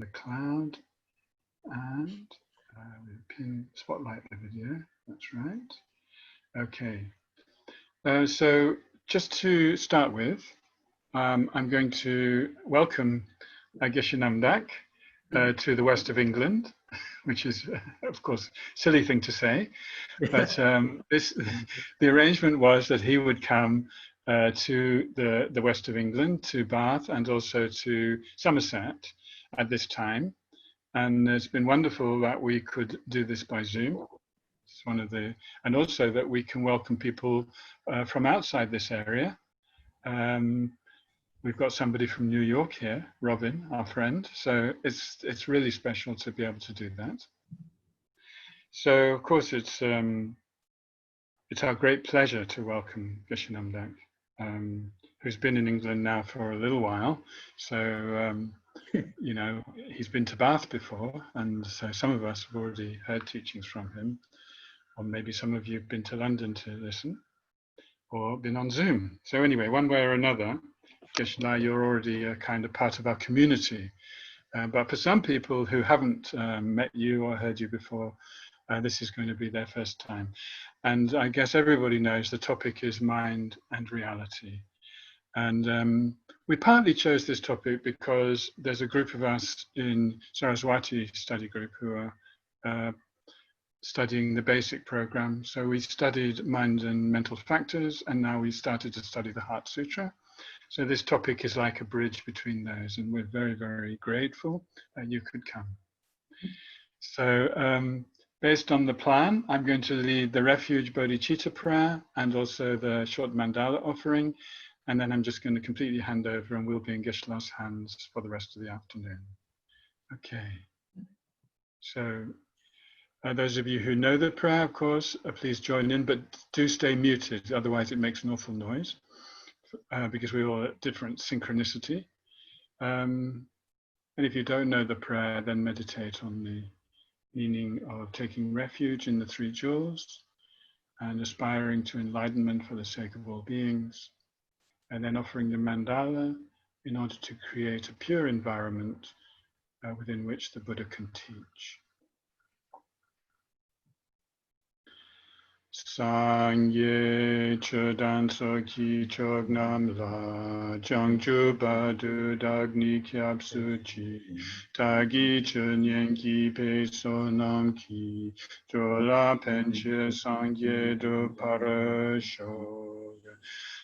the cloud, and we pin spotlight the video. That's right. Okay. So just to start with, I'm going to welcome Geshe Namdak to the west of England, which is, of course, a silly thing to say. But the arrangement was that he would come to the west of England, to Bath, and also to Somerset at this time. And it's been wonderful that we could do this by Zoom. It's one of the, and also that we can welcome people from outside this area. We've got somebody from New York here, Robin, our friend. So it's really special to be able to do that. So of course it's our great pleasure to welcome Geshe Namdak, who's been in England now for a little while. So you know, he's been to Bath before, and so some of us have already heard teachings from him, or maybe some of you have been to London to listen, or been on Zoom. So anyway, one way or another, Geshe, you're already a kind of part of our community. But for some people who haven't met you or heard you before, this is going to be their first time. And I guess everybody knows the topic is mind and reality. And we partly chose this topic because there's a group of us in Saraswati study group who are studying the basic program. So we studied mind and mental factors, and now we started to study the Heart Sutra. So this topic is like a bridge between those, and we're very, very grateful that you could come. So based on the plan, I'm going to lead the Refuge Bodhicitta prayer and also the short mandala offering. And then I'm just going to completely hand over, and we'll be in Geshe-la's hands for the rest of the afternoon. Okay. So those of you who know the prayer, of course, please join in, but do stay muted. Otherwise, it makes an awful noise because we're all at different synchronicity. And if you don't know the prayer, then meditate on the meaning of taking refuge in the three jewels and aspiring to enlightenment for the sake of all beings. And then offering the mandala in order to create a pure environment within which the Buddha can teach. Sangye chodan soki chognam la jangju badu dagni kyab suchi tagi chunyen ki pe sonam ki jola penche sangye do parasho.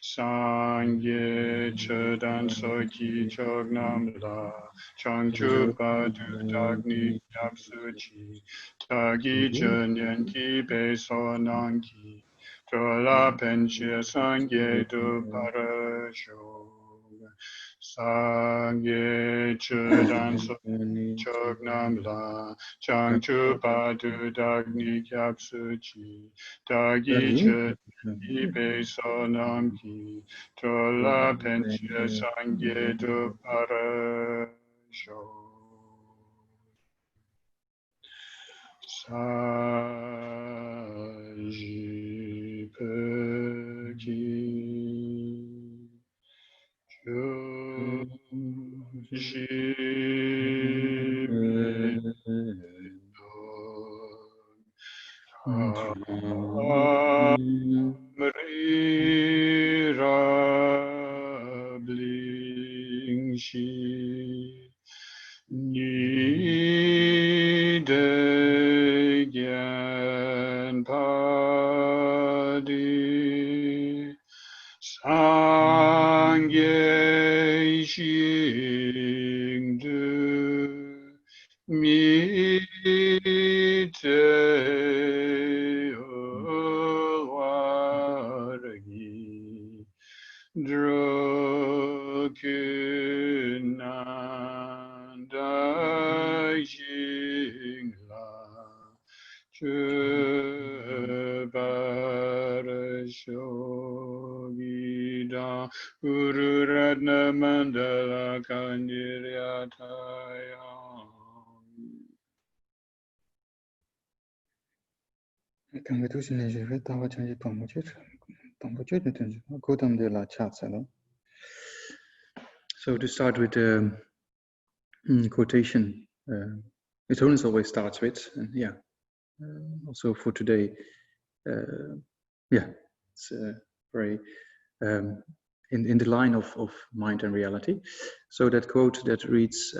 Sangye chodan soki chognam la changju badu dagni kyab suchi tagi chunyen ki pe sonam ki jola penche sangye do parasho. Sangye chodan soki chognam la changju badu dagni kyab suchi tagi chunyen ki pe sonam ki jola penche sangye do parasho. Saji peki joshi amri rabling shi ni de gyan padi sangye shing du mi te wargi drokunanda jingla chubarashogida ururadna mandala kandiryataya. So to start with the quotation His Holiness always starts with, and yeah, also for today, yeah, it's very in the line of mind and reality. So that quote that reads,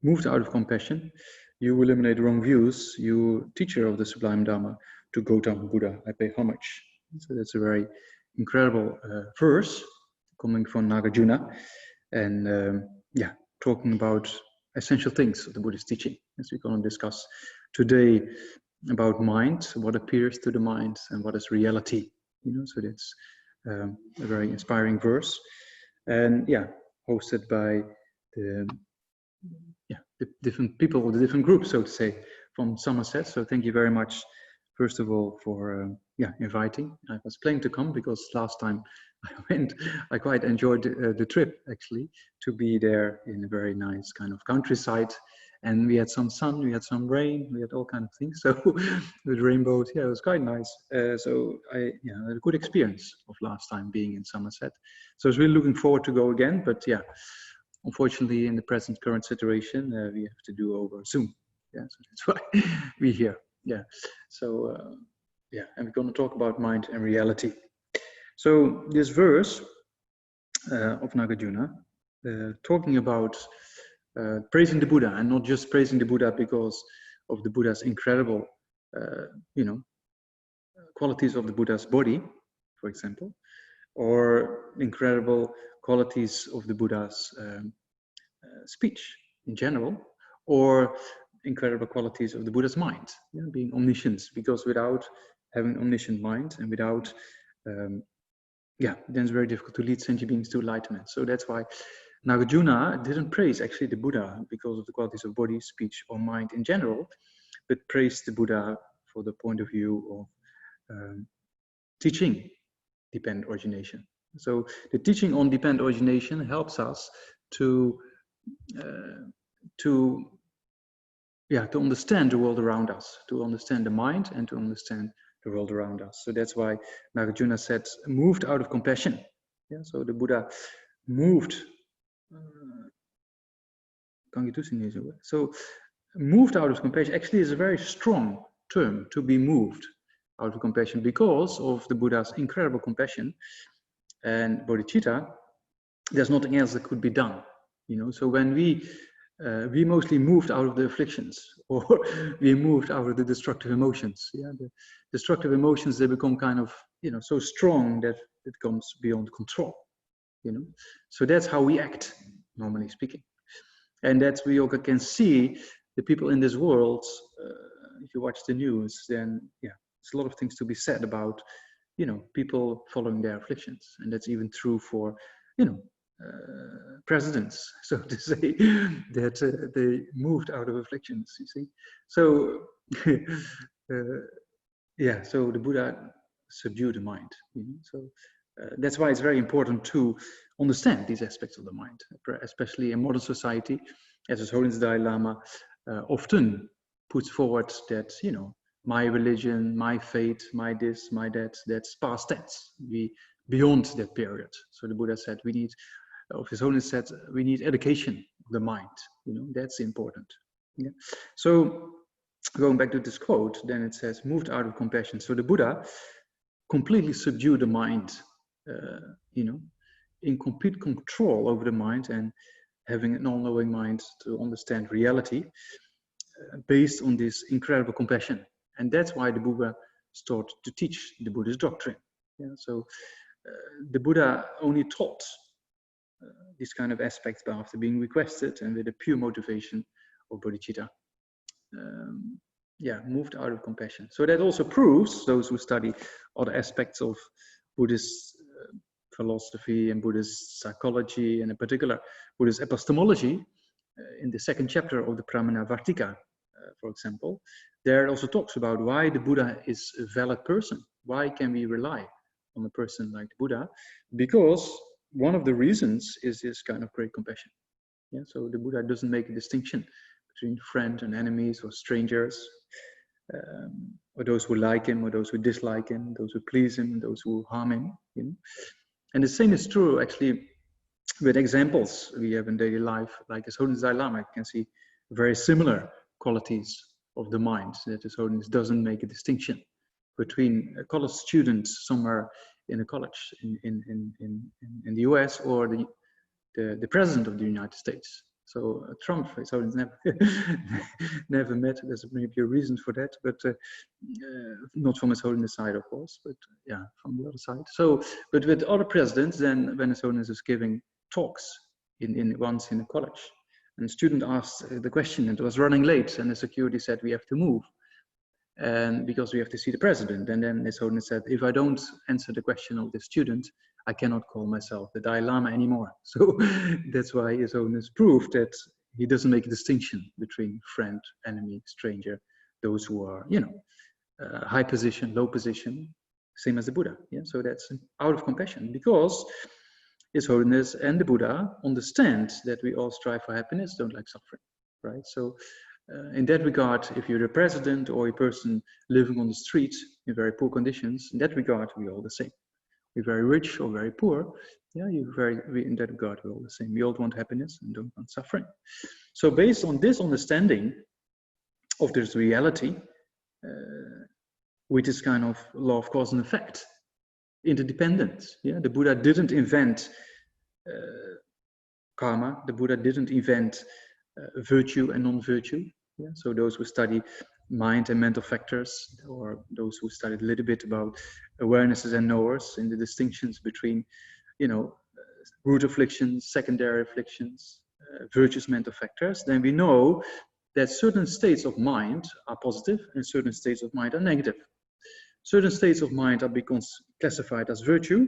moved out of compassion, you eliminate wrong views, you teacher of the sublime Dharma, to Gautama Buddha, I pay homage. So that's a very incredible verse coming from Nagarjuna, and yeah, talking about essential things of the Buddhist teaching, as we're going to discuss today about mind, what appears to the mind, and what is reality. So that's a very inspiring verse, and yeah, hosted by the different people, the different groups, so to say, from Somerset. So thank you very much, first of all, for inviting. I was planning to come because last time I went, I quite enjoyed the trip, actually, to be there in a very nice kind of countryside. And we had some sun, we had some rain, we had all kind of things. So with rainbows, yeah, it was quite nice. So I had a good experience of last time being in Somerset. So I was really looking forward to go again, but yeah, unfortunately, in the current situation, we have to do over Zoom. Yeah, so that's why we're here. Yeah, so yeah, and we're going to talk about mind and reality. So this verse of Nagarjuna, talking about praising the Buddha, and not just praising the Buddha because of the Buddha's incredible, qualities of the Buddha's body, for example, or incredible qualities of the Buddha's speech in general, or incredible qualities of the Buddha's mind, being omniscient, because without having omniscient mind and without, then it's very difficult to lead sentient beings to enlightenment. So that's why Nagarjuna didn't praise actually the Buddha because of the qualities of body, speech, or mind in general, but praised the Buddha for the point of view of teaching dependent origination. So the teaching on dependent origination helps us to understand the world around us, to understand the mind and to understand the world around us. So that's why Nagarjuna said, moved out of compassion. Yeah, so the Buddha moved. So moved out of compassion actually is a very strong term, to be moved out of compassion, because of the Buddha's incredible compassion and bodhicitta. There's nothing else that could be done. So when we mostly moved out of the afflictions, or we moved out of the destructive emotions. Yeah, the destructive emotions, they become kind of, so strong that it comes beyond control. So that's how we act, normally speaking, and that's we also can see the people in this world. If you watch the news, then there's a lot of things to be said about, people following their afflictions, and that's even true for, presidents, so to say, that they moved out of afflictions, you see. So so the Buddha subdued the mind, so that's why it's very important to understand these aspects of the mind, especially in modern society, as His Holiness Dalai Lama often puts forward that, my religion, my faith, my this, my that, that's past tense. We beyond that period. So the Buddha said we need, His Holiness said, we need education of the mind. That's important. Yeah. So going back to this quote, then it says, moved out of compassion. So the Buddha completely subdued the mind, in complete control over the mind and having an all-knowing mind to understand reality based on this incredible compassion. And that's why the Buddha started to teach the Buddhist doctrine. Yeah, so the Buddha only taught these kind of aspects after being requested and with a pure motivation of bodhicitta. Moved out of compassion. So that also proves, those who study other aspects of Buddhist philosophy and Buddhist psychology, and in particular Buddhist epistemology, in the second chapter of the Pramana Vartika, for example, there it also talks about why the Buddha is a valid person. Why can we rely on a person like the Buddha? Because one of the reasons is this kind of great compassion. Yeah, so the Buddha doesn't make a distinction between friends and enemies or strangers, or those who like him or those who dislike him, those who please him, those who harm him. And the same is true actually with examples we have in daily life, like His Holiness Dalai Lama, you can see very similar qualities of the mind, that His Holiness doesn't make a distinction between a college student somewhere in a college in the US or the President of the United States. So Trump, His Holiness never, never met. There's maybe a reason for that, but not from His Holiness side, of course, but yeah, from the other side. So, but with other presidents, then when His Holiness is giving talks once in a college, and the student asked the question, and it was running late, and the security said, we have to move, and because we have to see the president. And then His Holiness said, if I don't answer the question of the student, I cannot call myself the Dalai Lama anymore. So that's why His Holiness proved that he doesn't make a distinction between friend, enemy, stranger, those who are, you know, high position, low position, same as the Buddha. Yeah, so that's out of compassion, because His Holiness and the Buddha understand that we all strive for happiness, don't like suffering, right? So in that regard, if you're a president or a person living on the street in very poor conditions, in that regard, we're all the same. We're very rich or very poor. Yeah, in that regard, we're all the same. We all want happiness and don't want suffering. So based on this understanding of this reality, with this kind of law of cause and effect, interdependence. Yeah, the Buddha didn't invent karma. The Buddha didn't invent virtue and non-virtue. Yeah, so those who study mind and mental factors, or those who studied a little bit about awarenesses and knowers, and the distinctions between, you know, root afflictions, secondary afflictions, virtuous mental factors, then we know that certain states of mind are positive and certain states of mind are negative. Certain states of mind are classified as virtue,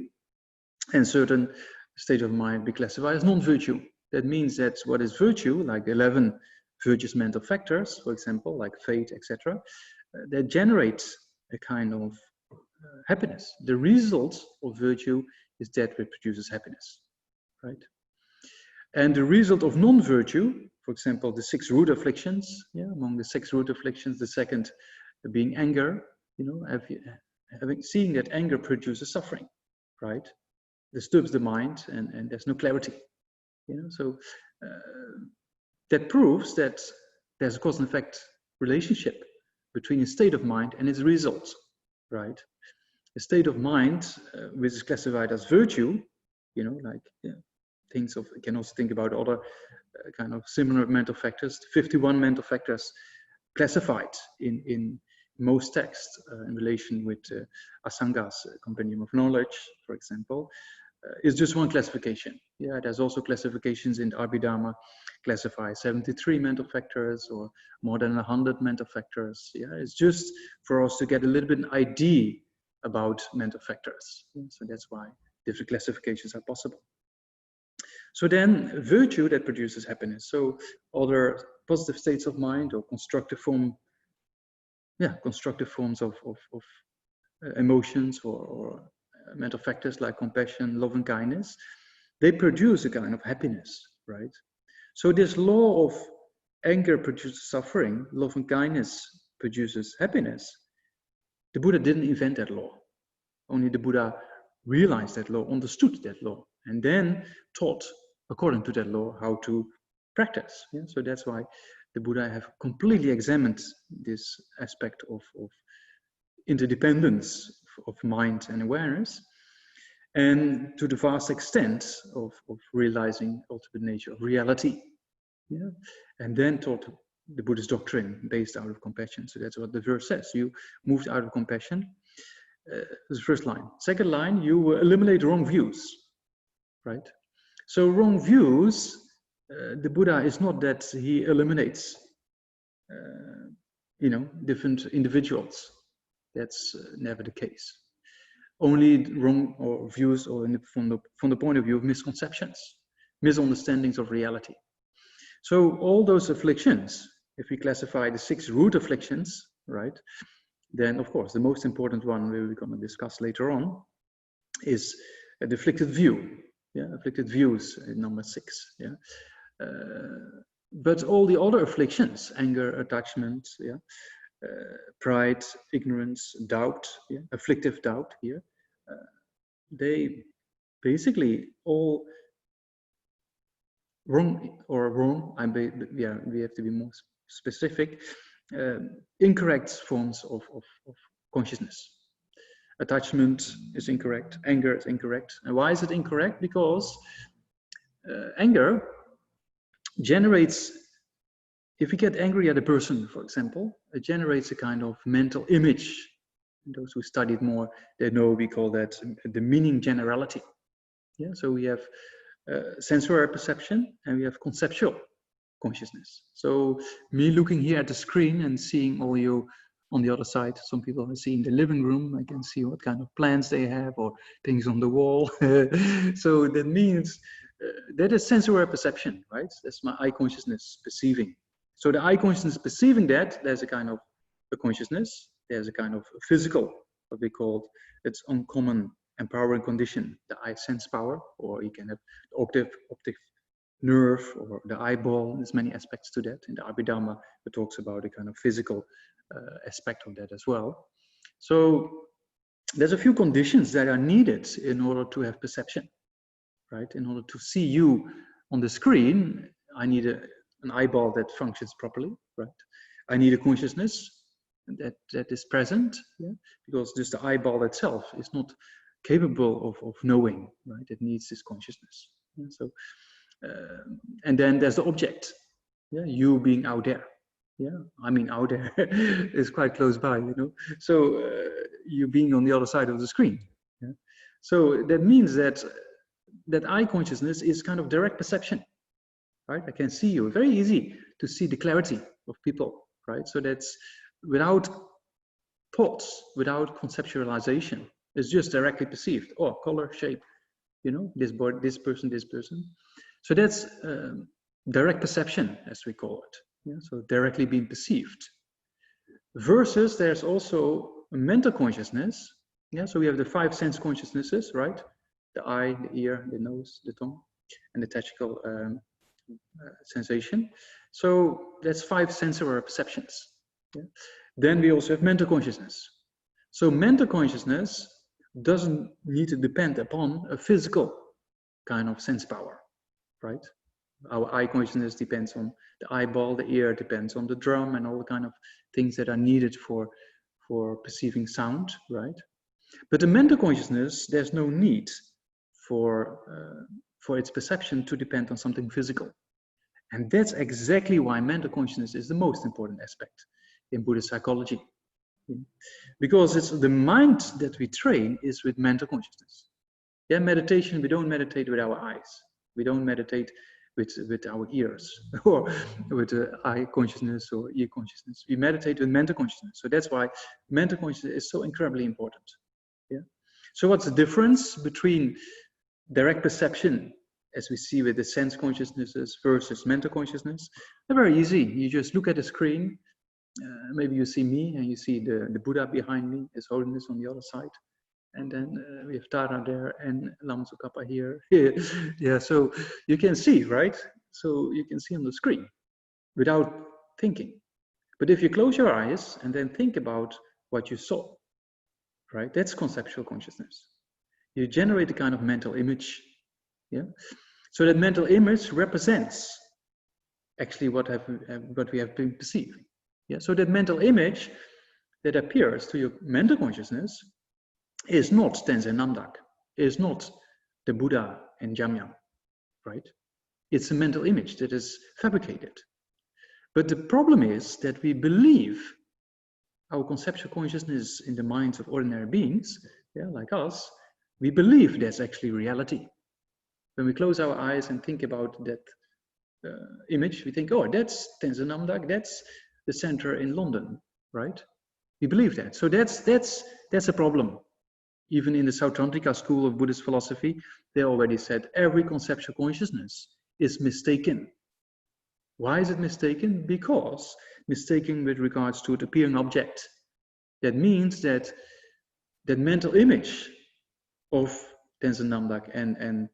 and certain states of mind be classified as non-virtue. That means that what is virtue, like 11 virtuous mental factors, for example, like faith, etc., that generates a kind of happiness. The result of virtue is that which produces happiness, right? And the result of non-virtue, for example, the 6 root afflictions, yeah, among the 6 root afflictions, the second being anger, you know, seeing that anger produces suffering, right? Disturbs the mind, and there's no clarity, you know. So that proves that there's a cause and effect relationship between a state of mind and its results, right? A state of mind which is classified as virtue, you know, like things of, you can also think about other kind of similar mental factors. 51 mental factors classified in most texts in relation with Asanga's compendium of knowledge, for example, is just one classification. Yeah, there's also classifications in the Abhidharma, classify 73 mental factors or more than 100 mental factors. Yeah, it's just for us to get a little bit an idea about mental factors. Yeah, so that's why different classifications are possible. So then virtue that produces happiness. So other positive states of mind or constructive forms of emotions or mental factors like compassion, love and kindness, they produce a kind of happiness, right? So this law of anger produces suffering, love and kindness produces happiness. The Buddha didn't invent that law. Only the Buddha realized that law, understood that law, and then taught according to that law how to practice. Yeah? So that's why the Buddha have completely examined this aspect of interdependence of mind and awareness, and to the vast extent of realizing ultimate nature of reality. Yeah? And then taught the Buddhist doctrine based out of compassion. So that's what the verse says. You moved out of compassion. That's the first line. Second line, you eliminate wrong views, right? So wrong views, the Buddha is not that he eliminates, different individuals. That's never the case. Only wrong or views, or from the point of view of misconceptions, misunderstandings of reality. So all those afflictions, if we classify the 6 root afflictions, right, then of course the most important one we're going to discuss later on is the afflicted view. Yeah, afflicted views, number 6. Yeah, but all the other afflictions, anger, attachment, yeah, pride, ignorance, doubt, yeah, afflictive doubt here, they basically all wrong, yeah, we have to be more specific, incorrect forms of consciousness. Attachment is incorrect, anger is incorrect. And why is it incorrect? Because anger generates, if we get angry at a person, for example, it generates a kind of mental image. And those who studied more, they know we call that the meaning generality. Yeah, so we have sensory perception and we have conceptual consciousness. So me looking here at the screen and seeing all you on the other side, some people are seeing the living room, I can see what kind of plants they have or things on the wall. So that means that is sensory perception, right? That's my eye consciousness perceiving. So the eye consciousness perceiving that, there's a kind of a consciousness, there's a kind of physical, what we call, it's uncommon empowering condition, the eye sense power, or you can have optic nerve or the eyeball. There's many aspects to that. In the Abhidharma, it talks about a kind of physical aspect of that as well. So there's a few conditions that are needed in order to have perception, right? In order to see you on the screen, I need an eyeball that functions properly, right? I need a consciousness that is present, yeah? Because just the eyeball itself is not capable of knowing, right? It needs this consciousness. Yeah? So, and then there's the object, yeah, you being out there. Yeah, I mean out there is quite close by, you know. So you being on the other side of the screen. Yeah? So that means that eye consciousness is kind of direct perception, right? I can see you. Very easy to see the clarity of people, right? So that's without thoughts, without conceptualization. It's just directly perceived. Oh, color, shape, you know, this board, this person, this person. So that's direct perception, as we call it. Yeah? So directly being perceived. Versus there's also a mental consciousness. Yeah, so we have the 5 sense consciousnesses, right? The eye, the ear, the nose, the tongue, and the tactical sensation. So that's 5 sensory perceptions. Yeah? Then we also have mental consciousness. So mental consciousness doesn't need to depend upon a physical kind of sense power, right? Our eye consciousness depends on the eyeball, the ear depends on the drum and all the kind of things that are needed for perceiving sound, right? But the mental consciousness, there's no need for its perception to depend on something physical. And that's exactly why mental consciousness is the most important aspect in Buddhist psychology. Because it's the mind that we train is with mental consciousness. Yeah, meditation, we don't meditate with our eyes. We don't meditate with our ears or with eye consciousness or ear consciousness. We meditate with mental consciousness. So that's why mental consciousness is so incredibly important. Yeah. So what's the difference between direct perception, as we see with the sense consciousnesses, versus mental consciousness? They're very easy. You just look at the screen. Maybe you see me and you see the Buddha behind me, His Holiness on the other side. And then we have Tara there and Lama Tsongkhapa here. Yeah, so you can see, right? So you can see on the screen without thinking. But if you close your eyes and then think about what you saw, right? That's conceptual consciousness. You generate a kind of mental image. Yeah. So that mental image represents actually what we have been perceiving. Yeah. So that mental image that appears to your mental consciousness is not Tenzin Namdak, is not the Buddha and Jamyang, right? It's a mental image that is fabricated. But the problem is that we believe our conceptual consciousness in the minds of ordinary beings, yeah, like us, we believe that's actually reality. When we close our eyes and think about that image, we think, oh, that's Tenzin Namdak, that's the center in London, right? We believe that. So that's a problem. Even in the Sautrantika school of Buddhist philosophy, they already said every conceptual consciousness is mistaken. Why is it mistaken? Because mistaken with regards to an appearing object. That means that that mental image of Tenzin Namdak and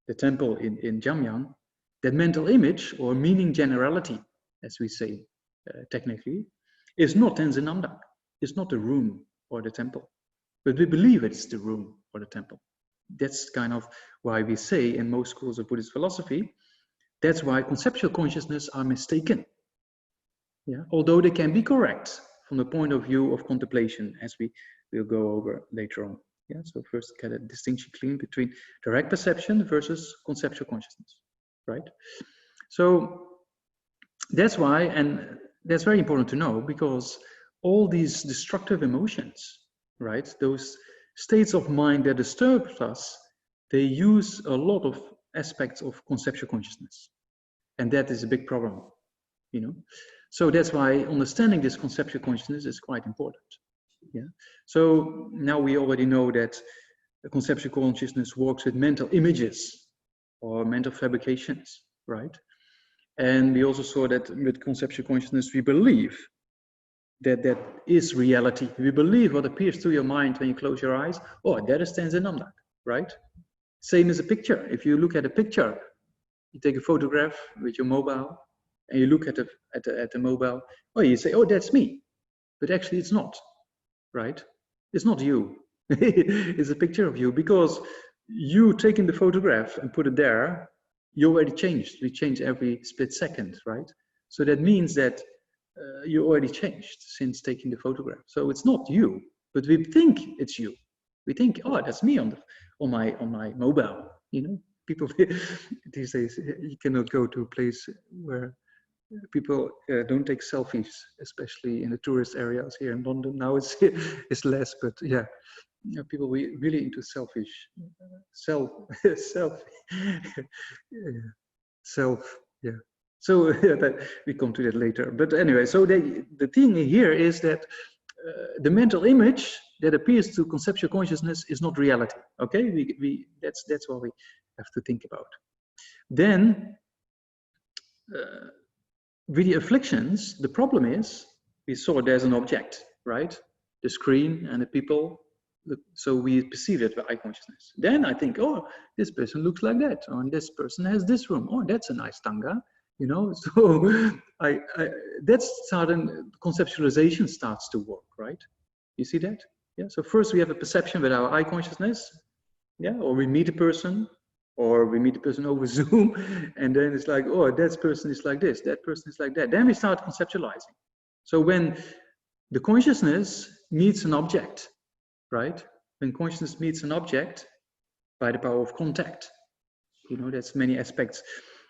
the temple in Jamyang, that mental image or meaning generality, as we say technically, is not Tenzin Namdak. It's not the room or the temple. But we believe it's the room or the temple. That's kind of why we say in most schools of Buddhist philosophy, That's why conceptual consciousness are mistaken. Yeah, although they can be correct from the point of view of contemplation, as we will go over later on. Yeah, so first get a distinction clean between direct perception versus conceptual consciousness, right? So that's why, and that's very important to know, because all these destructive emotions, right, those states of mind that disturb us, they use a lot of aspects of conceptual consciousness, and that is a big problem, you know. So that's why understanding this conceptual consciousness is quite important. Yeah. So now we already know that the conceptual consciousness works with mental images or mental fabrications, right? And we also saw that with conceptual consciousness, we believe that that is reality. We believe what appears to your mind when you close your eyes. Oh, that is Tenzin Namdak, right? Same as a picture. If you look at a picture, you take a photograph with your mobile, and you look at the mobile. Oh, you say, oh, that's me, but actually it's not, right? It's not you. It's a picture of you, because you taking the photograph and put it there, you already changed. We change every split second, right? So that means that you already changed since taking the photograph. So it's not you, but we think it's you. We think, oh, that's me on my mobile. You know, people these days, you cannot go to a place where people don't take selfies, especially in the tourist areas here in London. Now it's less, but yeah, you know, people really into self, yeah. So yeah, we come to that later. But anyway, so the thing here is that the mental image that appears to conceptual consciousness is not reality. Okay, that's what we have to think about. Then. With the afflictions, the problem is, we saw there's an object, right? The screen and the people, so we perceive it with eye consciousness. Then I think, oh, this person looks like that, or this person has this room, oh, that's a nice tanga, you know? So that's starting, conceptualization starts to work, right? You see that? Yeah, so first we have a perception with our eye consciousness, yeah, or we meet a person, or we meet the person over Zoom, and then it's like, oh, that person is like this, that person is like that. Then we start conceptualizing. So when the consciousness meets an object, right? When consciousness meets an object by the power of contact, you know, that's many aspects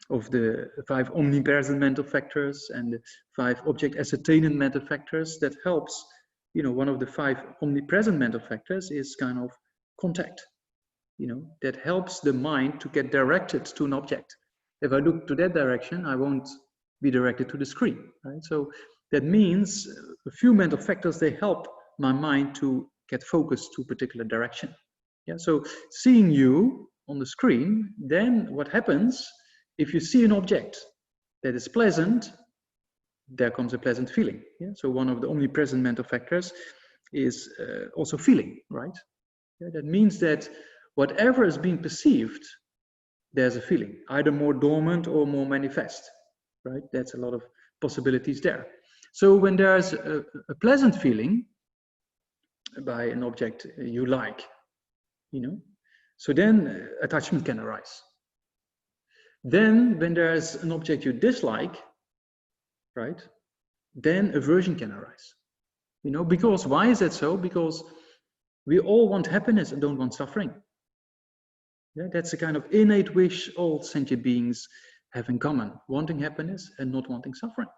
of the 5 omnipresent mental factors and the 5 object ascertainment mental factors that helps, you know, one of the 5 omnipresent mental factors is kind of contact. You know, that helps the mind to get directed to an object. If I look to that direction, I won't be directed to the screen, right? So that means a few mental factors, they help my mind to get focused to a particular direction. Yeah, so seeing you on the screen, then what happens, if you see an object that is pleasant, there comes a pleasant feeling. Yeah, so one of the omnipresent mental factors is also feeling, right? Yeah, that means that whatever is being perceived, there's a feeling, either more dormant or more manifest, right? That's a lot of possibilities there. So when there's a pleasant feeling by an object you like, you know, so then attachment can arise. Then when there's an object you dislike, right, then aversion can arise. You know, because why is that so? Because we all want happiness and don't want suffering. Yeah, that's a kind of innate wish all sentient beings have in common, wanting happiness and not wanting suffering.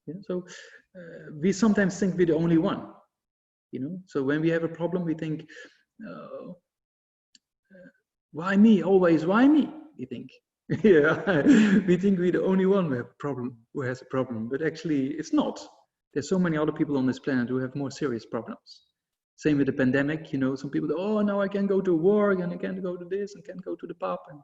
Yeah, so we sometimes think we're the only one, you know. So when we have a problem, we think, why me? Always, why me? We think. Yeah, we think we're the only one who has a problem, but actually it's not. There's so many other people on this planet who have more serious problems. Same with the pandemic, you know, some people, oh, now I can go to work and I can go to this and can go to the pub and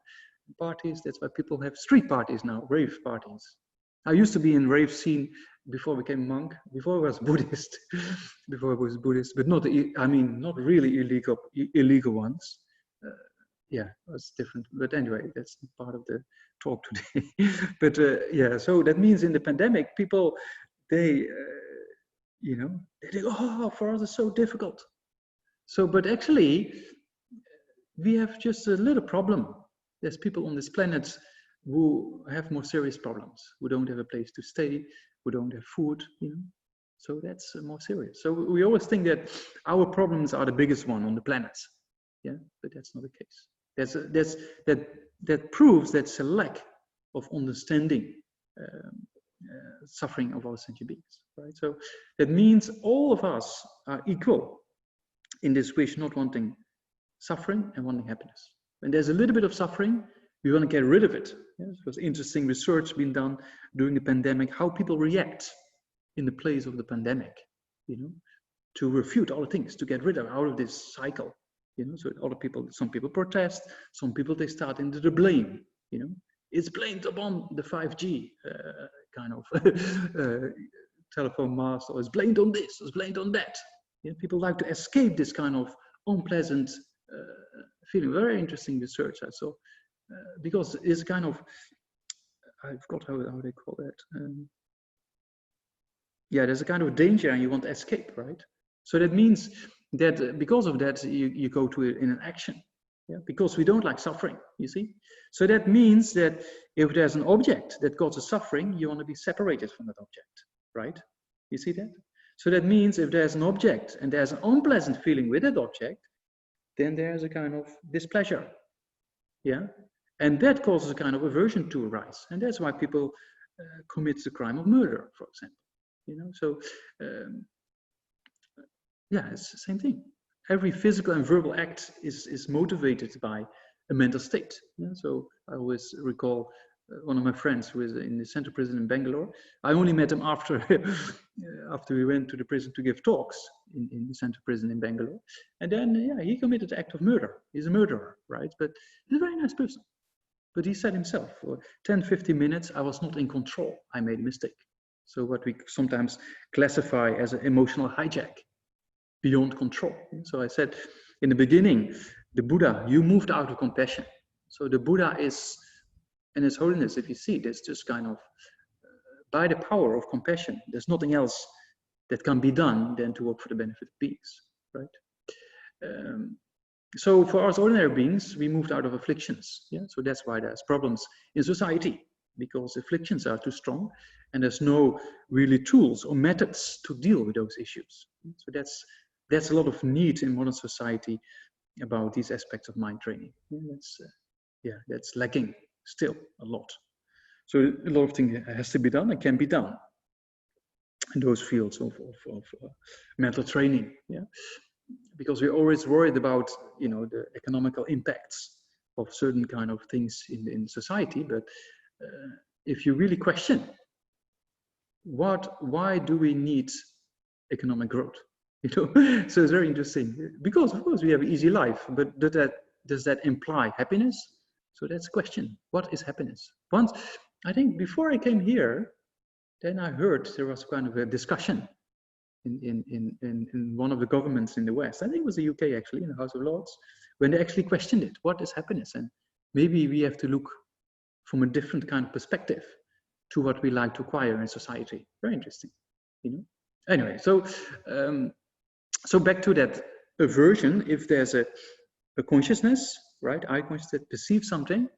parties. That's why people have street parties now, rave parties. I used to be in rave scene before I became a monk, before I was Buddhist, but not, I mean, not really illegal ones. Yeah, it's different. But anyway, that's part of the talk today. But yeah, so that means in the pandemic, people, they, you know, they think, oh, for us it's so difficult. So, but actually, we have just a little problem. There's people on this planet who have more serious problems, who don't have a place to stay, who don't have food, you know. So that's more serious. So we always think that our problems are the biggest one on the planet, yeah, but that's not the case. That proves that's a lack of understanding suffering of our sentient beings, right? So that means all of us are equal in this wish, not wanting suffering and wanting happiness. When there's a little bit of suffering, we want to get rid of it. Yeah? There's interesting research being done during the pandemic, how people react in the place of the pandemic, you know, to refute all the things, to get rid of out of this cycle, you know. So other people, some people protest, some people they start into the blame, you know. It's blamed upon the 5G kind of telephone mast, or it's blamed on this, it's blamed on that. Yeah, people like to escape this kind of unpleasant feeling. Very interesting research I saw, because it's kind of, I forgot how they call that. Yeah, there's a kind of danger and you want to escape, right? So that means that because of that, you go to it in an action. Yeah, because we don't like suffering, you see. So that means that if there's an object that causes suffering, you want to be separated from that object, right? You see that? So that means if there's an object and there's an unpleasant feeling with that object, then there's a kind of displeasure, yeah? And that causes a kind of aversion to arise. And that's why people commit the crime of murder, for example, you know? So, yeah, it's the same thing. Every physical and verbal act is motivated by a mental state. Yeah? So I always recall one of my friends who is in the central prison in Bangalore. I only met him after after we went to the prison to give talks in the central prison in Bangalore. And then, yeah, he committed the act of murder. He's a murderer, right? But he's a very nice person. But he said himself, for 10, 15 minutes, I was not in control. I made a mistake. So what we sometimes classify as an emotional hijack, beyond control. So I said in the beginning, the Buddha, you moved out of compassion. So the Buddha is, in his holiness, if you see, there's just kind of, by the power of compassion, there's nothing else that can be done than to work for the benefit of beings, right? So for us ordinary beings, we moved out of afflictions. Yeah, so that's why there's problems in society, because afflictions are too strong and there's no really tools or methods to deal with those issues. So that's a lot of need in modern society about these aspects of mind training. Yeah, that's lacking still a lot. So a lot of things has to be done and can be done in those fields of mental training. Yeah, because we're always worried about, you know, the economical impacts of certain kind of things in society. But if you really question why do we need economic growth? You know, so it's very interesting, because of course we have an easy life, but does that imply happiness? So that's a question. What is happiness? Once, I think before I came here, then I heard there was kind of a discussion in one of the governments in the West. I think it was the UK actually, in the House of Lords, when they actually questioned it. What is happiness? And maybe we have to look from a different kind of perspective to what we like to acquire in society. Very interesting, you know. Anyway, so back to that aversion. If there's a consciousness, right, I conscious that perceives something,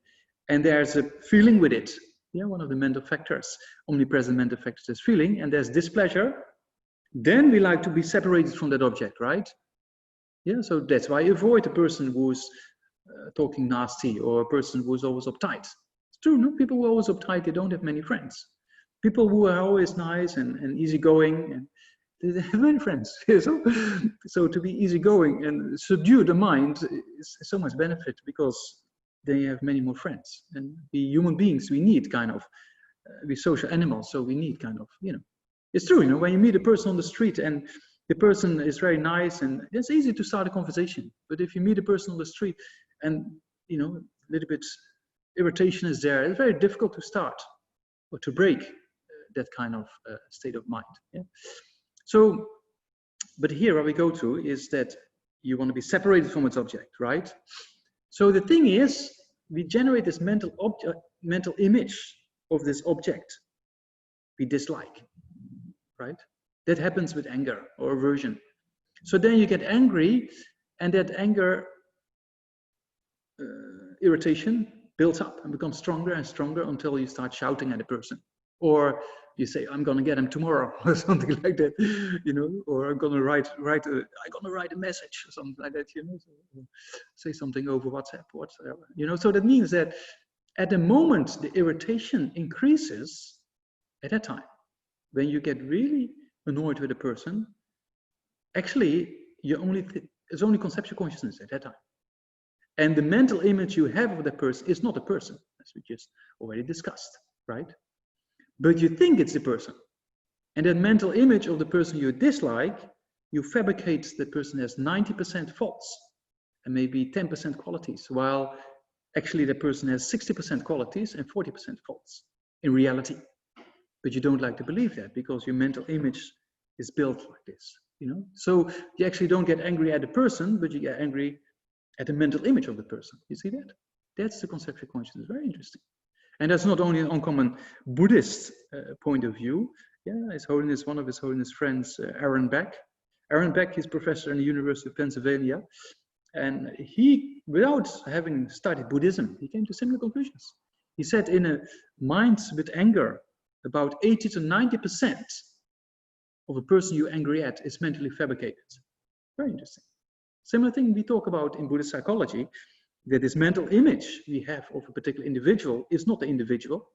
and there's a feeling with it. Yeah, one of the mental factors, omnipresent mental factors is feeling, and there's displeasure. Then we like to be separated from that object, right? Yeah, so that's why I avoid a person who's talking nasty, or a person who's always uptight. It's true, no? People who are always uptight, they don't have many friends. People who are always nice and easygoing, and they have many friends. So to be easygoing and subdue the mind is so much benefit, because they have many more friends. And we human beings, we need kind of, we social animals, so we need kind of, you know, it's true, you know, when you meet a person on the street and the person is very nice, and it's easy to start a conversation. But if you meet a person on the street and, you know, a little bit irritation is there, it's very difficult to start or to break that kind of state of mind. Yeah. So, but here what we go to is that you want to be separated from its object, right? So the thing is, we generate this mental image of this object we dislike, right? That happens with anger or aversion. So then you get angry, and that anger, irritation, builds up and becomes stronger and stronger until you start shouting at a person, or you say, "I'm gonna get him tomorrow," or something like that, you know, or I'm gonna write a message or something like that, you know, so, say something over WhatsApp, whatever, you know. So that means that at the moment the irritation increases, at that time, when you get really annoyed with a person, actually it's only conceptual consciousness at that time. And the mental image you have of that person is not a person, as we just already discussed, right? But you think it's the person. And that mental image of the person you dislike, you fabricate that person has 90% faults and maybe 10% qualities, while actually the person has 60% qualities and 40% faults in reality. But you don't like to believe that because your mental image is built like this, you know? So you actually don't get angry at the person, but you get angry at the mental image of the person. You see that? That's the conceptual consciousness. Very interesting. And that's not only an uncommon Buddhist point of view. Yeah, His Holiness, one of His Holiness friends, Aaron Beck. Aaron Beck is professor in the University of Pennsylvania. And he, without having studied Buddhism, he came to similar conclusions. He said in a mind with anger, about 80 to 90% of a person you're angry at is mentally fabricated. Very interesting. Similar thing we talk about in Buddhist psychology, that this mental image we have of a particular individual is not the individual,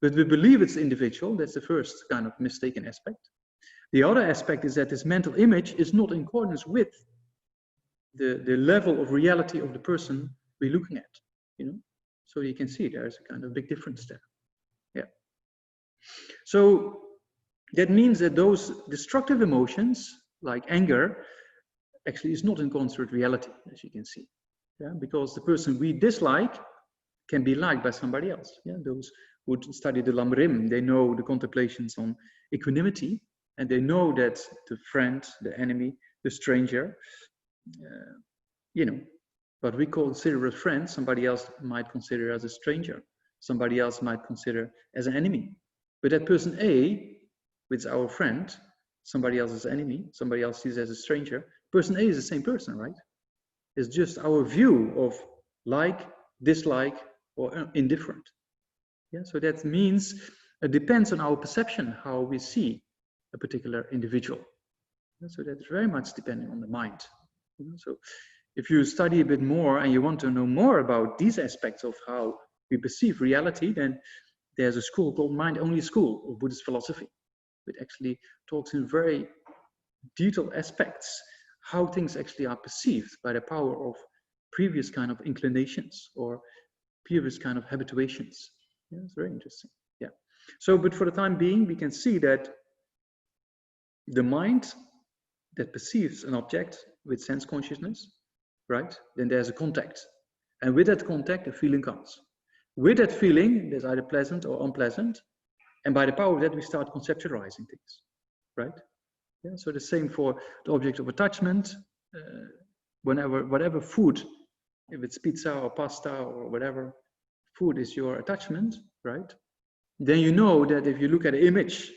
but we believe it's the individual. That's the first kind of mistaken aspect. The other aspect is that this mental image is not in accordance with the level of reality of the person we're looking at, you know. So you can see there's a kind of big difference there. Yeah. So that means that those destructive emotions, like anger, actually is not in accordance with reality, as you can see. Yeah, because the person we dislike can be liked by somebody else. Yeah, those who study the Lamrim, they know the contemplations on equanimity, and they know that the friend, the enemy, the stranger, you know, what we consider a friend, somebody else might consider as a stranger. Somebody else might consider as an enemy. But that person A, which is our friend, somebody else is enemy, somebody else sees as a stranger. Person A is the same person, right? It's just our view of like, dislike, or indifferent. Yeah, so that means it depends on our perception, how we see a particular individual. Yeah, so that's very much depending on the mind. You know, so if you study a bit more and you want to know more about these aspects of how we perceive reality, then there's a school called Mind Only School of Buddhist philosophy, which actually talks in very detailed aspects how things actually are perceived by the power of previous kind of inclinations or previous kind of habituations. Yeah, it's very interesting. Yeah. So, but for the time being, we can see that the mind that perceives an object with sense consciousness, right? Then there's a contact. And with that contact, a feeling comes. With that feeling, there's either pleasant or unpleasant. And by the power of that, we start conceptualizing things, right? Yeah, so the same for the object of attachment. Whatever food, if it's pizza or pasta or whatever food is your attachment, right? Then you know that if you look at the image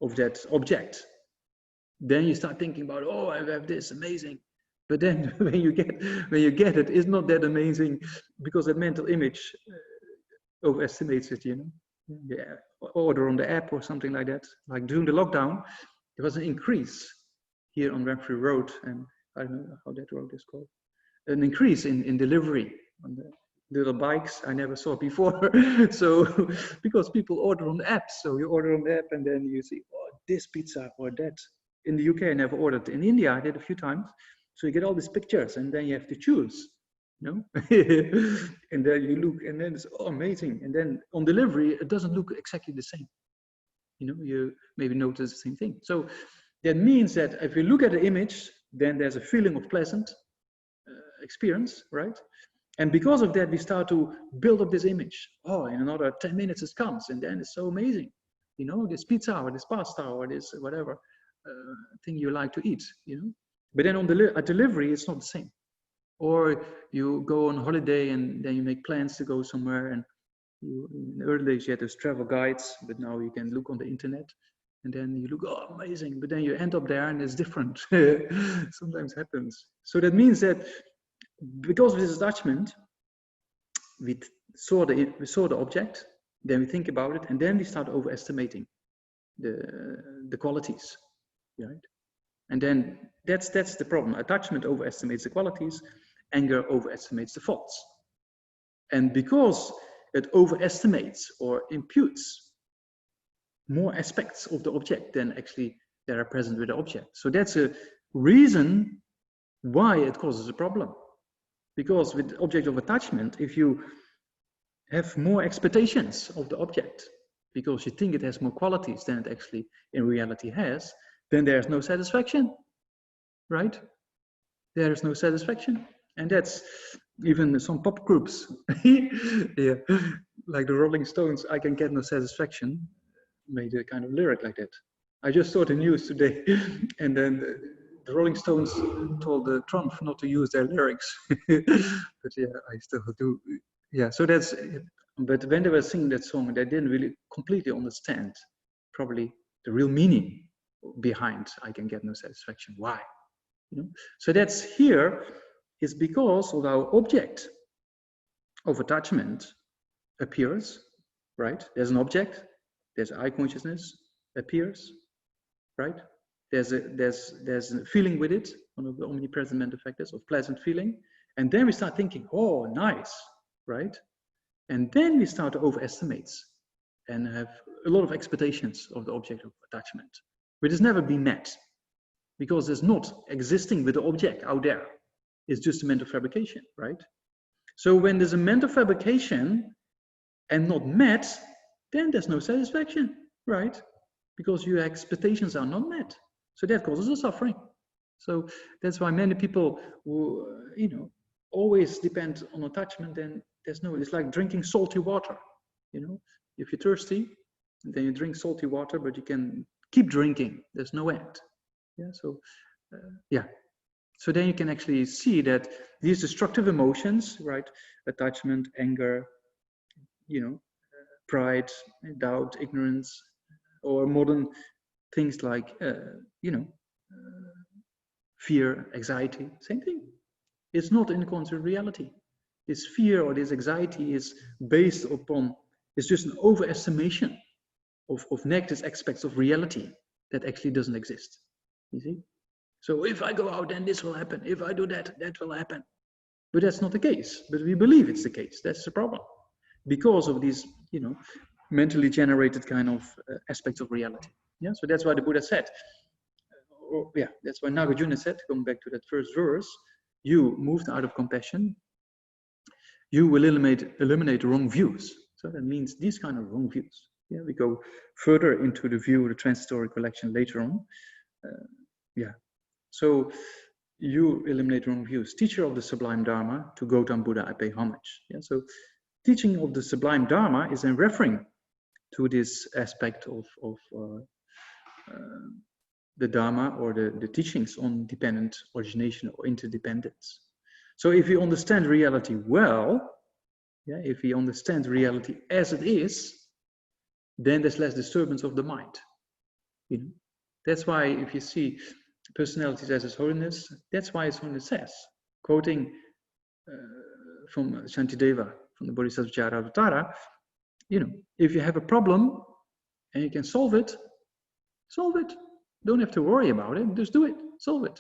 of that object, then you start thinking about, oh, I have this, amazing. But then when you get it, it's not that amazing because that mental image overestimates it, you know. Yeah, order on the app or something like that. Like during the lockdown, there was an increase here on Renfrew Road, and I don't know how that road is called. An increase in delivery on the little bikes I never saw before. So because people order on the app, so you order on the app and then you see, oh, this pizza or that. In the UK, I never ordered. In India, I did a few times. So you get all these pictures, and then you have to choose. No, and then you look, and then it's amazing. And then on delivery, it doesn't look exactly the same. You know, you maybe notice the same thing. So that means that if you look at the image, then there's a feeling of pleasant experience, right? And because of that, we start to build up this image. Oh, in another 10 minutes it comes, and then it's so amazing. You know, this pizza or this pasta or this whatever thing you like to eat. You know, but then on delivery, it's not the same. Or you go on holiday and then you make plans to go somewhere, and in the early days you had those travel guides, but now you can look on the internet, and then you look, oh, amazing, but then you end up there and it's different. Sometimes happens. So that means that because of this attachment, we saw the object, then we think about it, and then we start overestimating the qualities, right? And then that's the problem. Attachment overestimates the qualities, anger overestimates the faults. And because it overestimates or imputes more aspects of the object than actually that are present with the object. So that's a reason why it causes a problem. Because with the object of attachment, if you have more expectations of the object, because you think it has more qualities than it actually in reality has, then there's no satisfaction, right? There is no satisfaction. And that's even some pop groups, yeah, like the Rolling Stones, I can get no satisfaction, made a kind of lyric like that. I just saw the news today, and then the Rolling Stones told Trump not to use their lyrics. But yeah, I still do. Yeah, so that's, but when they were singing that song, they didn't really completely understand probably the real meaning behind I can get no satisfaction. Why? You know? So that's here is because of our object of attachment appears, right? There's an object, there's eye consciousness appears, right? There's a feeling with it, one of the omnipresent mental factors of pleasant feeling. And then we start thinking, oh, nice, right? And then we start to overestimate and have a lot of expectations of the object of attachment, which has never been met because there's not existing with the object out there. It's just a mental fabrication, right? So when there's a mental fabrication and not met, then there's no satisfaction, right? Because your expectations are not met. So that causes a suffering. So that's why many people who, you know, always depend on attachment, then there's no, it's like drinking salty water. You know, if you're thirsty, then you drink salty water, but you can keep drinking. There's no end. Yeah, so, yeah. So then you can actually see that these destructive emotions, right? Attachment, anger, you know, pride, doubt, ignorance, or modern things like, you know, fear, anxiety, same thing. It's not in accordance with reality. This fear or this anxiety is based upon, it's just an overestimation of negative aspects of reality that actually doesn't exist. You see? So if I go out, then this will happen. If I do that, that will happen. But that's not the case. But we believe it's the case. That's the problem. Because of these, you know, mentally generated kind of aspects of reality. Yeah. So that's why the Buddha said, yeah, that's why Nagarjuna said, going back to that first verse, you moved out of compassion, you will eliminate wrong views. So that means these kind of wrong views. Yeah, we go further into the view of the transitory collection later on. Yeah. So you eliminate wrong views. Teacher of the sublime Dharma, to Gautam Buddha I pay homage. Yeah. So teaching of the sublime Dharma is then referring to this aspect of the Dharma or the teachings on dependent origination or interdependence. So if you understand reality well, yeah, if we understand reality as it is, then there's less disturbance of the mind. You know? That's why if you see personalities as His Holiness, that's why His Holiness says, quoting from Shantideva, from the Bodhisattva Jaravatara, you know, if you have a problem and you can solve it, solve it. Don't have to worry about it, just do it, solve it.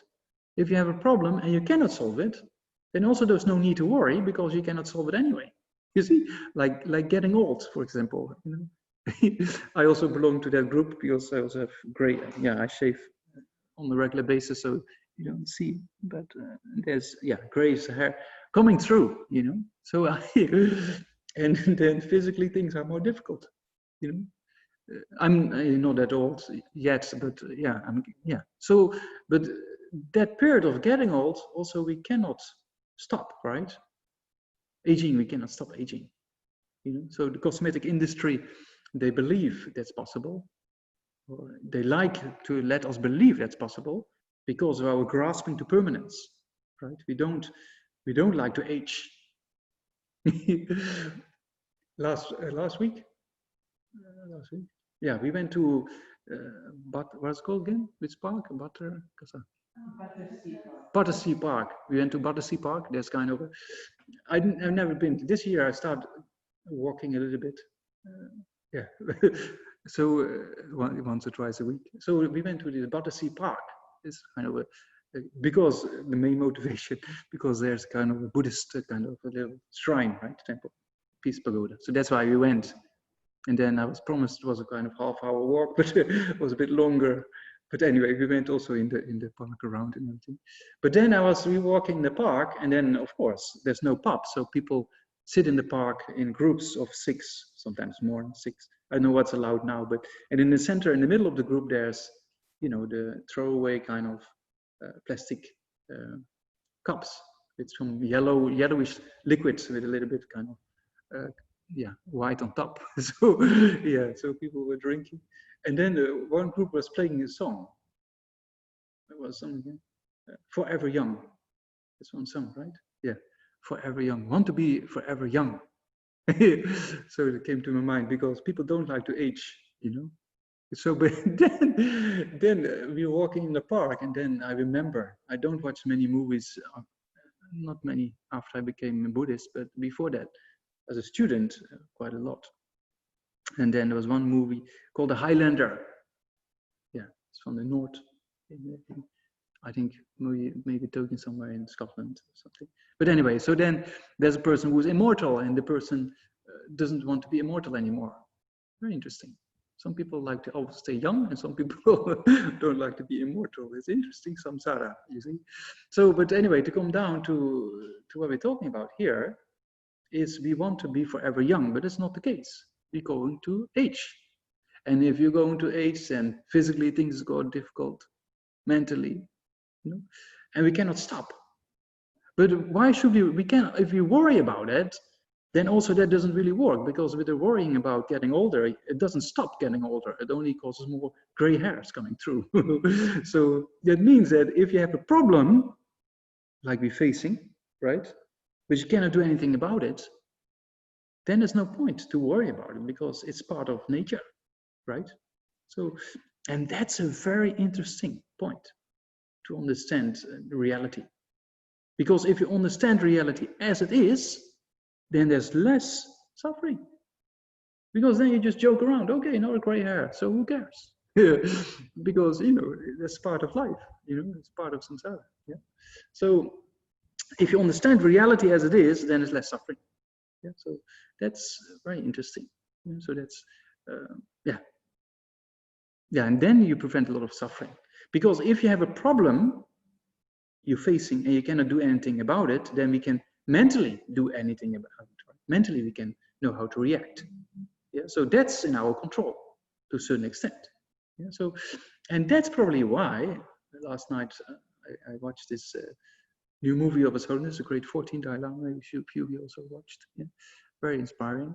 If you have a problem and you cannot solve it, then also there's no need to worry because you cannot solve it anyway. You see, like getting old, for example. You know? I also belong to that group because I also have gray, yeah, I shave on a regular basis, so you don't see, but there's, yeah, gray hair coming through, you know. So and then physically things are more difficult, you know. I'm not that old yet, but yeah, yeah. So, but that period of getting old, also we cannot stop, right? Aging, we cannot stop aging. You know, so the cosmetic industry, they believe that's possible, or they like to let us believe that's possible because of our grasping to permanence, right? We don't like to age. Last week. Yeah, we went to what's it called again? Which park? Battersea Park. We went to Battersea Park. There's kind of I've never been. This year I started walking a little bit. Yeah, so once or twice a week. So we went to the Battersea Park. It's kind of because the main motivation, because there's kind of a Buddhist kind of a little shrine, right, temple, peace pagoda. So that's why we went. And then I was promised it was a kind of half-hour walk, but it was a bit longer. But anyway, we went also in the park around and everything. But then we walking in the park, and then of course there's no pub, so people sit in the park in groups of 6, sometimes more than 6. I don't know what's allowed now, and in the center, in the middle of the group, there's, you know, the throwaway kind of plastic cups with some yellowish liquids with a little bit kind of white on top. So yeah, so people were drinking, and then one group was playing a song. It was something, Forever Young. This one song, right? Yeah, Forever Young. Want to be forever young. So it came to my mind because people don't like to age, you know. So but then we were walking in the park, and then I remember, I don't watch many movies, not many after I became a Buddhist, but before that, as a student, quite a lot. And then there was one movie called The Highlander. Yeah, it's from the north. I think maybe taken somewhere in Scotland or something. But anyway, so then there's a person who's immortal, and the person doesn't want to be immortal anymore. Very interesting. Some people like to always stay young, and some people don't like to be immortal. It's interesting, samsara, you see. So, but anyway, to come down to what we're talking about here, is we want to be forever young, but it's not the case. We're going to age. And if you're going to age, then physically things go difficult, mentally, you know, and we cannot stop. But why should we can, if we worry about it, then also that doesn't really work, because with the worrying about getting older, it doesn't stop getting older. It only causes more gray hairs coming through. So that means that if you have a problem, like we're facing, right, but you cannot do anything about it, then there's no point to worry about it, because it's part of nature, right? So, and that's a very interesting point to understand reality. Because if you understand reality as it is, then there's less suffering. Because then you just joke around, okay, not a gray hair, so who cares? Because, you know, that's part of life, you know, it's part of samsara. Yeah. So if you understand reality as it is, then there's less suffering. Yeah. So that's very interesting. Yeah, so that's, yeah, and then you prevent a lot of suffering. Because if you have a problem you're facing and you cannot do anything about it, then we can mentally do anything about it. Right? Mentally, we can know how to react. Yeah, so that's in our control to a certain extent. Yeah, so, and that's probably why last night I watched this new movie of His Holiness, the Great 14 Dalai Lama. Maybe a few of you also watched. Yeah, very inspiring.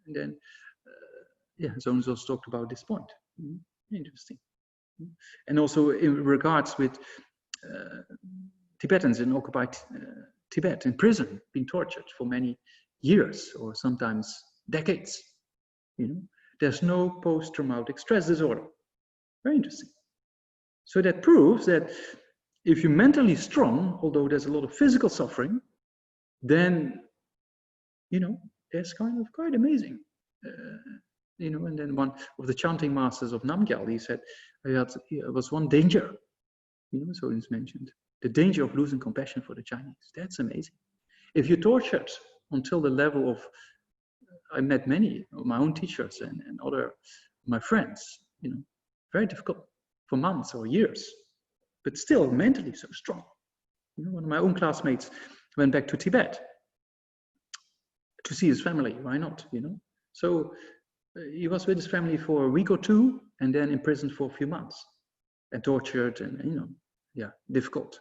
And then, yeah, His Holiness also talked about this point. Interesting. And also in regards with Tibetans in occupied Tibet in prison, being tortured for many years or sometimes decades. You know, there's no post-traumatic stress disorder. Very interesting. So that proves that if you're mentally strong, although there's a lot of physical suffering, then, you know, that's kind of quite amazing. You know, and then one of the chanting masters of Namgyal, he said, there was one danger. You know, so it's mentioned the danger of losing compassion for the Chinese. That's amazing. If you're tortured until the level of, I met many of my own teachers and other my friends, you know, very difficult for months or years, but still mentally so strong. You know, one of my own classmates went back to Tibet to see his family. Why not? You know, so he was with his family for a week or two, and then imprisoned for a few months, and tortured, and you know, yeah, difficult.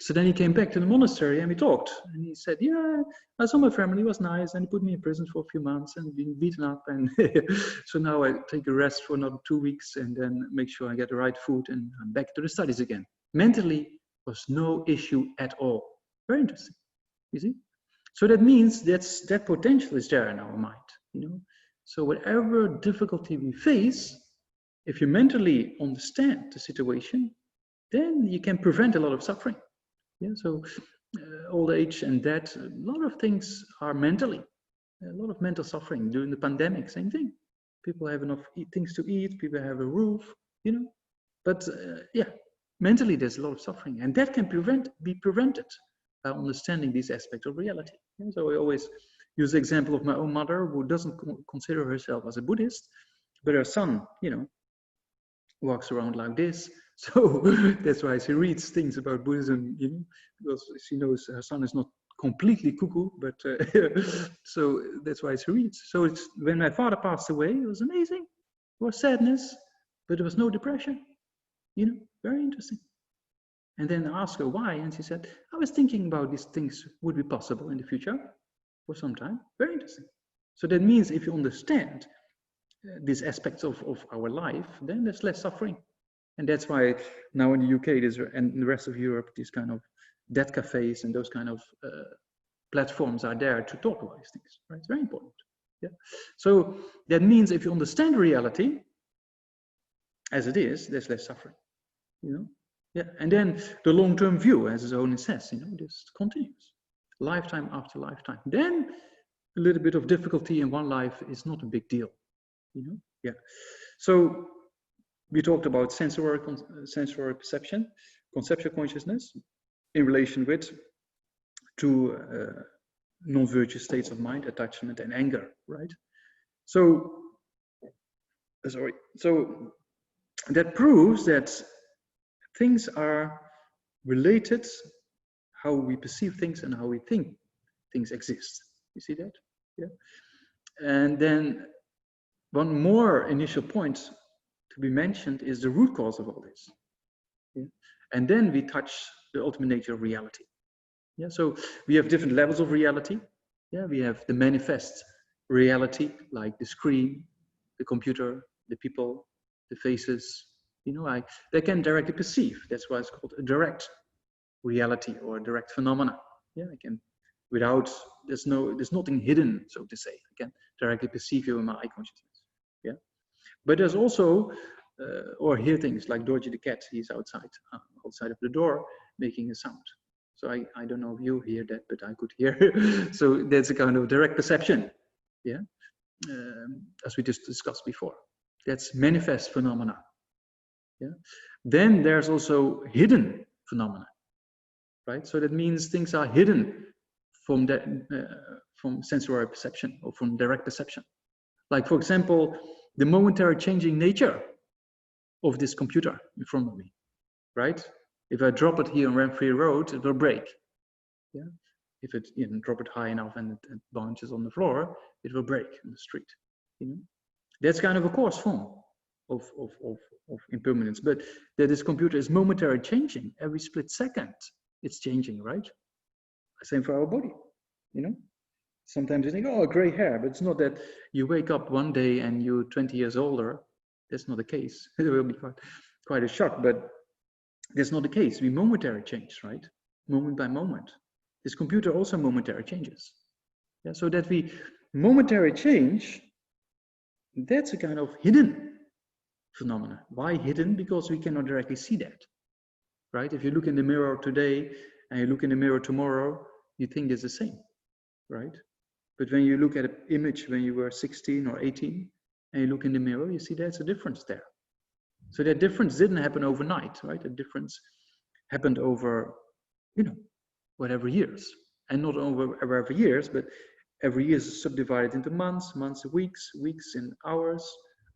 So then he came back to the monastery and we talked, and he said, yeah, I saw my family, was nice, and he put me in prison for a few months and been beaten up, and so now I take a rest for another 2 weeks and then make sure I get the right food, and I'm back to the studies again. Mentally was no issue at all. Very interesting, you see. So that means that potential is there in our mind, you know. So whatever difficulty we face, if you mentally understand the situation, then you can prevent a lot of suffering. Yeah. So, old age and death, a lot of things are mentally, a lot of mental suffering. During the pandemic, same thing. People have enough things to eat, people have a roof, you know, but yeah, mentally there's a lot of suffering, and that can be prevented by understanding these aspects of reality. And so I always use the example of my own mother, who doesn't consider herself as a Buddhist, but her son, you know, walks around like this. So that's why she reads things about Buddhism, you know, because she knows her son is not completely cuckoo, but so that's why she reads. So it's, when my father passed away, it was amazing. There was sadness, but there was no depression. You know, very interesting. And then I asked her why, and she said, I was thinking about these things would be possible in the future for some time. Very interesting. So that means if you understand these aspects of our life, then there's less suffering. And that's why now in the UK and in the rest of Europe, these kind of death cafes and those kind of platforms are there to talk about these things. Right? It's very important. Yeah. So that means if you understand reality as it is, there's less suffering. You know. Yeah. And then the long-term view, as Zoni says, you know, this continues, lifetime after lifetime. Then a little bit of difficulty in one life is not a big deal. You know. Yeah. So we talked about sensory perception, conceptual consciousness, in relation with two non-virtuous states of mind, attachment and anger, right? So, so that proves that things are related, how we perceive things and how we think things exist. You see that? Yeah. And then one more initial point to be mentioned is the root cause of all this. Yeah? And then we touch the ultimate nature of reality. Yeah, so we have different levels of reality. Yeah, we have the manifest reality, like the screen, the computer, the people, the faces. You know, they can directly perceive. That's why it's called a direct reality or a direct phenomena. Yeah, I can, without, there's nothing hidden, so to say. I can directly perceive you in my eye consciousness. Yeah. But there's also, or hear things like Dodgy the cat, he's outside of the door making a sound. So I don't know if you hear that, but I could hear. So that's a kind of direct perception, yeah, as we just discussed before. That's manifest phenomena. Yeah. Then there's also hidden phenomena, right? So that means things are hidden from from sensory perception or from direct perception. Like, for example, the momentary changing nature of this computer in front of me, right? If I drop it here on Renfrew Road, it will break. Yeah. If it drop it high enough and it bounces on the floor, it will break in the street. You know? That's kind of a coarse form of impermanence, but that this computer is momentarily changing. Every split second, it's changing, right? Same for our body, you know? Sometimes you think, oh, gray hair, but it's not that you wake up one day and you're 20 years older. That's not the case. It will be quite a shock, but that's not the case. We momentary change, right? Moment by moment. This computer also momentary changes. Yeah, so that we momentary change, that's a kind of hidden phenomena. Why hidden? Because we cannot directly see that, right? If you look in the mirror today and you look in the mirror tomorrow, you think it's the same, right? But when you look at an image when you were 16 or 18 and you look in the mirror, you see there's a difference there. So that difference didn't happen overnight, right? The difference happened over, whatever years. And not over every years, but every year is subdivided into months, months in weeks, weeks in hours,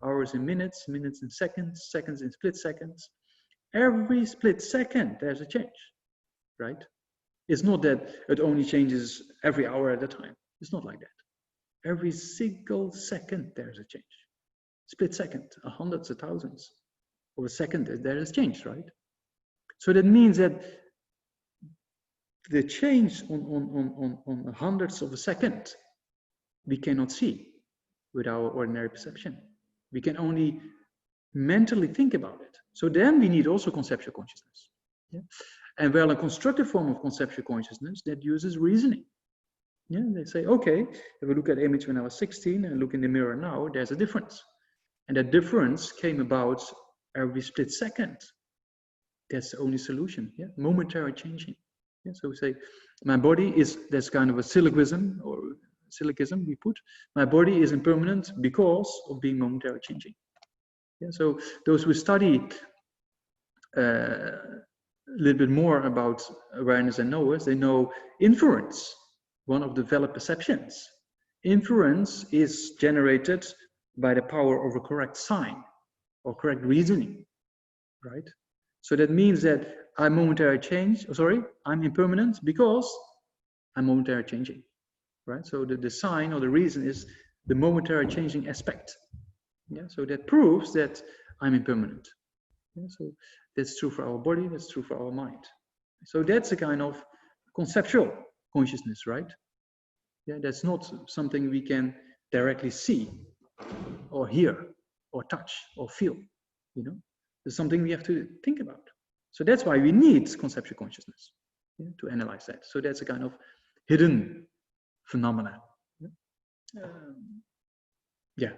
hours in minutes, minutes in seconds, seconds in split seconds. Every split second, there's a change, right? It's not that it only changes every hour at a time. It's not like that. Every single second, there's a change. Split second, hundreds of thousands of a second, there is change, right? So that means that the change on hundreds of a second, we cannot see with our ordinary perception. We can only mentally think about it. So then we need also conceptual consciousness. Yeah? And well, a constructive form of conceptual consciousness that uses reasoning. Yeah, they say, okay, if we look at the image when I was 16 and look in the mirror now, there's a difference. And that difference came about every split second. That's the only solution, yeah? Momentary changing. Yeah, so we say, my body is, there's kind of a syllogism we put, my body is impermanent because of being momentarily changing. Yeah, so those who study a little bit more about awareness and knowers, they know inference, one of the valid perceptions. Inference is generated by the power of a correct sign or correct reasoning, right? So that means that I'm I'm impermanent because I'm momentarily changing, right? So the sign or the reason is the momentary changing aspect. Yeah, so that proves that I'm impermanent. Yeah, so that's true for our body, that's true for our mind. So that's a kind of conceptual consciousness, right? Yeah, that's not something we can directly see or hear or touch or feel, you know. It's something we have to think about. So that's why we need conceptual consciousness, yeah, to analyze that. So that's a kind of hidden phenomena. Yeah.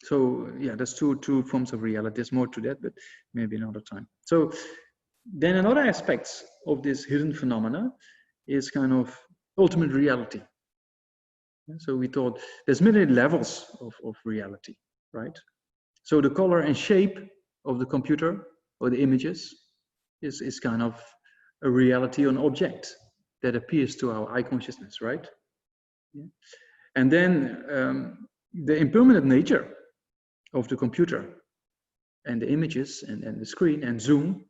So yeah, there's two forms of reality. There's more to that, but maybe another time. So then another aspect of this hidden phenomena is kind of ultimate reality. So we thought there's many levels of reality, right? So the color and shape of the computer or the images is kind of a reality, an object that appears to our eye consciousness, right? Yeah. And then the impermanent nature of the computer and the images and the screen and Zoom.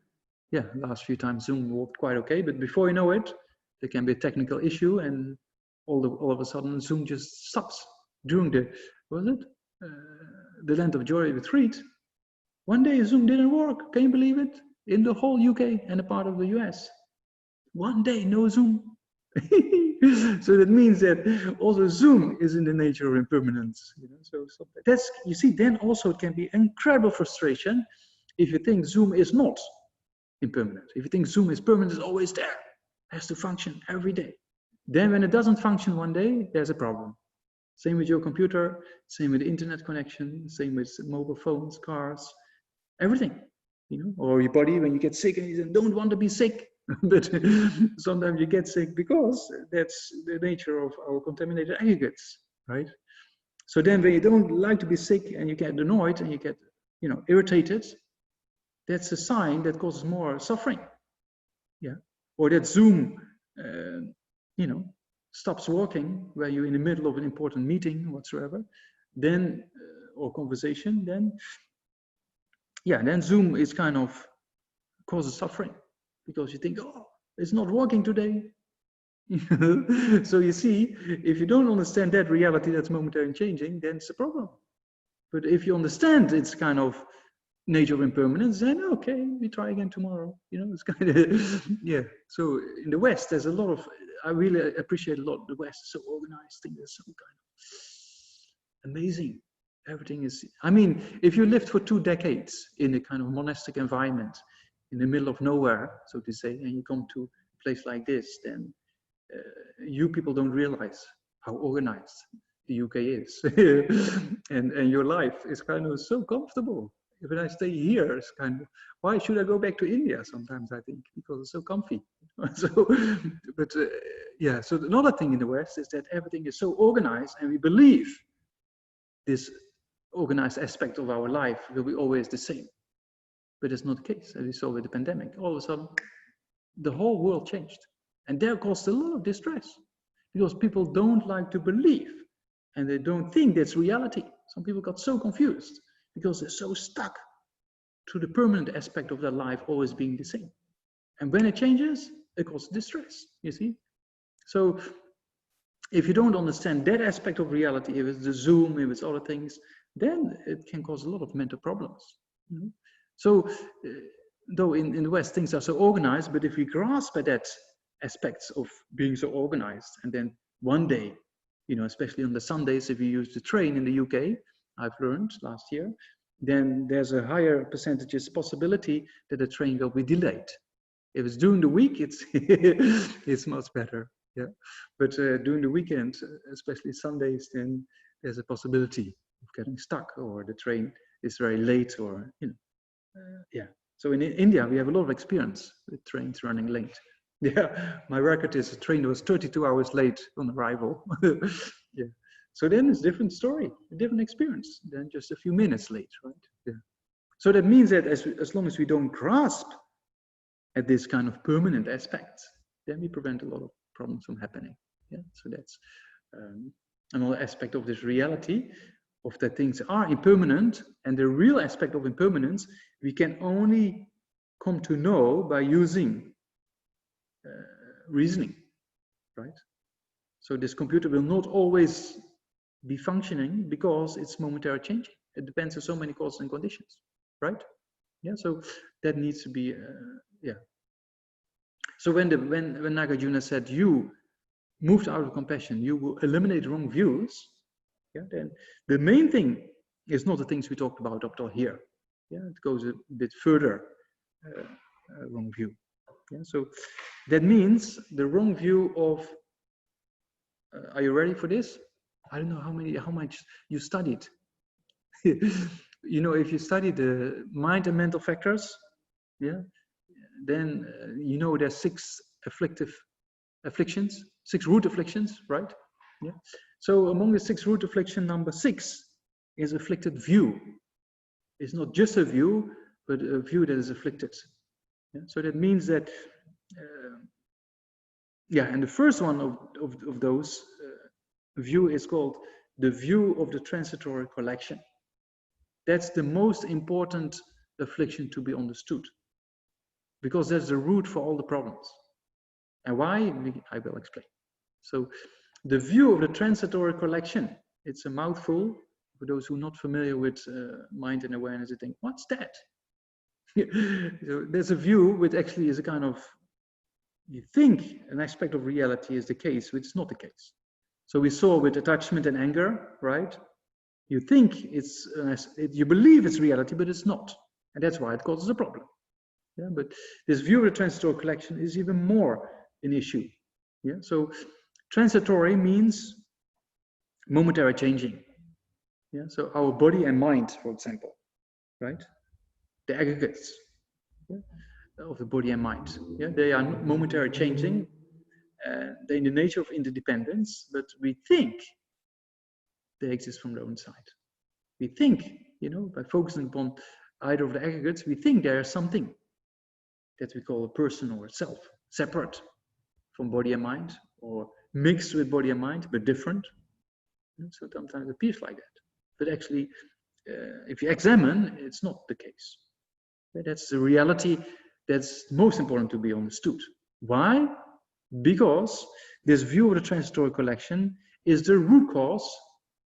Yeah, last few times Zoom worked quite okay, but before you know it, there can be a technical issue and all of a sudden Zoom just stops during the Land of Joy retreat. One day Zoom didn't work. Can you believe it? In the whole UK and a part of the US. One day, no Zoom. So that means that also Zoom is in the nature of impermanence. You know, so that's, you see, then also it can be incredible frustration if you think Zoom is not impermanent. If you think Zoom is permanent, it's always there, has to function every day. Then when it doesn't function one day, there's a problem. Same with your computer, same with the internet connection, same with mobile phones, cars, everything. You know, or your body when you get sick and you don't want to be sick. But sometimes you get sick because that's the nature of our contaminated aggregates, right? So then when you don't like to be sick and you get annoyed and you get, you know, irritated, that's a sign that causes more suffering. Yeah. Or that Zoom, you know, stops working where you're in the middle of an important meeting whatsoever, then, or conversation, then, yeah, then Zoom is kind of causes suffering. Because you think, oh, it's not working today. So you see, if you don't understand that reality that's momentary and changing, then it's a problem. But if you understand its kind of nature of impermanence, then okay, we try again tomorrow. You know, it's kind of, yeah. So in the West, there's a lot of, I really appreciate a lot. The West is so organized, things are so kind of amazing. Everything is, I mean, if you lived for 2 decades in a kind of monastic environment, in the middle of nowhere, so to say, and you come to a place like this, then you people don't realize how organized the UK is. and your life is kind of so comfortable. When I stay here, it's kind of, why should I go back to India sometimes, I think, because it's so comfy. So, but yeah, so another thing in the West is that everything is so organized and we believe this organized aspect of our life will be always the same. But it's not the case, as we saw with the pandemic. All of a sudden, the whole world changed. And that caused a lot of distress because people don't like to believe and they don't think that's reality. Some people got so confused because they're so stuck to the permanent aspect of their life always being the same. And when it changes, it causes distress, you see? So if you don't understand that aspect of reality, if it's the Zoom, if it's other things, then it can cause a lot of mental problems. You know? So, though in the West things are so organized, but if we grasp at that aspects of being so organized, and then one day, you know, especially on the Sundays, if you use the train in the UK, I've learned last year, then there's a higher percentage possibility that the train will be delayed. If it's during the week, it's it's much better. Yeah, but during the weekend, especially Sundays, then there's a possibility of getting stuck, or the train is very late, or you know. Yeah, so in India we have a lot of experience with trains running late. Yeah, my record is a train that was 32 hours late on arrival. Yeah. So then it's a different story, a different experience than just a few minutes late, right? Yeah. So that means that as long as we don't grasp at this kind of permanent aspects, then we prevent a lot of problems from happening. Yeah. So that's another aspect of this reality, of that things are impermanent, and the real aspect of impermanence we can only come to know by using reasoning, right? So this computer will not always be functioning because it's momentary changing. It depends on so many causes and conditions, right? Yeah, so that needs to be, yeah. So when Nagarjuna said, you moved out of compassion, you will eliminate wrong views, yeah, then the main thing is not the things we talked about up till here. Yeah, it goes a bit further, wrong view. Yeah, so that means the wrong view of, are you ready for this? I don't know how much you studied. You know, if you study the mind and mental factors, yeah, then you know there's 6 afflictions, 6 root afflictions, right? Yeah. So among the 6 root affliction, number 6 is afflicted view. It's not just a view, but a view that is afflicted. Yeah? So that means that, yeah, and the first one of those view is called the view of the transitory collection. That's the most important affliction to be understood, because that's the root for all the problems. And why? I will explain. So the view of the transitory collection, it's a mouthful. For those who are not familiar with mind and awareness, they think, what's that? So there's a view which actually is a kind of, you think an aspect of reality is the case, which is not the case. So we saw with attachment and anger, right? You think it's, you believe it's reality, but it's not. And that's why it causes a problem. Yeah, but this view of the transitory collection is even more an issue. Yeah, so transitory means momentary changing. Yeah, so our body and mind, for example, right? The aggregates, yeah, of the body and mind. Yeah, they are momentary changing. They're in the nature of interdependence, but we think they exist from their own side. We think, you know, by focusing upon either of the aggregates, we think there is something that we call a person or a self, separate from body and mind, or mixed with body and mind, but different. So sometimes it appears like that. But actually, if you examine, it's not the case. That's the reality that's most important to be understood. Why? Because this view of the transitory collection is the root cause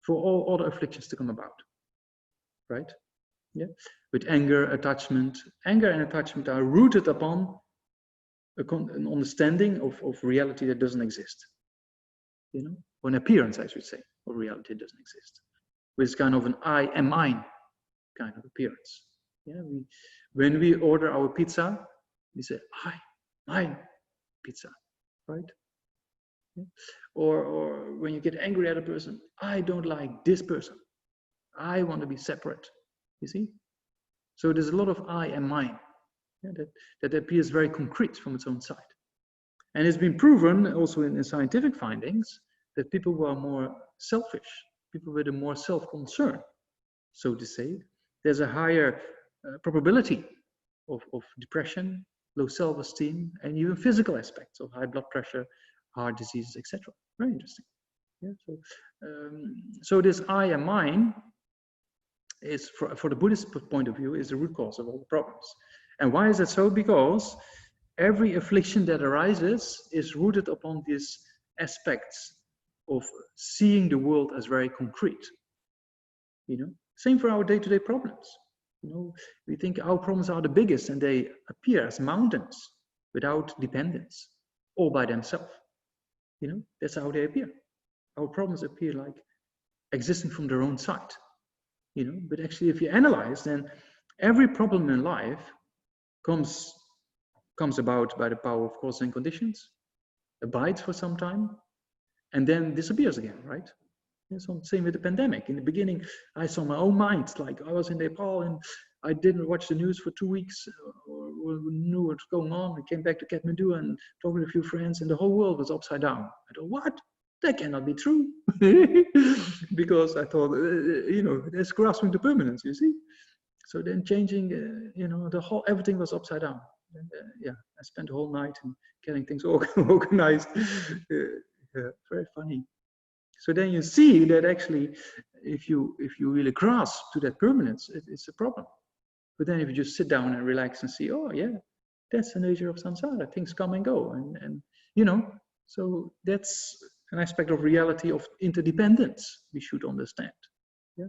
for all other afflictions to come about. Right? Yeah. With anger, attachment. Anger and attachment are rooted upon an understanding of reality that doesn't exist. You know, or an appearance, I should say, of reality that doesn't exist. With kind of an I am mine kind of appearance. Yeah, when we order our pizza, we say, I, mine pizza, right? Yeah. Or when you get angry at a person, I don't like this person. I want to be separate. You see? So there's a lot of I and mine, yeah, that appears very concrete from its own side. And it's been proven also in scientific findings that people who are more selfish, people with a more self-concern, so to say, there's a higher probability of depression, low self-esteem, and even physical aspects of high blood pressure, heart diseases, etc. Very interesting. Yeah, so this I and mine is, for the Buddhist point of view, is the root cause of all the problems. And why is that so? Because every affliction that arises is rooted upon these aspects of seeing the world as very concrete. You know, same for our day-to-day problems. You know, we think our problems are the biggest, and they appear as mountains without dependence, all by themselves. You know, that's how they appear. Our problems appear like existing from their own side. You know, but actually, if you analyze, then every problem in life comes about by the power of causes and conditions, abides for some time, and then disappears again, right? Yeah, so same with the pandemic. In the beginning, I saw my own mind, like I was in Nepal and I didn't watch the news for 2 weeks, or knew what's going on. We came back to Kathmandu and talked with a few friends, and the whole world was upside down. I thought, what? That cannot be true. Because I thought, that's grasping to permanence, you see. So then changing, everything was upside down. And, I spent the whole night in getting things organized. Very funny. So then you see that actually, if you really grasp to that permanence, it's a problem. But then if you just sit down and relax and see, oh yeah, that's the nature of samsara. Things come and go, and so that's an aspect of reality of interdependence we should understand. Yeah.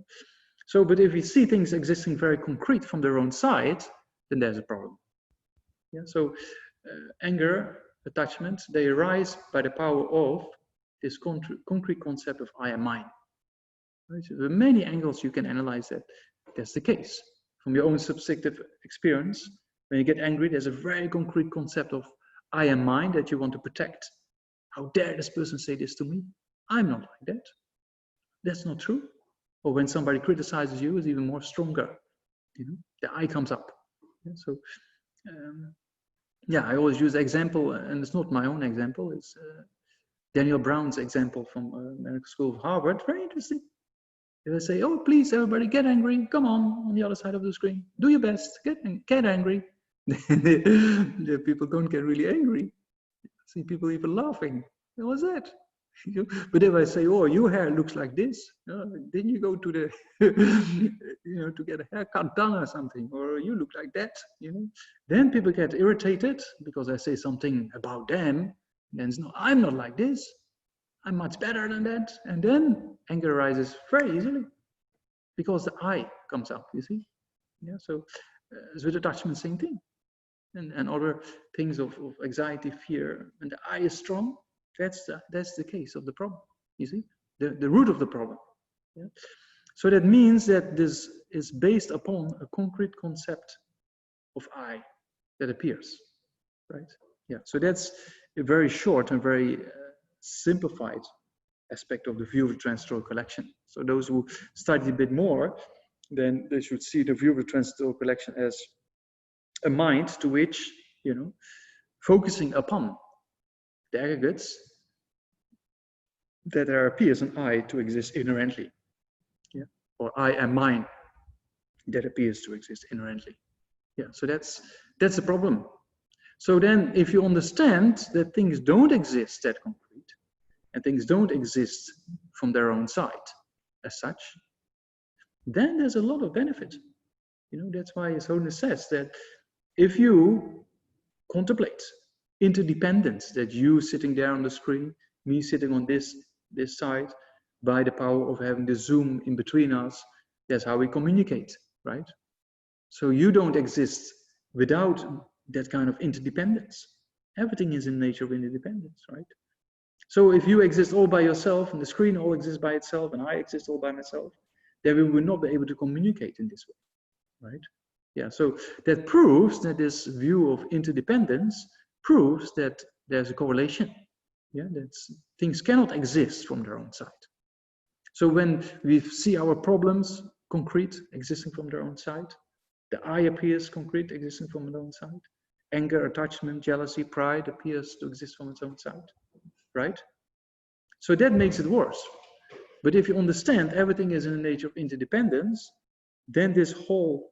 So, but if we see things existing very concrete from their own side, then there's a problem. Yeah. So, anger, attachment, they arise by the power of this concrete concept of I am mine. Right? So there are many angles you can analyze that. That's the case. From your own subjective experience, when you get angry, there's a very concrete concept of I am mine that you want to protect. How dare this person say this to me? I'm not like that. That's not true. Or when somebody criticizes you, it's even more stronger. The I comes up. Yeah, so, I always use the example, and it's not my own example. It's Daniel Brown's example from American School of Harvard. Very interesting. They will say, oh, please, everybody, get angry. Come on the other side of the screen. Do your best. Get angry. The people don't get really angry. See people even laughing. What's that? But if I say, oh, your hair looks like this, then you go to the, to get a haircut done or something, or you look like that, Then people get irritated because I say something about them. And no, I'm not like this. I'm much better than that. And then anger arises very easily because the I comes up, you see? Yeah, so with attachment, same thing. And other things of anxiety, fear, and the I is strong, that's the case of the problem, you see? The root of the problem. Yeah? So that means that this is based upon a concrete concept of I that appears, right? Yeah, so that's a very short and very simplified aspect of the view of the transitory collection. So those who study a bit more, then they should see the view of the transitory collection as a mind to which, focusing upon the aggregates, that there appears an I to exist inherently. Yeah? Or I am mine that appears to exist inherently. Yeah, so that's the problem. So then if you understand that things don't exist that concrete, and things don't exist from their own side as such, then there's a lot of benefit. That's why His Holiness says that if you contemplate interdependence, that you sitting there on the screen, me sitting on this side, by the power of having the Zoom in between us, that's how we communicate, right? So you don't exist without that kind of interdependence. Everything is in nature of interdependence, right? So if you exist all by yourself and the screen all exists by itself and I exist all by myself, then we will not be able to communicate in this way, right? Yeah, so that proves that this view of interdependence proves that there's a correlation. Yeah, that things cannot exist from their own side. So when we see our problems concrete, existing from their own side, the I appears concrete, existing from its own side, anger, attachment, jealousy, pride appears to exist from its own side, right? So that makes it worse. But if you understand everything is in the nature of interdependence, then this whole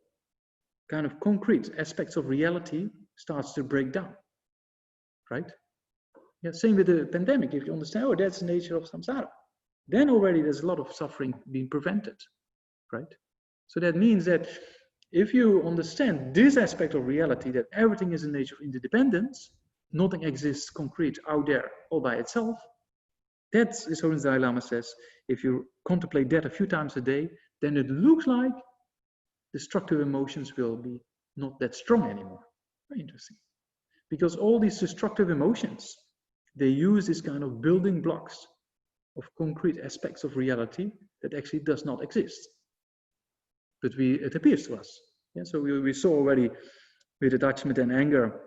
kind of concrete aspects of reality starts to break down, right? Yeah, same with the pandemic. If you understand, oh, that's the nature of samsara, then already there's a lot of suffering being prevented, right? So that means that if you understand this aspect of reality, that everything is in the nature of interdependence, nothing exists concrete out there all by itself, that's, as Holiness Dalai Lama says, if you contemplate that a few times a day, then it looks like destructive emotions will be not that strong anymore. Very interesting. Because all these destructive emotions, they use this kind of building blocks of concrete aspects of reality that actually does not exist. But it appears to us. Yeah, so we saw already with attachment and anger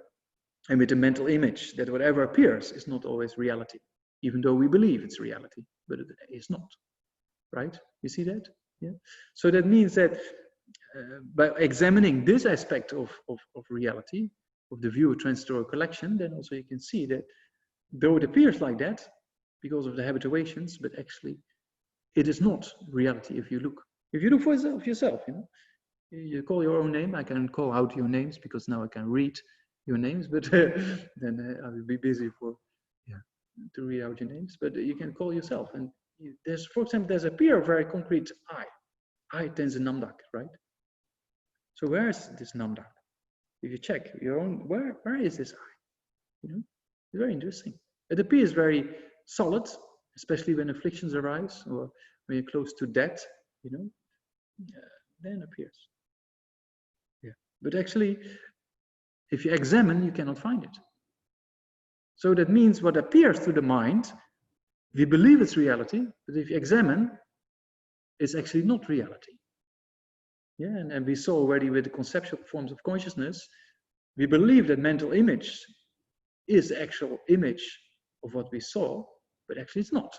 and with the mental image that whatever appears is not always reality, even though we believe it's reality, but it is not, right? You see that? Yeah. So that means that by examining this aspect of reality, of the view of transitory collection, then also you can see that though it appears like that because of the habituations, but actually it is not reality if you look. If you look for yourself, you know, you call your own name. I can call out your names because now I can read your names, but then I will be busy to read out your names. But you can call yourself, and there's, for example, there's appear a very concrete I Tenzin Namdak, right? So where is this Namdak? If you check your own, where is this I? You know, it's very interesting. It appears very solid, especially when afflictions arise or when you're close to death, you know, then appears. Yeah, but actually, if you examine, you cannot find it. So that means what appears to the mind, we believe it's reality, but if you examine, it's actually not reality. Yeah, and we saw already with the conceptual forms of consciousness, we believe that mental image is the actual image of what we saw, but actually it's not.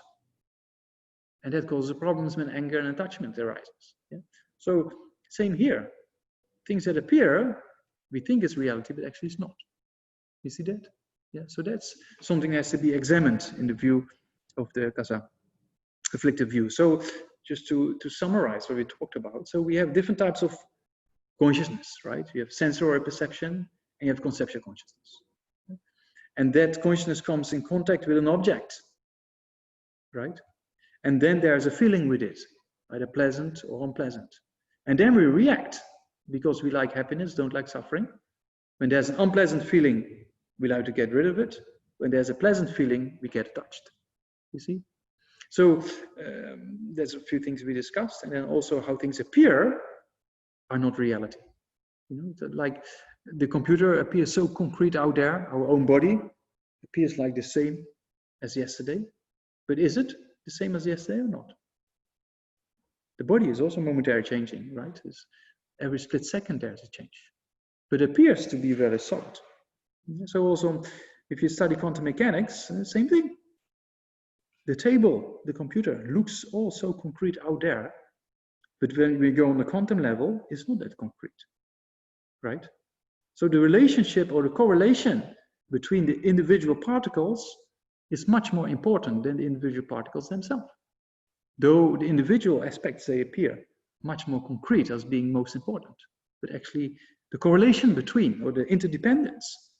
And that causes problems when anger and attachment arises. Yeah? So same here. Things that appear, we think is reality, but actually it's not. You see that? Yeah. So that's something that has to be examined in the view of the Kasa afflictive view. So just to summarize what we talked about. So we have different types of consciousness, right? You have sensory perception and you have conceptual consciousness. And that consciousness comes in contact with an object, right? And then there's a feeling with it, either pleasant or unpleasant. And then we react because we like happiness, don't like suffering. When there's an unpleasant feeling, we like to get rid of it. When there's a pleasant feeling, we get touched. You see? So there's a few things we discussed, and then also how things appear are not reality. You know, like the computer appears so concrete out there, our own body appears like the same as yesterday. But is it the same as yesterday or not? The body is also momentarily changing, right? Every split second there's a change. But it appears to be very solid. So also, if you study quantum mechanics, same thing. The table, the computer, looks all so concrete out there, but when we go on the quantum level, it's not that concrete, right? So the relationship or the correlation between the individual particles is much more important than the individual particles themselves. Though the individual aspects, they appear much more concrete as being most important, but actually the correlation between, or the interdependence,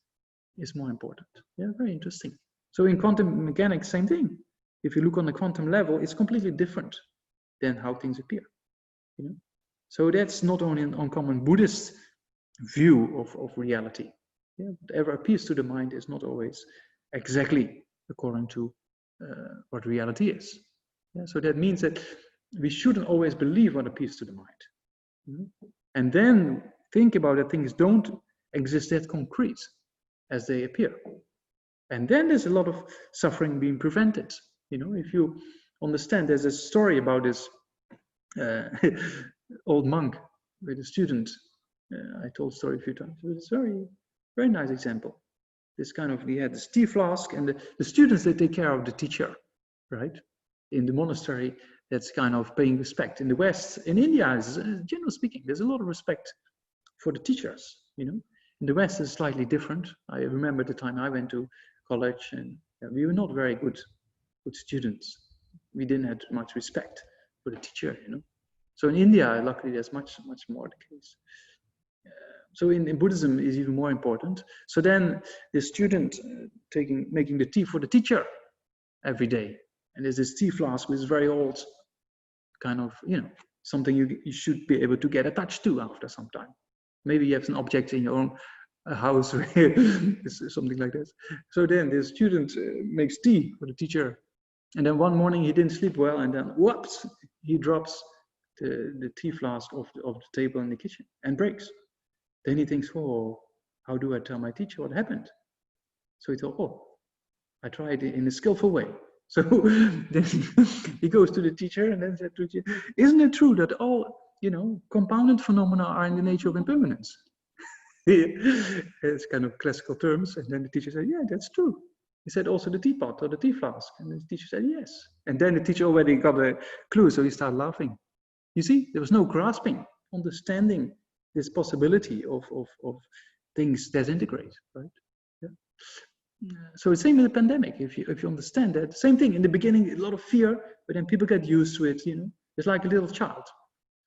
is more important. Yeah, very interesting. So in quantum mechanics, same thing. If you look on the quantum level, it's completely different than how things appear. You know? So that's not only an uncommon Buddhist view of reality. Yeah, whatever appears to the mind is not always exactly according to what reality is. Yeah, so that means that we shouldn't always believe what appears to the mind. You know? And then think about that things don't exist that concrete as they appear. And then there's a lot of suffering being prevented. You know, if you understand, there's a story about this old monk with a student. I told the story a few times, but it's a very, very nice example. This kind of, he had this tea flask, and the students, they take care of the teacher, right? In the monastery, that's kind of paying respect. In the West, in India, generally speaking, there's a lot of respect for the teachers, you know. In the West, it's slightly different. I remember the time I went to college, and we were not very good students. We didn't have much respect for the teacher, you know. So in India, luckily, there's much more the case. So in Buddhism is even more important. So then the student making the tea for the teacher every day. And there's this tea flask which is very old, kind of, you know, something you should be able to get attached to after some time. Maybe you have an object in your own house, something like that. So then the student makes tea for the teacher. And then one morning he didn't sleep well, and then whoops, he drops the tea flask off the table in the kitchen and breaks. Then he thinks, oh, how do I tell my teacher what happened? So he thought, oh, I tried it in a skillful way. So then he goes to the teacher and then said to the teacher, isn't it true that all, you know, compounded phenomena are in the nature of impermanence? It's kind of classical terms. And then the teacher said, yeah, that's true. He said also the teapot or the tea flask. And the teacher said, yes. And then the teacher already got a clue, so he started laughing. You see, there was no grasping, understanding this possibility of things disintegrate, right? Yeah. So the same with the pandemic. If you understand that, same thing in the beginning, a lot of fear, but then people get used to it. You know, it's like a little child.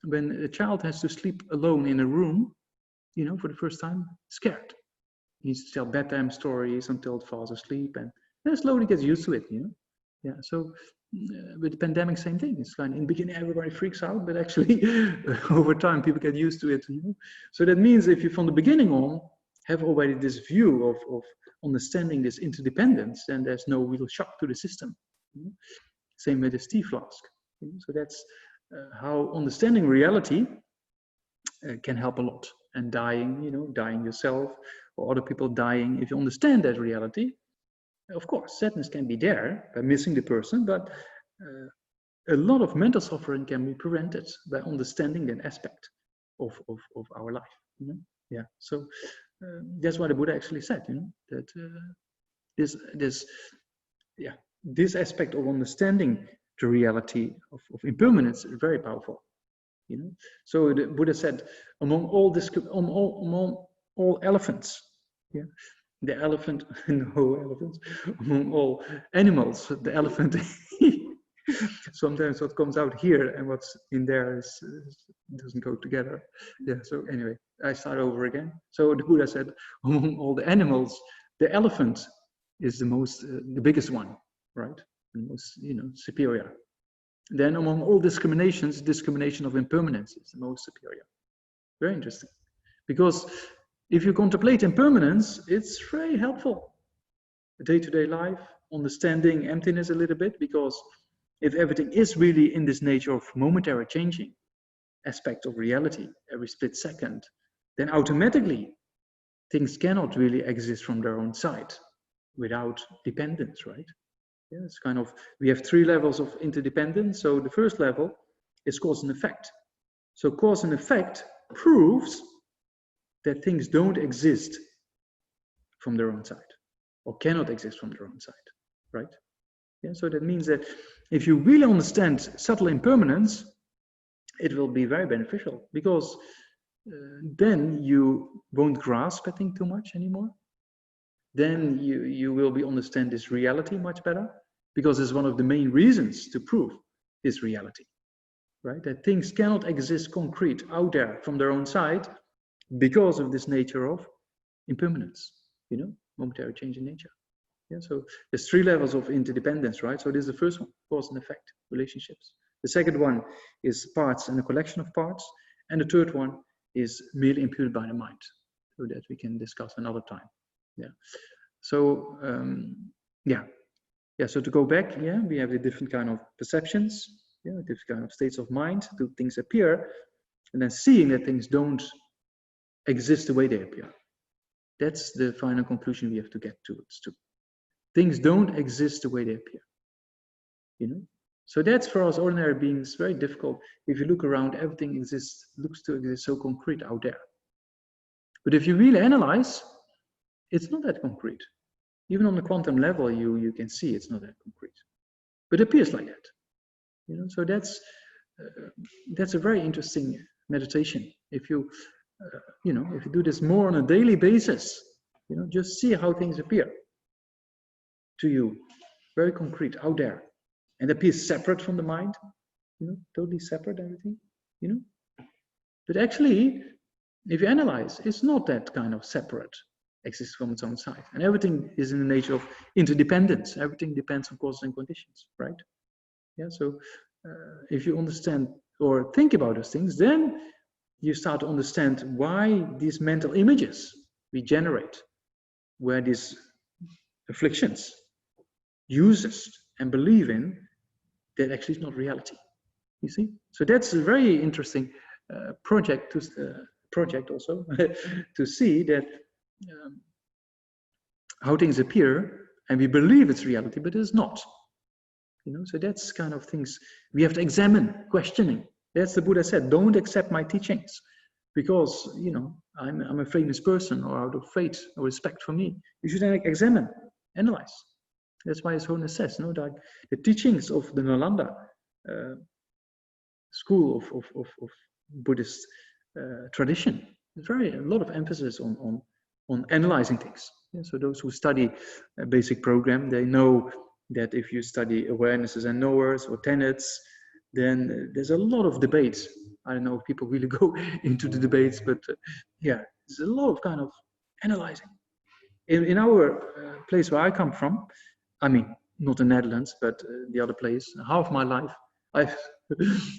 When a child has to sleep alone in a room, you know, for the first time, scared. He needs to tell bedtime stories until it falls asleep, and then slowly gets used to it. You know, yeah. So with the pandemic, same thing. It's kind of, in the beginning everybody freaks out, but actually over time people get used to it. You know? So that means if you from the beginning on have already this view of understanding this interdependence, then there's no real shock to the system. You know? Same with this tea flask. You know? So that's how understanding reality can help a lot. And dying, you know, dying yourself or other people dying. If you understand that reality, of course, sadness can be there by missing the person, but a lot of mental suffering can be prevented by understanding that aspect of our life. You know? Yeah. So that's what the Buddha actually said. You know, that this aspect of understanding the reality of impermanence is very powerful. You know, so the Buddha said, among all elephants, yeah, the elephant, no elephants, among all animals, the elephant. Sometimes what comes out here and what's in there doesn't go together. Yeah. So anyway, I start over again. So the Buddha said, among all the animals, the elephant is the biggest one, right? The most, you know, superior. Then among all discriminations, discrimination of impermanence is the most superior. Very interesting. Because if you contemplate impermanence, it's very helpful. Day-to-day life, understanding emptiness a little bit, because if everything is really in this nature of momentary changing aspect of reality every split second, then automatically things cannot really exist from their own side without dependence, right? Yeah, it's kind of, we have 3 levels of interdependence. So the first level is cause and effect. So cause and effect proves that things don't exist from their own side or cannot exist from their own side, right? Yeah, so that means that if you really understand subtle impermanence, it will be very beneficial, because then you won't grasp, I think, too much anymore. Then you will understand this reality much better, because it's one of the main reasons to prove this reality, right? That things cannot exist concrete out there from their own side because of this nature of impermanence, you know, momentary change in nature. Yeah, so there's 3 levels of interdependence, right? So this is the first one, cause and effect, relationships. The second one is parts and a collection of parts. And the third one is merely imputed by the mind, so that we can discuss another time. Yeah. So so to go back, yeah, we have the different kind of perceptions, yeah, different kind of states of mind, do things appear, and then seeing that things don't exist the way they appear. That's the final conclusion we have to get towards. Things don't exist the way they appear. You know? So that's, for us ordinary beings, very difficult. If you look around, everything looks to exist so concrete out there. But if you really analyze, it's not that concrete. Even on the quantum level, you can see it's not that concrete. But it appears like that. You know, so that's a very interesting meditation. If you if you do this more on a daily basis, you know, just see how things appear to you, very concrete out there, and appears separate from the mind, you know, totally separate, everything, you know. But actually, if you analyze, it's not that kind of separate, exists from its own side, and everything is in the nature of interdependence. Everything depends on causes and conditions, right? Yeah. So if you understand or think about those things, then you start to understand why these mental images we generate, where these afflictions, uses and believe in, that actually is not reality. You see? So that's a very interesting project also to see that how things appear, and we believe it's reality, but it's not. You know, so that's kind of things we have to examine, questioning. That's the Buddha said, don't accept my teachings because, you know, I'm a famous person, or out of faith or respect for me. You should examine, analyze. That's why His Holiness says, no, that the teachings of the Nalanda school of Buddhist tradition, there's a lot of emphasis on on analyzing things. Yeah, so those who study a basic program, they know that if you study awarenesses and knowers or tenets, then there's a lot of debates. I don't know if people really go into the debates, but yeah, there's a lot of kind of analyzing. In our place where I come from, I mean, not the Netherlands, but the other place, half my life,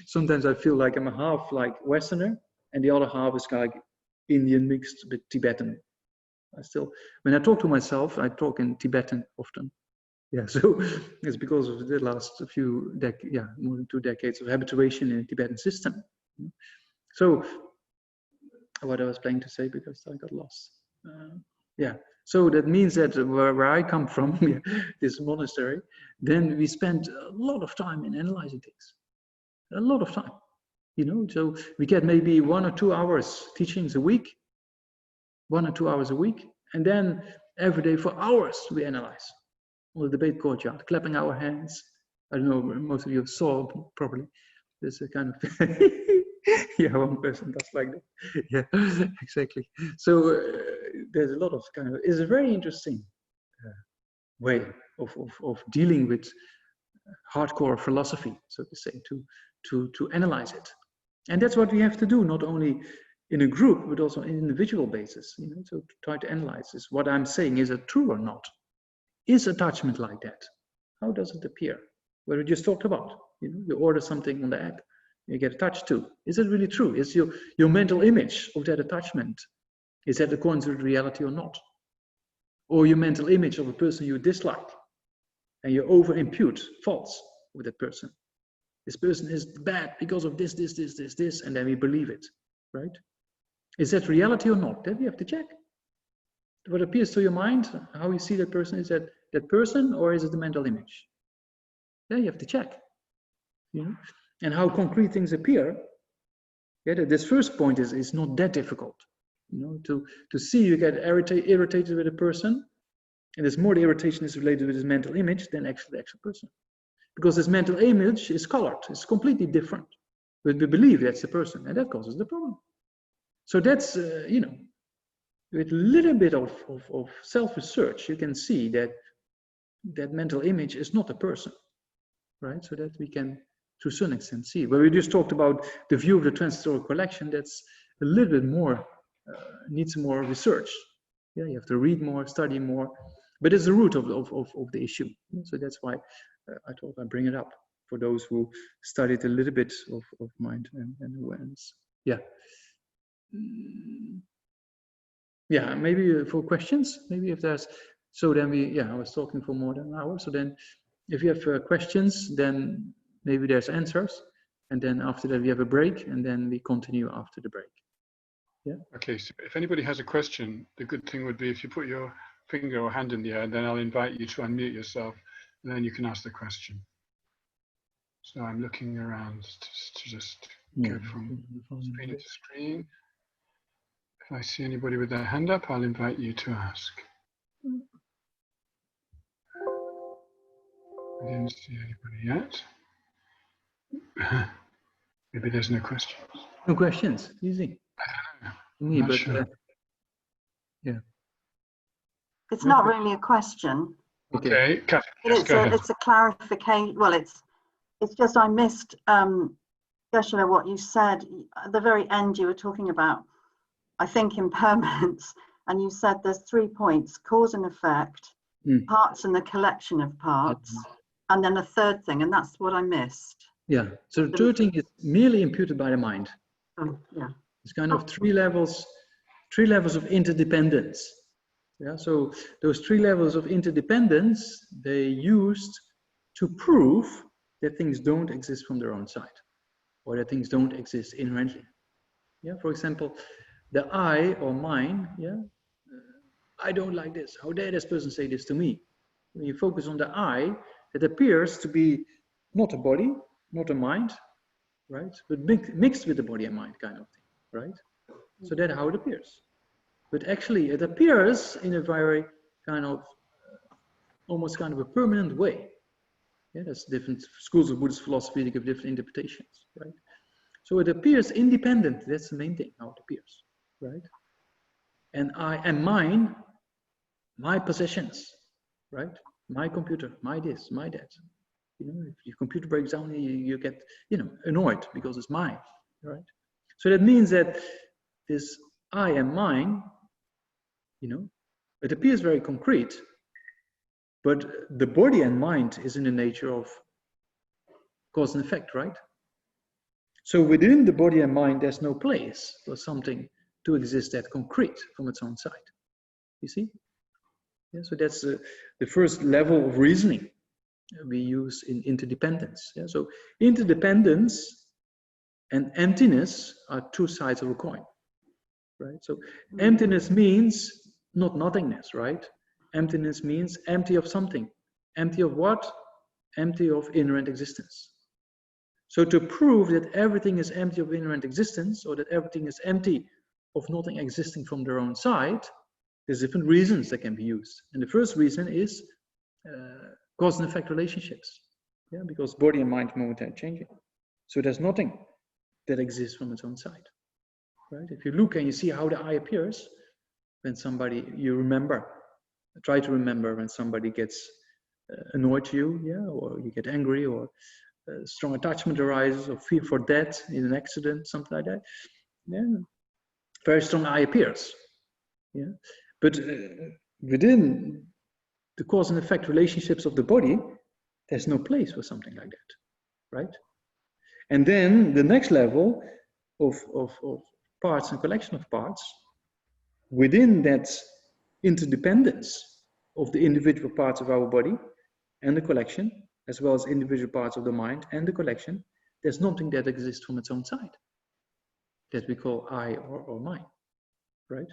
sometimes I feel like I'm a half like Westerner, and the other half is kind of like Indian mixed with Tibetan. When I talk to myself, I talk in Tibetan often. Yeah, so it's because of the last few more than 2 decades of habituation in the Tibetan system. So what I was planning to say, because I got lost. So that means that where I come from, this monastery, then we spend a lot of time in analyzing things. A lot of time, so we get maybe 1 or 2 hours teachings a week, 1 or 2 hours a week, and then every day for hours we analyze on the debate courtyard, clapping our hands. I don't know, most of you saw probably. There's a kind of, one person does like that. Yeah, exactly. So there's a lot of kind of, it's a very interesting way of dealing with hardcore philosophy, so to say, to analyze it. And that's what we have to do, not only in a group, but also on an individual basis, so to try to analyze this. What I'm saying, is it true or not? Is attachment like that? How does it appear? What we just talked about, you order something on the app, you get attached to. Is it really true? Is your mental image of that attachment, is that according to reality or not? Or your mental image of a person you dislike, and you over-impute faults with that person. This person is bad because of this, and then we believe it, right? Is that reality or not? Then we have to check. What appears to your mind, how you see that person, is that person, or is it the mental image? Then you have to check, and how concrete things appear. Yeah, this first point is not that difficult, to see you get irritated with a person, and there's more the irritation is related with his mental image than actually the actual person. Because his mental image is colored, it's completely different. But we believe that's the person, and that causes the problem. So that's, with a little bit of self-research, you can see that mental image is not a person, right? So that we can, to a certain extent, see. But we just talked about the view of the transitory collection, that's a little bit more, needs more research. Yeah, you have to read more, study more, but it's the root of the issue. So that's why I thought I'd bring it up for those who studied a little bit of mind and awareness. Yeah. Yeah, maybe for questions, maybe if there's, so then I was talking for more than an hour. So then if you have questions, then maybe there's answers. And then after that we have a break, and then we continue after the break. Yeah. Okay, so if anybody has a question, the good thing would be if you put your finger or hand in the air, then I'll invite you to unmute yourself, and then you can ask the question. So I'm looking around to just go from screen to screen. If I see anybody with their hand up, I'll invite you to ask. I didn't see anybody yet. Maybe there's no questions. No questions, easy. I don't know. I'm not sure. Yeah. It's not really a question. Okay, Kathy, it's a clarification. Well, it's just I missed, Geshe, what you said at the very end. You were talking about, I think, impermanence, and you said there's 3 points: cause and effect, parts and the collection of parts, and then a third thing, and that's what I missed. Yeah. So the third thing is merely imputed by the mind. Yeah. It's kind of three levels of interdependence. Yeah, so those 3 levels of interdependence, they used to prove that things don't exist from their own side, or that things don't exist inherently. Yeah, for example, the I or mine, I don't like this. How dare this person say this to me? When you focus on the I, it appears to be not a body, not a mind, right? But mixed with the body and mind kind of thing, right? So that's how it appears. But actually it appears in a very kind of, almost kind of a permanent way. Yeah, that's different schools of Buddhist philosophy, they give different interpretations, right? So it appears independent, that's the main thing, how it appears, right? and I and mine, my possessions, right? My computer, my this, my that. You know, if your computer breaks down, you get, you know, annoyed because it's mine, right? So that means that this I and mine, you know, it appears very concrete, but the body and mind is in the nature of cause and effect, right? So within the body and mind, there's no place for something to exist that concrete from its own side. You see? Yeah, so that's the first level of reasoning we use in interdependence. Yeah? So interdependence and emptiness are two sides of a coin, right? So emptiness means not nothingness, right? Emptiness means empty of something. Empty of what? Empty of inherent existence. So to prove that everything is empty of inherent existence, or that everything is empty of nothing existing from their own side, there's different reasons that can be used. And the first reason is cause and effect relationships. Yeah, because body and mind momentarily changing. So there's nothing that exists from its own side. Right? If you look and you see how the I appears, when somebody, you remember, try to remember when somebody gets annoyed to you, yeah, or you get angry, or strong attachment arises, or fear for death in an accident, something like that. Yeah, very strong I appears. Yeah, but within the cause and effect relationships of the body, there's no place for something like that, right? And then the next level of parts and collection of parts, within that interdependence of the individual parts of our body and the collection, as well as individual parts of the mind and the collection, there's nothing that exists from its own side that we call I or mine, right?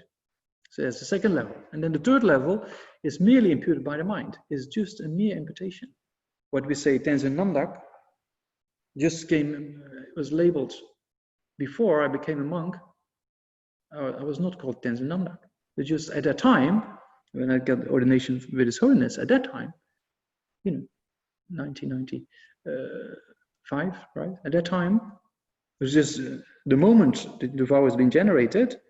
So that's the second level. And then the third level is merely imputed by the mind. It's just a mere imputation. What we say Tenzin Namdak just was labeled before I became a monk. I was not called Tenzin Namdak. But just at that time, when I got the ordination with His Holiness, at that time, you know, 1995, right? At that time, it was just the moment the vow has been generated,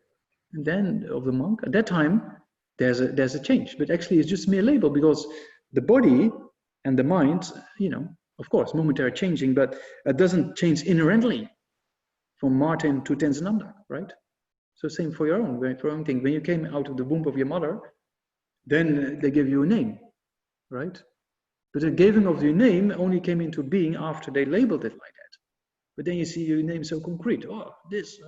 and then of the monk. At that time, there's a change, but actually it's just a mere label, because the body and the mind, you know, of course, momentary changing, but it doesn't change inherently from Martin to Tenzin Namdak, right? So same for your own thing. When you came out of the womb of your mother, then they give you a name, right? But the giving of your name only came into being after they labeled it like that. But then you see your name so concrete. Oh, this.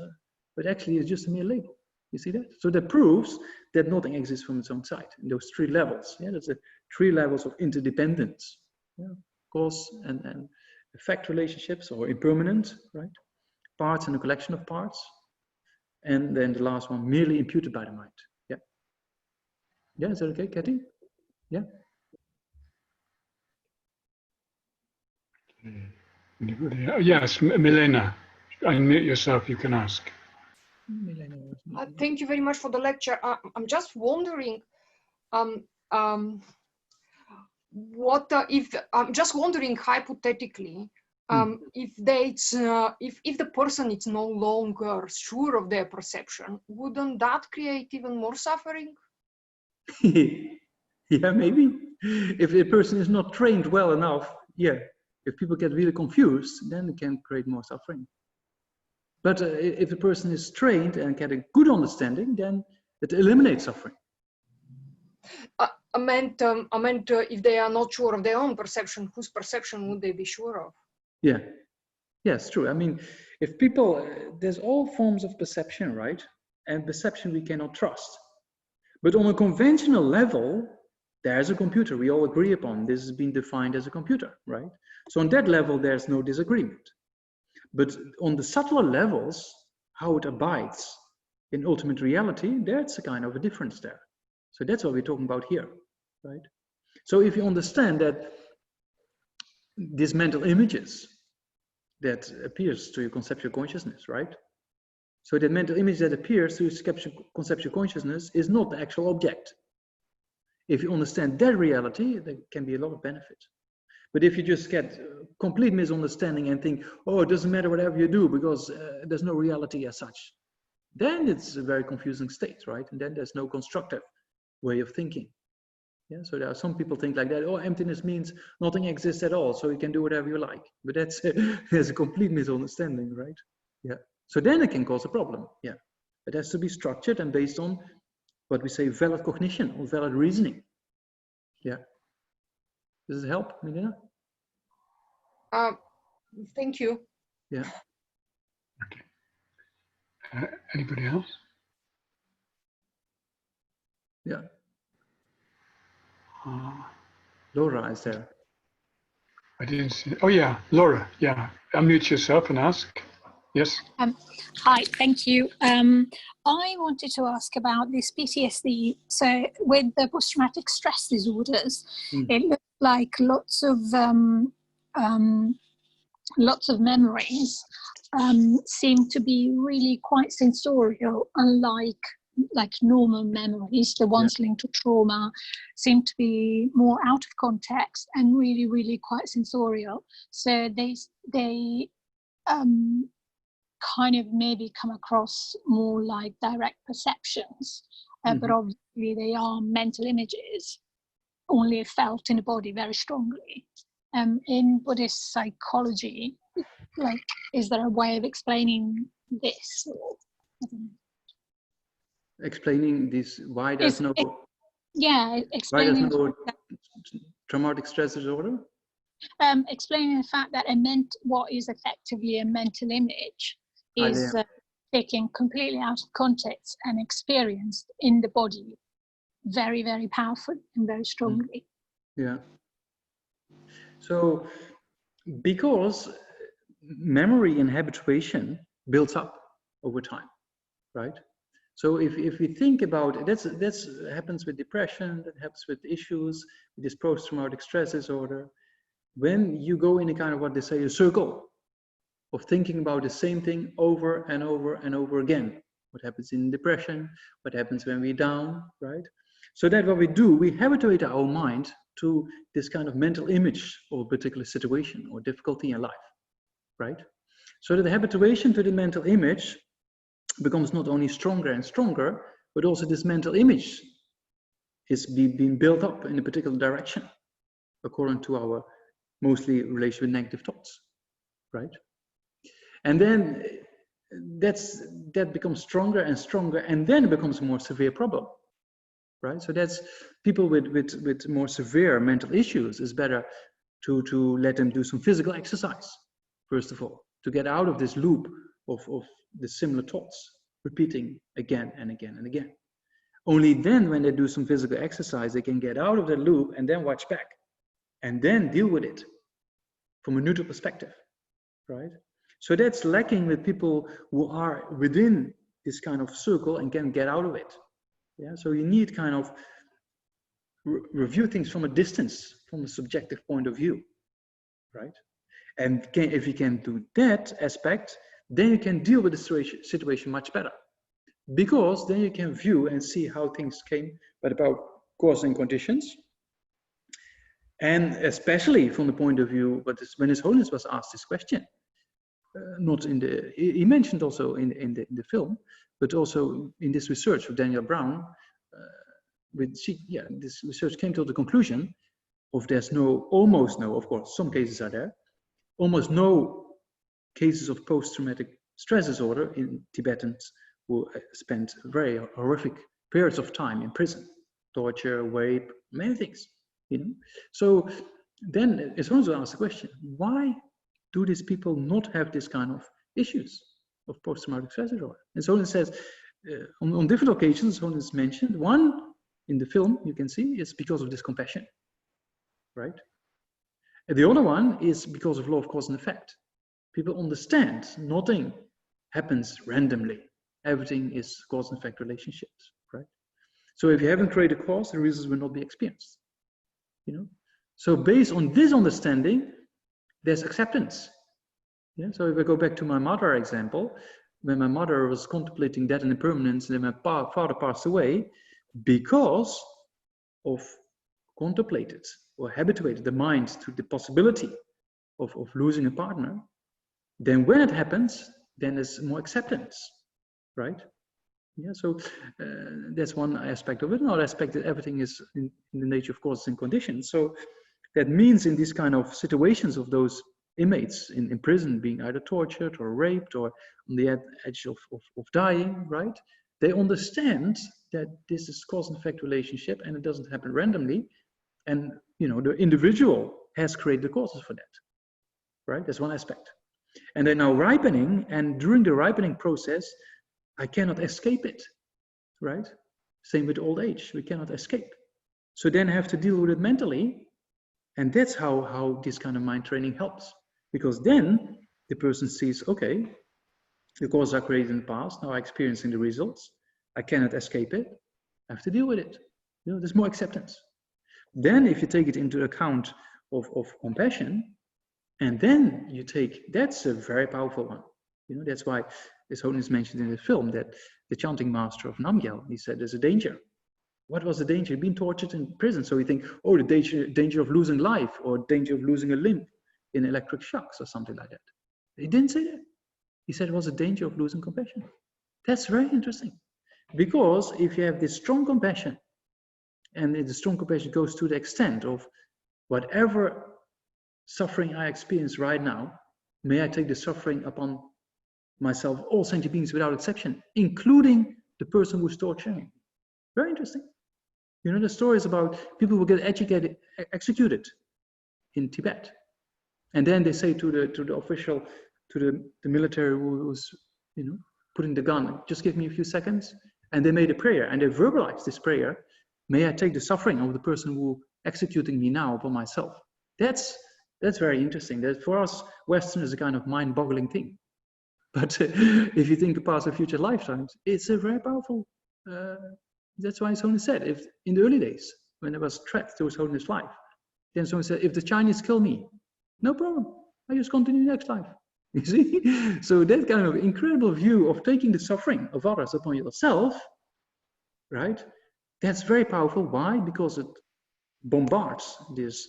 But actually, it's just a mere label. You see that? So that proves that nothing exists from its own side in those three levels. Yeah, that's the three levels of interdependence. Yeah, cause and effect relationships, or impermanent, right? Parts and a collection of parts. And then the last one, merely imputed by the mind. Yeah. Yeah, is that okay, Kathy? Yeah. Anybody? Oh, yes, Milena, unmute yourself, you can ask. Thank you very much for the lecture. I'm just wondering, what if I'm just wondering hypothetically, if the person is no longer sure of their perception, wouldn't that create even more suffering? Yeah, maybe. If a person is not trained well enough, yeah. If people get really confused, then it can create more suffering. But if a person is trained and get a good understanding, then it eliminates suffering. I meant if they are not sure of their own perception, whose perception would they be sure of? Yeah, yes, true. I mean, if people, there's all forms of perception, right? And perception we cannot trust. But on a conventional level, there's a computer we all agree upon. This has been defined as a computer, right? So on that level, there's no disagreement. But on the subtler levels, how it abides in ultimate reality, there's a kind of a difference there. So that's what we're talking about here, right? So if you understand that these mental images that appears to your conceptual consciousness, right? So that mental image that appears to your conceptual consciousness is not the actual object. If you understand that reality, there can be a lot of benefit. But if you just get complete misunderstanding and think, oh, it doesn't matter whatever you do because there's no reality as such, then it's a very confusing state, right? And then there's no constructive way of thinking. Yeah, so there are some people think like that. Oh, emptiness means nothing exists at all, so you can do whatever you like. But that's a complete misunderstanding, right? Yeah. So then it can cause a problem. Yeah. It has to be structured and based on what we say valid cognition or valid reasoning. Yeah. Does it help, Milena? Thank you. Yeah. Okay. Anybody else? Yeah. Uh, Laura is there. I didn't see. Oh yeah, Laura. Yeah, unmute yourself and ask. Yes. Hi, thank you. I wanted to ask about this PTSD. So with the post-traumatic stress disorders, it looks like lots of memories seem to be really quite sensorial, unlike normal memories. The ones linked to trauma seem to be more out of context and really, really quite sensorial. So they kind of maybe come across more like direct perceptions, but obviously they are mental images, only felt in the body very strongly. In Buddhist psychology, like, is there a way of explaining this? Or, I don't know. Explaining this, why there's no explaining traumatic stress disorder? Explaining the fact that what is effectively a mental image is taken completely out of context and experienced in the body very, very powerfully and very strongly. Yeah. So because memory and habituation builds up over time, right? So if we think about it, that's happens with depression, that happens with issues with this post-traumatic stress disorder. When you go in a kind of what they say a circle of thinking about the same thing over and over and over again, what happens in depression, what happens when we're down, right? So that what we do, we habituate our mind to this kind of mental image of a particular situation or difficulty in life, right? So that the habituation to the mental image becomes not only stronger and stronger, but also this mental image is being built up in a particular direction according to our mostly relation with negative thoughts, right? And then that becomes stronger and stronger, and then it becomes a more severe problem, right? So that's people with more severe mental issues. It's better to let them do some physical exercise, first of all, to get out of this loop of the similar thoughts, repeating again and again and again. Only then, when they do some physical exercise, they can get out of the loop and then watch back, and then deal with it from a neutral perspective, right? So that's lacking with people who are within this kind of circle and can get out of it. Yeah, so you need kind of review things from a distance, from a subjective point of view, right? And if you can do that aspect, then you can deal with the situation much better, because then you can view and see how things came, but about cause and conditions. And especially from the point of view, when His Holiness was asked this question, not in the, he mentioned also in the film, but also in this research with Daniel Brown, this research came to the conclusion of there's almost no, of course, some cases are there, almost no cases of post-traumatic stress disorder in Tibetans who spent very horrific periods of time in prison, torture, rape, many things, you know. So then it's also asked the question, why do these people not have this kind of issues of post-traumatic stress disorder? And so it says, on different occasions, one is mentioned. One in the film you can see is because of this compassion, right? And the other one is because of law of cause and effect. People understand nothing happens randomly. Everything is cause and effect relationships, right? So if you haven't created a cause, the reasons will not be experienced, you know? So based on this understanding, there's acceptance. Yeah. So if I go back to my mother example, when my mother was contemplating death and impermanence, and then my father passed away, because of contemplated or habituated the mind to the possibility of losing a partner, then when it happens, then there's more acceptance, right? Yeah, so that's one aspect of it. Another aspect that everything is in the nature, of course, in conditions. So that means in these kind of situations of those inmates in prison being either tortured or raped or on the edge of dying, right? They understand that this is cause and effect relationship and it doesn't happen randomly. And, you know, the individual has created the causes for that, right? That's one aspect. And they're now ripening, and during the ripening process, I cannot escape it, right? Same with old age, we cannot escape. So then I have to deal with it mentally, and that's how this kind of mind training helps. Because then the person sees, okay, the causes are created in the past, now I'm experiencing the results, I cannot escape it, I have to deal with it. You know, there's more acceptance. Then if you take it into account of compassion, and then you take, that's a very powerful one. You know, that's why His Holiness mentioned in the film that the chanting master of Namgyal, he said there's a danger. What was the danger? Being tortured in prison. So you think, oh, the danger of losing life or danger of losing a limb in electric shocks or something like that. He didn't say that. He said it was a danger of losing compassion. That's very interesting. Because if you have this strong compassion, and the strong compassion goes to the extent of whatever suffering I experience right now, may I take the suffering upon myself, all sentient beings without exception, including the person who's torturing. Very interesting. You know, the stories about people who get executed in Tibet. And then they say to the official, to the military who was, you know, putting the gun, just give me a few seconds. And they made a prayer and they verbalized this prayer. May I take the suffering of the person who executing me now upon myself. That's very interesting. That for us Westerners is a kind of mind-boggling thing. But if you think of past and future lifetimes, it's a very powerful. That's why His Holiness said, if in the early days when there was threat to His Holiness' life, then someone said, if the Chinese kill me, no problem, I just continue next life. You see, so that kind of incredible view of taking the suffering of others upon yourself, right? That's very powerful. Why? Because it bombards this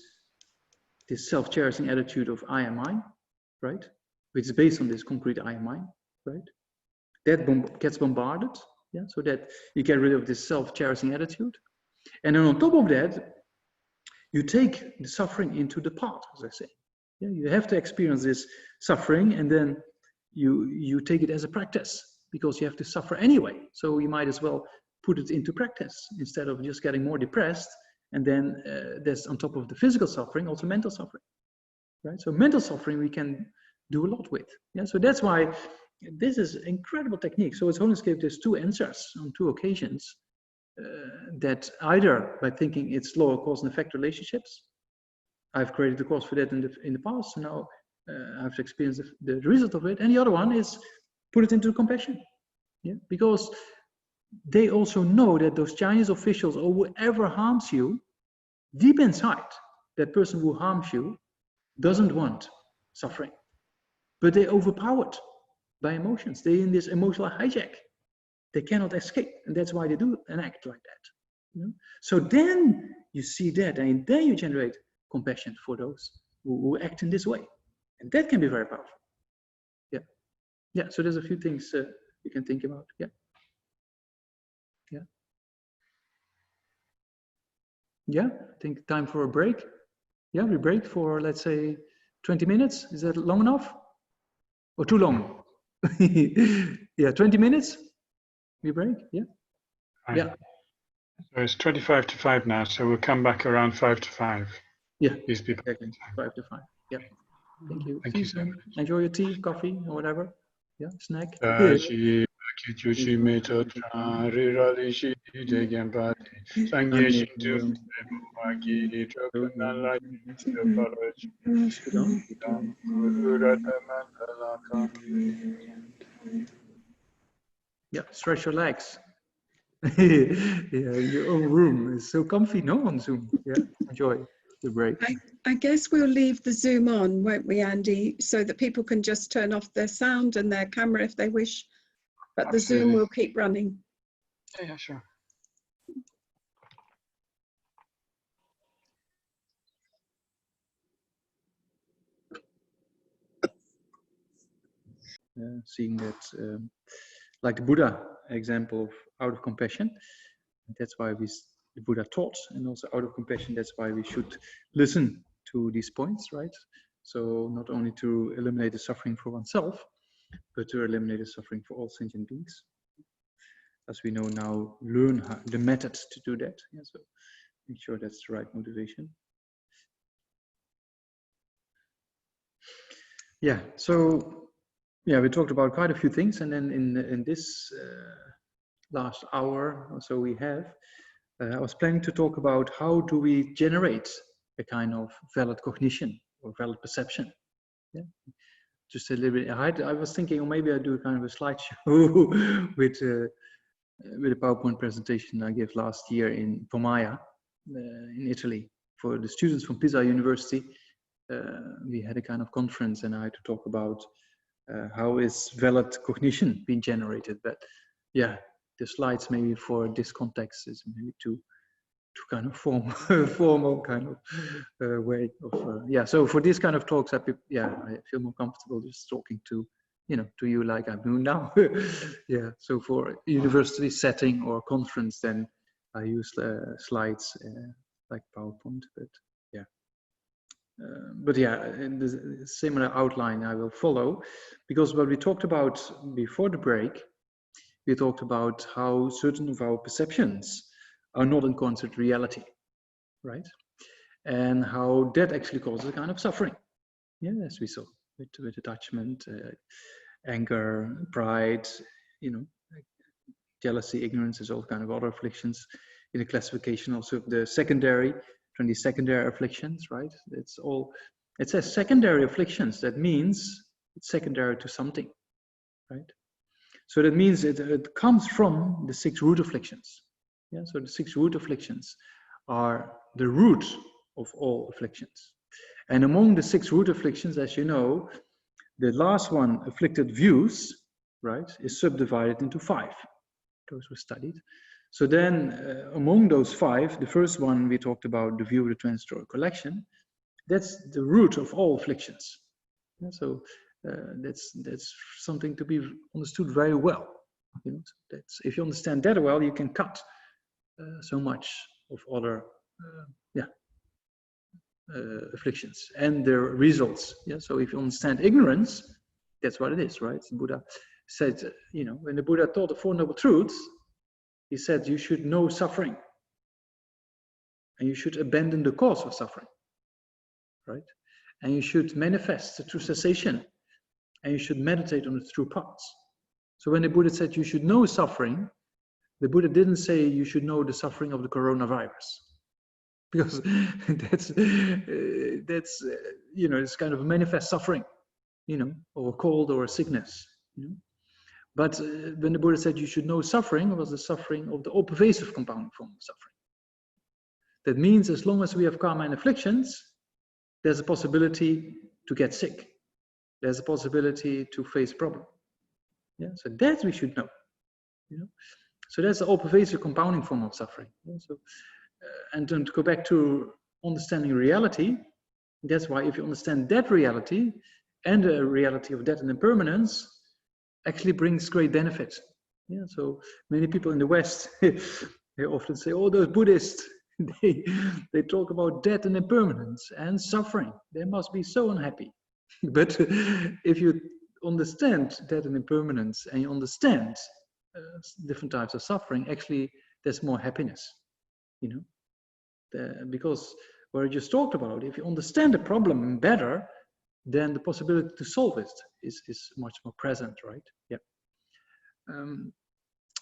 self-cherishing attitude of I am I, right? Which is based on this concrete I am I, right? That gets bombarded, yeah, so that you get rid of this self-cherishing attitude. And then on top of that, you take the suffering into the part, as I say. Yeah, you have to experience this suffering, and then you take it as a practice, because you have to suffer anyway. So you might as well put it into practice instead of just getting more depressed. And then there's on top of the physical suffering, also mental suffering, right? So mental suffering we can do a lot with. Yeah, so that's why this is incredible technique. So His Holiness gave us 2 answers on 2 occasions, that either by thinking it's lower cause and effect relationships, I've created the cause for that in the past, so now I have to experience the result of it. And the other one is put it into compassion, yeah, because they also know that those Chinese officials or whoever harms you, deep inside, that person who harms you doesn't want suffering, but they're overpowered by emotions. They're in this emotional hijack. They cannot escape, and that's why they do an act like that. You know? So then you see that, and then you generate compassion for those who act in this way, and that can be very powerful. Yeah, yeah. So there's a few things you can think about. Yeah, yeah, yeah. I think time for a break. Yeah, we break for, let's say, 20 minutes. Is that long enough, or too long? Yeah, 20 minutes. We break. Yeah, Fine. yeah. So it's 25 to 5 now, so we'll come back around 5 to 5. Yeah, These people. exactly. 5 to 5. Yeah. Thank you. Thank you so much. Enjoy your tea, coffee, or whatever. Yeah, snack. Yeah, stretch your legs. Yeah, your own room is so comfy, no, on Zoom. Yeah, enjoy the break. I guess we'll leave the Zoom on, won't we, Andy, so that people can just turn off their sound and their camera if they wish, but the Zoom will keep running. Yeah, sure. Seeing that, like the Buddha example of out of compassion. That's why the Buddha taught, and also out of compassion, that's why we should listen to these points, right? So not only to eliminate the suffering for oneself, but to eliminate the suffering for all sentient beings. As we know now, learn the methods to do that. Yeah, so make sure that's the right motivation. Yeah, so yeah, we talked about quite a few things, and then in this last hour or so we have, I was planning to talk about how do we generate a kind of valid cognition or valid perception. Yeah, just a little bit. I was thinking, or maybe I do a kind of a slideshow with a PowerPoint presentation I gave last year in Pomaya, in Italy, for the students from Pisa University. We had a kind of conference, and I had to talk about how is valid cognition being generated. But yeah, the slides maybe for this context is maybe too kind of formal kind of way of yeah. So for this kind of talks, I feel more comfortable just talking to you like I'm doing now. Yeah. So for university setting or conference, then I use slides like PowerPoint. But yeah, in the similar outline I will follow, because what we talked about before the break, we talked about how certain of our perceptions are not in concert with reality, right? And how that actually causes a kind of suffering. Yeah, as we saw with attachment, anger, pride, jealousy, ignorance, is all kind of other afflictions in the classification. Also the secondary, 20 secondary afflictions, right? It says secondary afflictions. That means it's secondary to something, right? So that means it comes from the 6 root afflictions. Yeah, so the 6 root afflictions are the root of all afflictions. And among the 6 root afflictions, as you know, the last one, afflicted views, right, is subdivided into 5. Those were studied. So then among those 5, the first one we talked about, the view of the transitory collection, that's the root of all afflictions. Yeah, so that's something to be understood very well. That's, if you understand that well, you can cut so much of other afflictions and their results. Yeah. So if you understand ignorance, that's what it is, right? The Buddha said, when the Buddha taught the Four Noble Truths, he said you should know suffering, and you should abandon the cause of suffering, right? And you should manifest the true cessation, and you should meditate on the true paths. So when the Buddha said you should know suffering, the Buddha didn't say you should know the suffering of the coronavirus, because that's it's kind of a manifest suffering, or a cold or a sickness. But when the Buddha said you should know suffering, it was the suffering of the all pervasive compounding form of suffering. That means as long as we have karma and afflictions, there's a possibility to get sick. There's a possibility to face problem. Yeah, so that we should know. So that's the all pervasive compounding form of suffering. Yeah? So, and then to go back to understanding reality, that's why if you understand that reality and the reality of death and impermanence, actually brings great benefit. Yeah, so many people in the West, they often say, oh, those Buddhists, they talk about death and impermanence and suffering. They must be so unhappy. But if you understand death and impermanence and you understand different types of suffering, actually there's more happiness, because what I just talked about, if you understand the problem better, then the possibility to solve it is much more present, right? Yeah.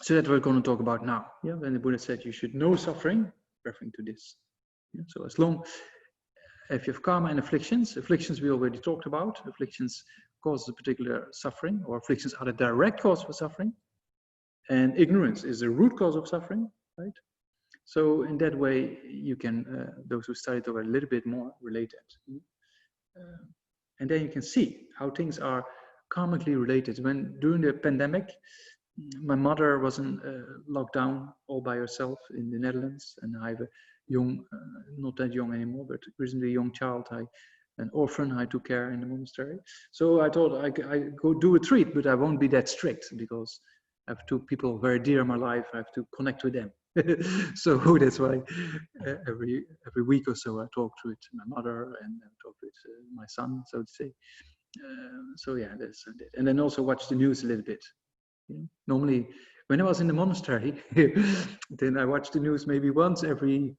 So that's what we're going to talk about now. Yeah, when the Buddha said you should know suffering, referring to this. Yeah? So as long if you have karma and afflictions we already talked about. Afflictions cause a particular suffering, or afflictions are the direct cause for suffering, and ignorance is the root cause of suffering, right? So in that way, you can those who studied over a little bit more related. And then you can see how things are karmically related. When during the pandemic, my mother was in lockdown all by herself in the Netherlands, and I have a young, not that young anymore, but recently young child, an orphan I took care in the monastery. So I thought I go do a retreat, but I won't be that strict, because I have two people very dear in my life. I have to connect with them. So that's why every week or so I talk with my mother and I talk with my son, so to say. So yeah, that's it. And then also watch the news a little bit. You know? Normally, when I was in the monastery, then I watched the news maybe once every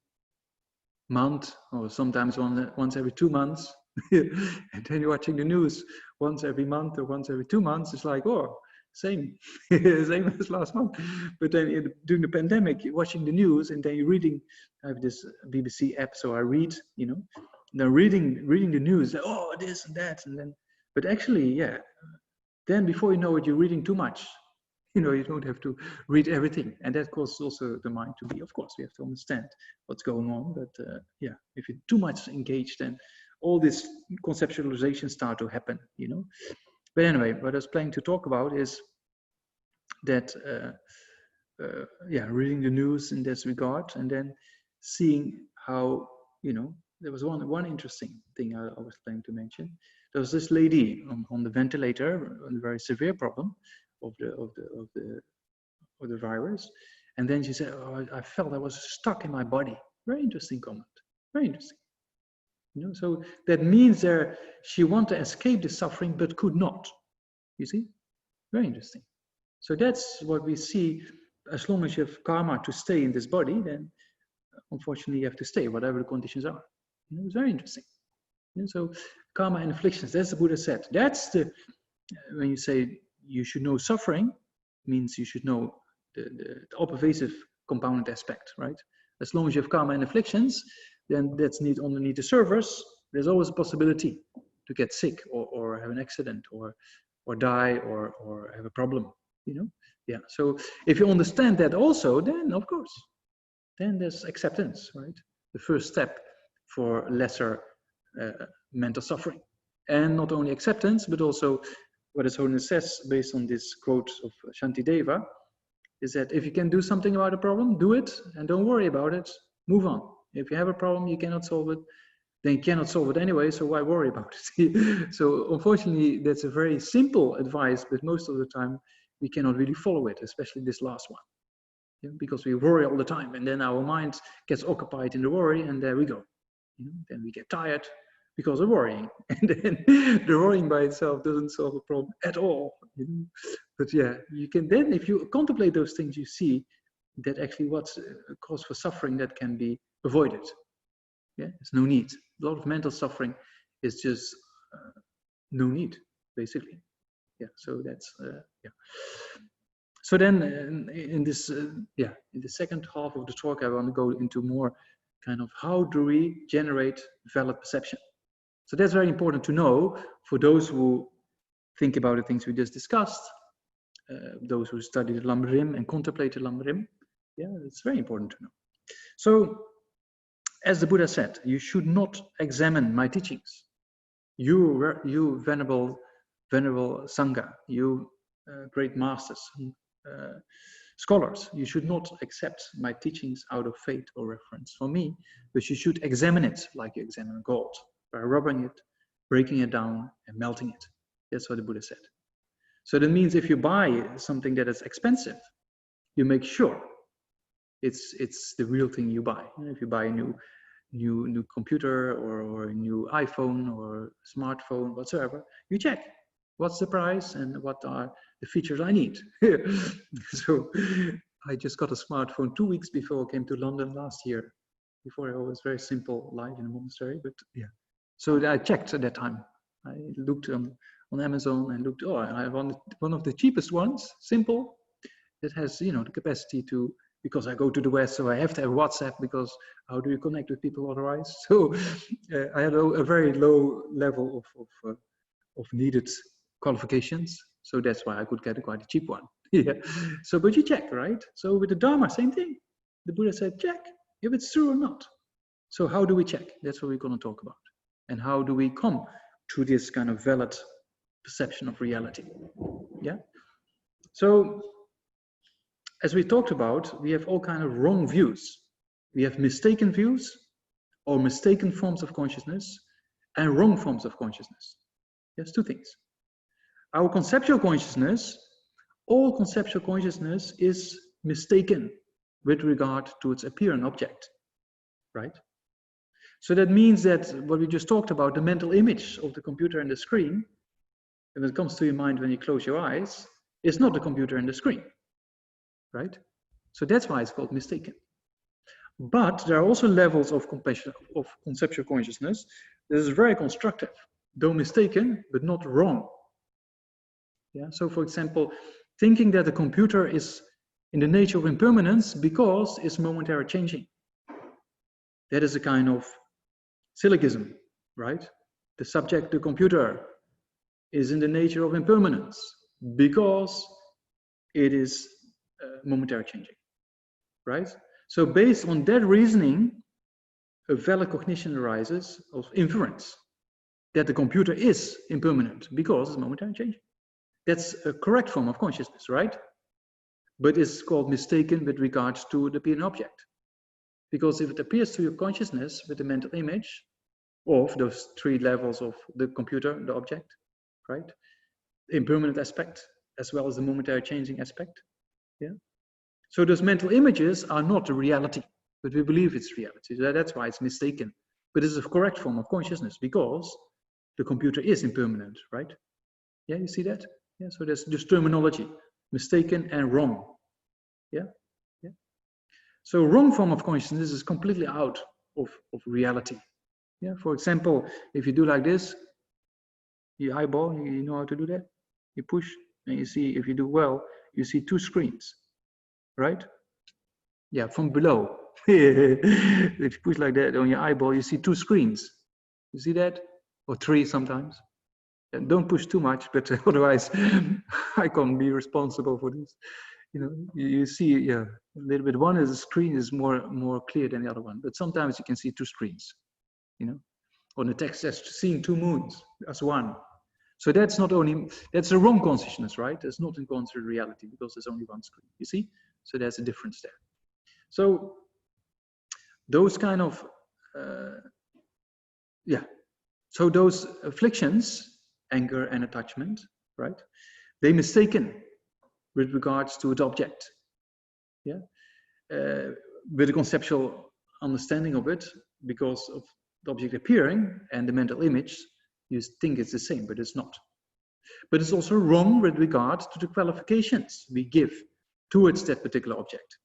month, or sometimes once every 2 months. And then you're watching the news once every month or once every 2 months. It's like, oh, same as last month. But then during the pandemic, you're watching the news and then you're reading. I have this BBC app, so I read, you know, now reading the news, oh, this and that, and then, but actually, yeah, then before you know it, you're reading too much. You know, you don't have to read everything, and that causes also the mind to be, of course, we have to understand what's going on, but yeah, if you're too much engaged, then all this conceptualization start to happen, you know. But anyway, what I was planning to talk about is that, yeah, reading the news in this regard, and then seeing how, you know, there was one interesting thing I was planning to mention. There was this lady on the ventilator, a very severe problem of the virus, and then she said, oh, I felt I was stuck in my body. Very interesting comment. Very interesting. You know, so that means she wanted to escape the suffering but could not. You see, very interesting. So that's what we see. As long as you have karma to stay in this body, then unfortunately you have to stay, whatever the conditions are. You know, it's very interesting. And so karma and afflictions, that's the Buddha said. That's the, when you say you should know suffering, means you should know the all-pervasive compounded aspect, right? As long as you have karma and afflictions, then that's only the servers. There's always a possibility to get sick or have an accident or die or have a problem, you know? Yeah, so if you understand that also, then of course, then there's acceptance, right? The first step for lesser mental suffering. And not only acceptance, but also what His Holiness says, based on this quote of Shantideva, is that if you can do something about a problem, do it and don't worry about it, move on. If you have a problem, you cannot solve it, then you cannot solve it anyway, so why worry about it? So unfortunately, that's a very simple advice, but most of the time we cannot really follow it, especially this last one. Yeah, because we worry all the time, and then our mind gets occupied in the worry, and there we go. You know, then we get tired because of worrying, and then the worrying by itself doesn't solve a problem at all. You know? But yeah, you can then, if you contemplate those things, you see that actually what's a cause for suffering that can be avoided. Yeah, there's no need. A lot of mental suffering is just no need, basically. Yeah, so that's yeah. So then, in this yeah, in the second half of the talk, I want to go into more kind of how do we generate valid perception. So that's very important to know for those who think about the things we just discussed, those who study the Lamrim and contemplate the Lamrim. Yeah, it's very important to know. So, as the Buddha said, you should not examine my teachings. You venerable Sangha, you great masters, scholars, you should not accept my teachings out of faith or reference for me, but you should examine it like you examine gold, by rubbing it, breaking it down, and melting it. That's what the Buddha said. So that means if you buy something that is expensive, you make sure it's the real thing you buy. If you buy a new computer or a new iPhone or smartphone, whatsoever, you check what's the price and what are the features I need. So I just got a smartphone 2 weeks before I came to London last year. Before I was very simple life in a monastery, but yeah. So I checked at that time. I looked on Amazon and looked, oh, I wanted one of the cheapest ones, simple, that has, you know, the capacity to, because I go to the West, so I have to have WhatsApp, because how do you connect with people otherwise? So I had a very low level of needed qualifications. So that's why I could get quite a cheap one. Yeah. So, but you check, right? So with the Dharma, same thing. The Buddha said, check if it's true or not. So how do we check? That's what we're going to talk about. And how do we come to this kind of valid perception of reality? Yeah. So as we talked about, we have all kinds of wrong views. We have mistaken views or mistaken forms of consciousness and wrong forms of consciousness. There's two things. Our conceptual consciousness all conceptual consciousness is mistaken with regard to its appearance object, right? So that means that what we just talked about, the mental image of the computer and the screen, if it comes to your mind when you close your eyes, is not the computer and the screen, right? So that's why it's called mistaken. But there are also levels of conceptual consciousness that is very constructive, though mistaken, but not wrong. Yeah. So, for example, thinking that the computer is in the nature of impermanence because it's momentary changing. That is a kind of syllogism, right? The subject, the computer, is in the nature of impermanence because it is momentary changing, right? So based on that reasoning, a valid cognition arises of inference that the computer is impermanent because it's momentary changing. That's a correct form of consciousness, right? But it's called mistaken with regards to the appearing object. Because if it appears to your consciousness with the mental image of those three levels of the computer, the object, right? The impermanent aspect, as well as the momentary changing aspect. Yeah. So those mental images are not the reality, but we believe it's reality. So that's why it's mistaken. But it's a correct form of consciousness because the computer is impermanent, right? Yeah, you see that? Yeah, so there's just terminology, mistaken and wrong. Yeah, yeah. So wrong form of consciousness is completely out of reality. Yeah, for example, if you do like this, you eyeball, you know how to do that? You push and you see, if you do well, you see two screens, right? Yeah, from below. If you push like that on your eyeball, you see two screens. You see that? Or three sometimes. And don't push too much, but otherwise I can't be responsible for this. You know, you see, yeah, a little bit. One is the screen is more clear than the other one, but sometimes you can see two screens. You know, on the text says seeing two moons as one. So that's not only, that's a wrong consciousness, right? It's not in concert reality because there's only one screen. You see? So there's a difference there. So those kind of, yeah. So those afflictions, anger and attachment, right? They mistaken with regards to its object. Yeah. With a conceptual understanding of it, because of the object appearing and the mental image, you think it's the same, but it's not. But it's also wrong with regard to the qualifications we give towards that particular object.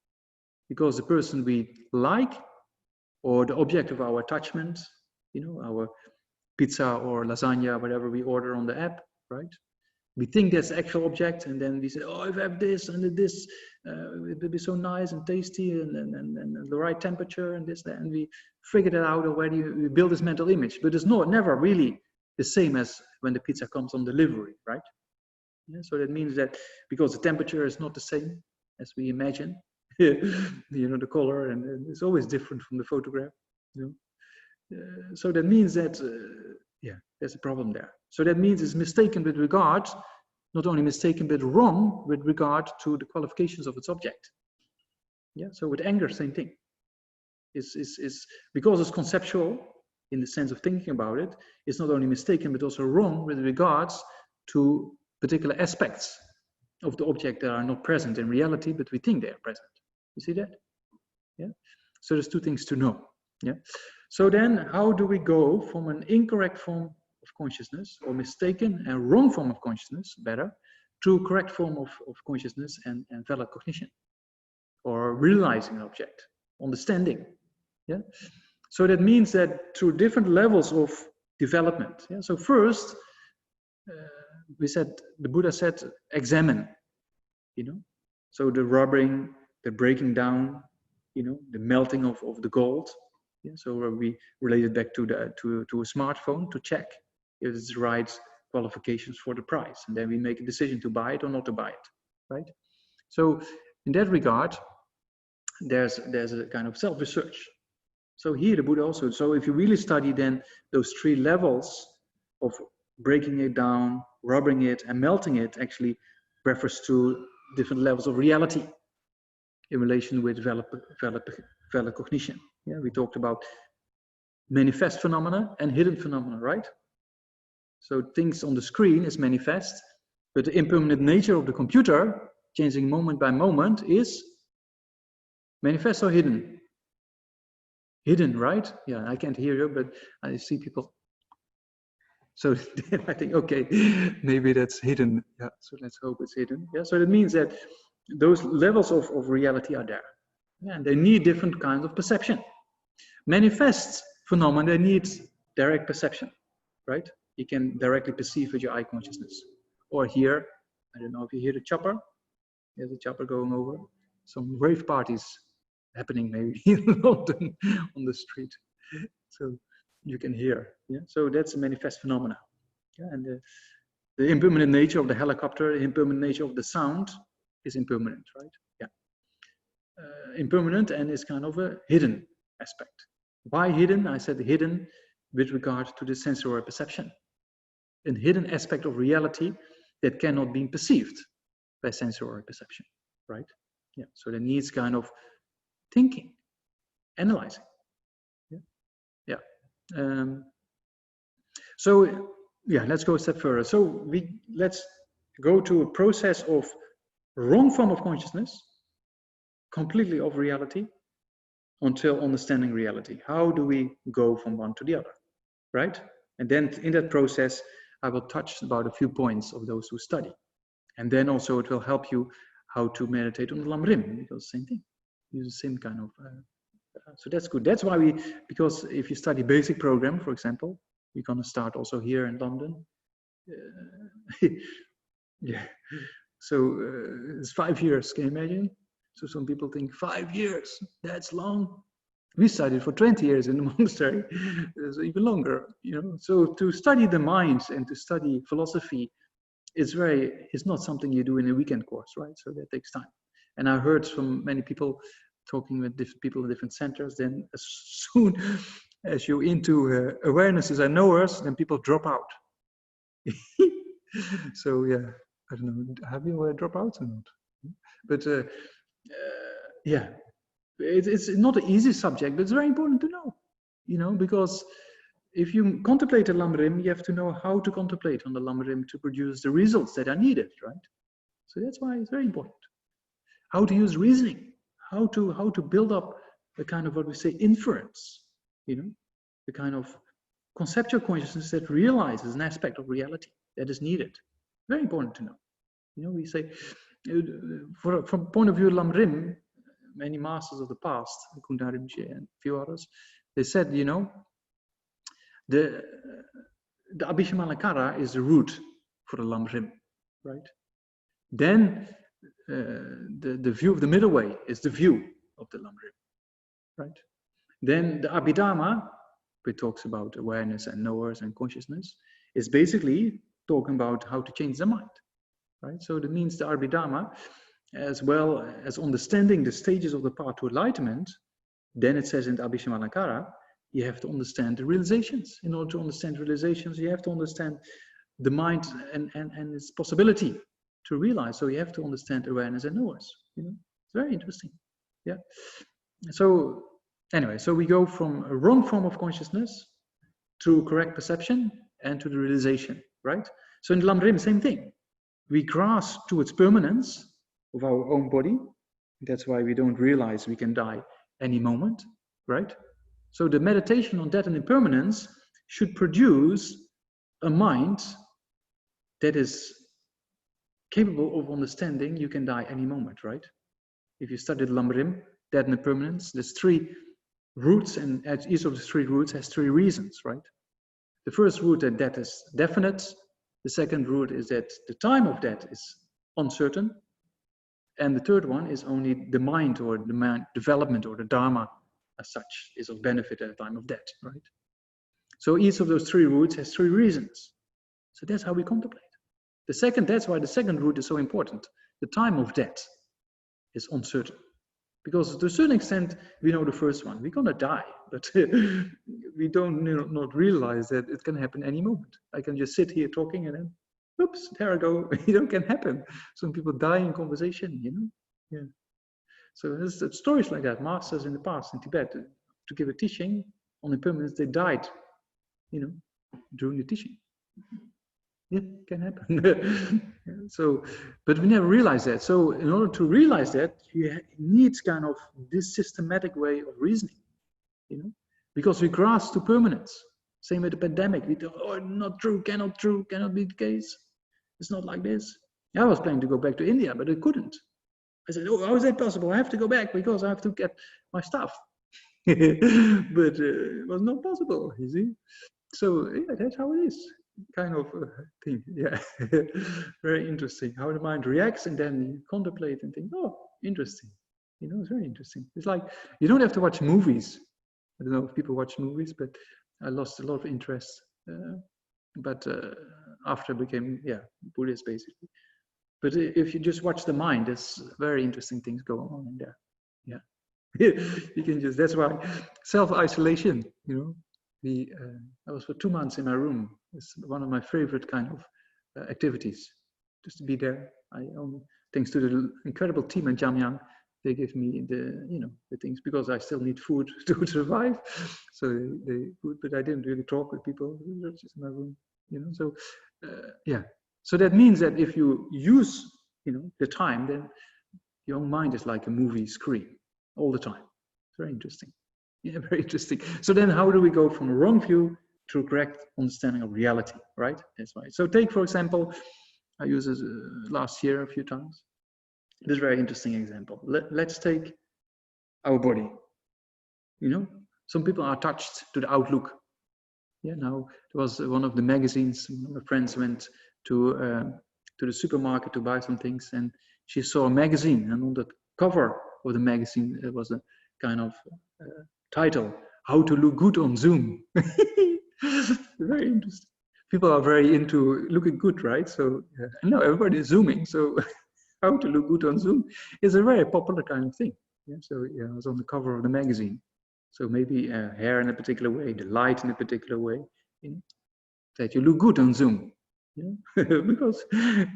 Because the person we like, or the object of our attachment, you know, our pizza or lasagna, whatever we order on the app, right? We think that's the actual object, and then we say, oh, if I have this and this, it will be so nice and tasty and the right temperature and this, that, and we figured it out already, we build this mental image, but it's never really the same as when the pizza comes on delivery, right? Yeah, so that means that because the temperature is not the same as we imagine, you know, the color, and it's always different from the photograph, you know. So that means that, yeah, there's a problem there. So that means it's mistaken with regard, not only mistaken, but wrong with regard to the qualifications of its object. Yeah, so with anger, same thing. It's because it's conceptual in the sense of thinking about it, it's not only mistaken, but also wrong with regards to particular aspects of the object that are not present in reality, but we think they are present. You see that? Yeah. So there's two things to know. Yeah. So then, how do we go from an incorrect form of consciousness, or mistaken and wrong form of consciousness, better, to correct form of consciousness and valid cognition, or realizing an object, understanding? Yeah. So that means that through different levels of development. Yeah. So first, we said, the Buddha said, examine. You know, so the rubbing, the breaking down, you know, the melting of the gold. Yeah, so we relate it back to a smartphone to check if it's the right qualifications for the price, and then we make a decision to buy it or not to buy it, right? So in that regard, there's a kind of self-research. So here the Buddha also, so if you really study then those three levels of breaking it down, rubbing it, and melting it, actually refers to different levels of reality in relation with valid cognition. Yeah, we talked about manifest phenomena and hidden phenomena, right? So things on the screen is manifest, but the impermanent nature of the computer changing moment by moment, is manifest or hidden? Hidden, right? Yeah, I can't hear you, but I see people. So I think, okay, maybe that's hidden. Yeah, so let's hope it's hidden. Yeah, so that means that those levels of reality are there. Yeah, and they need different kinds of perception. Manifest phenomena, they need direct perception, right? You can directly perceive with your eye consciousness. Or hear, I don't know if you hear the chopper. There's a chopper going over. Some rave parties happening maybe in London on the street. So you can hear. Yeah? So that's a manifest phenomena. Yeah? And the impermanent nature of the helicopter, the impermanent nature of the sound is impermanent, right? Yeah. Impermanent, and is kind of a hidden aspect. Why hidden? I said hidden with regard to the sensory perception. A hidden aspect of reality that cannot be perceived by sensory perception, right? Yeah. So that needs kind of thinking, analyzing. Yeah. Yeah. So yeah, let's go a step further. So let's go to a process of wrong form of consciousness, completely of reality, until understanding reality. How do we go from one to the other, right? And then in that process, I will touch about a few points of those who study. And then also it will help you how to meditate on the Lam Rim, because same thing, use the same kind of, so that's good. That's why because if you study basic program, for example, we're gonna start also here in London. Yeah, so it's 5 years, can you imagine? So some people think 5 years, that's long. We studied for 20 years in the monastery, so even longer, you know. So to study the mind and to study philosophy, it's not something you do in a weekend course, right? So that takes time. And I heard from many people talking with different people in different centers, then as soon as you're into awarenesses and knowers, then people drop out. So yeah, I don't know, have you dropped out or not? But yeah, it's not an easy subject, but it's very important to know, you know, because if you contemplate a Lam Rim, you have to know how to contemplate on the Lam Rim to produce the results that are needed, right? So that's why it's very important. How to use reasoning, how to build up a kind of what we say inference, you know, the kind of conceptual consciousness that realizes an aspect of reality that is needed. Very important to know. You know, we say, from point of view of Lam Rim, many masters of the past, Kunda Rinpoche and a few others, they said, you know, the Abhishamalankara is the root for the Lam Rim, right? Then the view of the middle way is the view of the Lam Rim, right? Then the Abhidharma, which talks about awareness and knowers and consciousness, is basically talking about how to change the mind, right? So that means the Abhidharma, as well as understanding the stages of the path to enlightenment, then it says in the Abhishamalankara, you have to understand the realizations. In order to understand realizations, you have to understand the mind and its possibility to realize. So you have to understand awareness and knowers. You know, it's very interesting. Yeah. So anyway, so we go from a wrong form of consciousness to correct perception and to the realization, right? So in Lam Rim, same thing. We grasp to its permanence of our own body. That's why we don't realize we can die any moment, right? So the meditation on death and impermanence should produce a mind that is capable of understanding you can die any moment, right? If you study Lam Rim, death and impermanence, there's 3 roots, and each of the 3 roots has 3 reasons, right? The first root, that death is definite. The second root is that the time of death is uncertain. And the third one is only the mind or the mind development or the Dharma as such is of benefit at the time of death, right? So each of those 3 roots has 3 reasons. So that's how we contemplate. That's why the second root is so important. The time of death is uncertain. Because to a certain extent, we know the first one. We're gonna die, but we don't not realize that it can happen any moment. I can just sit here talking and then, oops, there I go. It can happen. Some people die in conversation, you know? Yeah. So there's stories like that. Masters in the past in Tibet, to give a teaching on impermanence, they died, you know, during the teaching. Yeah, can happen. So, but we never realize that. So in order to realize that, you need kind of this systematic way of reasoning, you know, because we grasp to permanence. Same with the pandemic. We thought, oh, not true, cannot be the case. It's not like this. I was planning to go back to India, but I couldn't. I said, oh, how is that possible? I have to go back because I have to get my stuff. But it was not possible, you see. So yeah, that's how it is. Kind of thing, yeah. Very interesting how the mind reacts, and then you contemplate and think, oh, interesting. You know, it's very interesting. It's like you don't have to watch movies. I don't know if people watch movies, but I lost a lot of interest. But after I became, Buddhist basically. But if you just watch the mind, there's very interesting things going on in there. Yeah, you can just. That's why self-isolation. You know. I was for 2 months in my room. It's one of my favorite kind of activities, just to be there. Thanks to the incredible team at Jamyang, they give me the things because I still need food to survive. So but I didn't really talk with people. Just in my room, you know. So so that means that if you use the time, then your own mind is like a movie screen all the time. It's very interesting. Yeah, very interesting. So then how do we go from a wrong view to a correct understanding of reality, right? That's right. So take, for example, I used this last year a few times. This is a very interesting example. Let's take our body. You know, some people are touched to the outlook. Yeah, now there was one of the magazines, one of my friends went to the supermarket to buy some things, and she saw a magazine, and on the cover of the magazine there was a kind of title, How to Look Good on Zoom. Very interesting. People are very into looking good, right? So no, everybody is zooming. So how to look good on Zoom is a very popular kind of thing. Yeah, so yeah, I was on the cover of the magazine. So maybe hair in a particular way, the light in a particular way, that you look good on Zoom. Because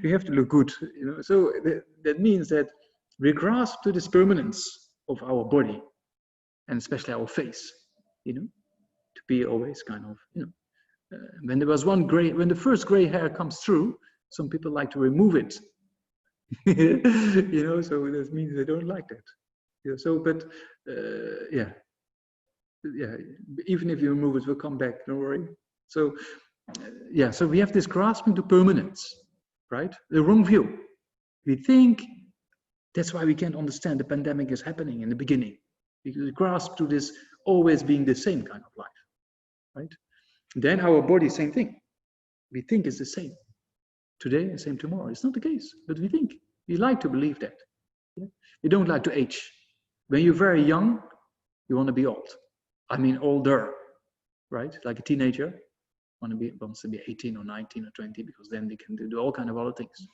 you have to look good. So that means that we grasp to this permanence of our body, and especially our face, to be always kind of, when there was when the first gray hair comes through, some people like to remove it. So that means they don't like that. So, but even if you remove it, we'll come back, don't worry. So, so we have this grasping to permanence, right? The wrong view. We think that's why we can't understand the pandemic is happening in the beginning. Because we grasp to this always being the same kind of life, right? Then our body, same thing. We think it's the same today and same tomorrow. It's not the case, but we think. We like to believe that. Yeah? You don't like to age. When you're very young, you want to be old. I mean, older, right? Like a teenager wants to be 18 or 19 or 20 because then they can do all kind of other things.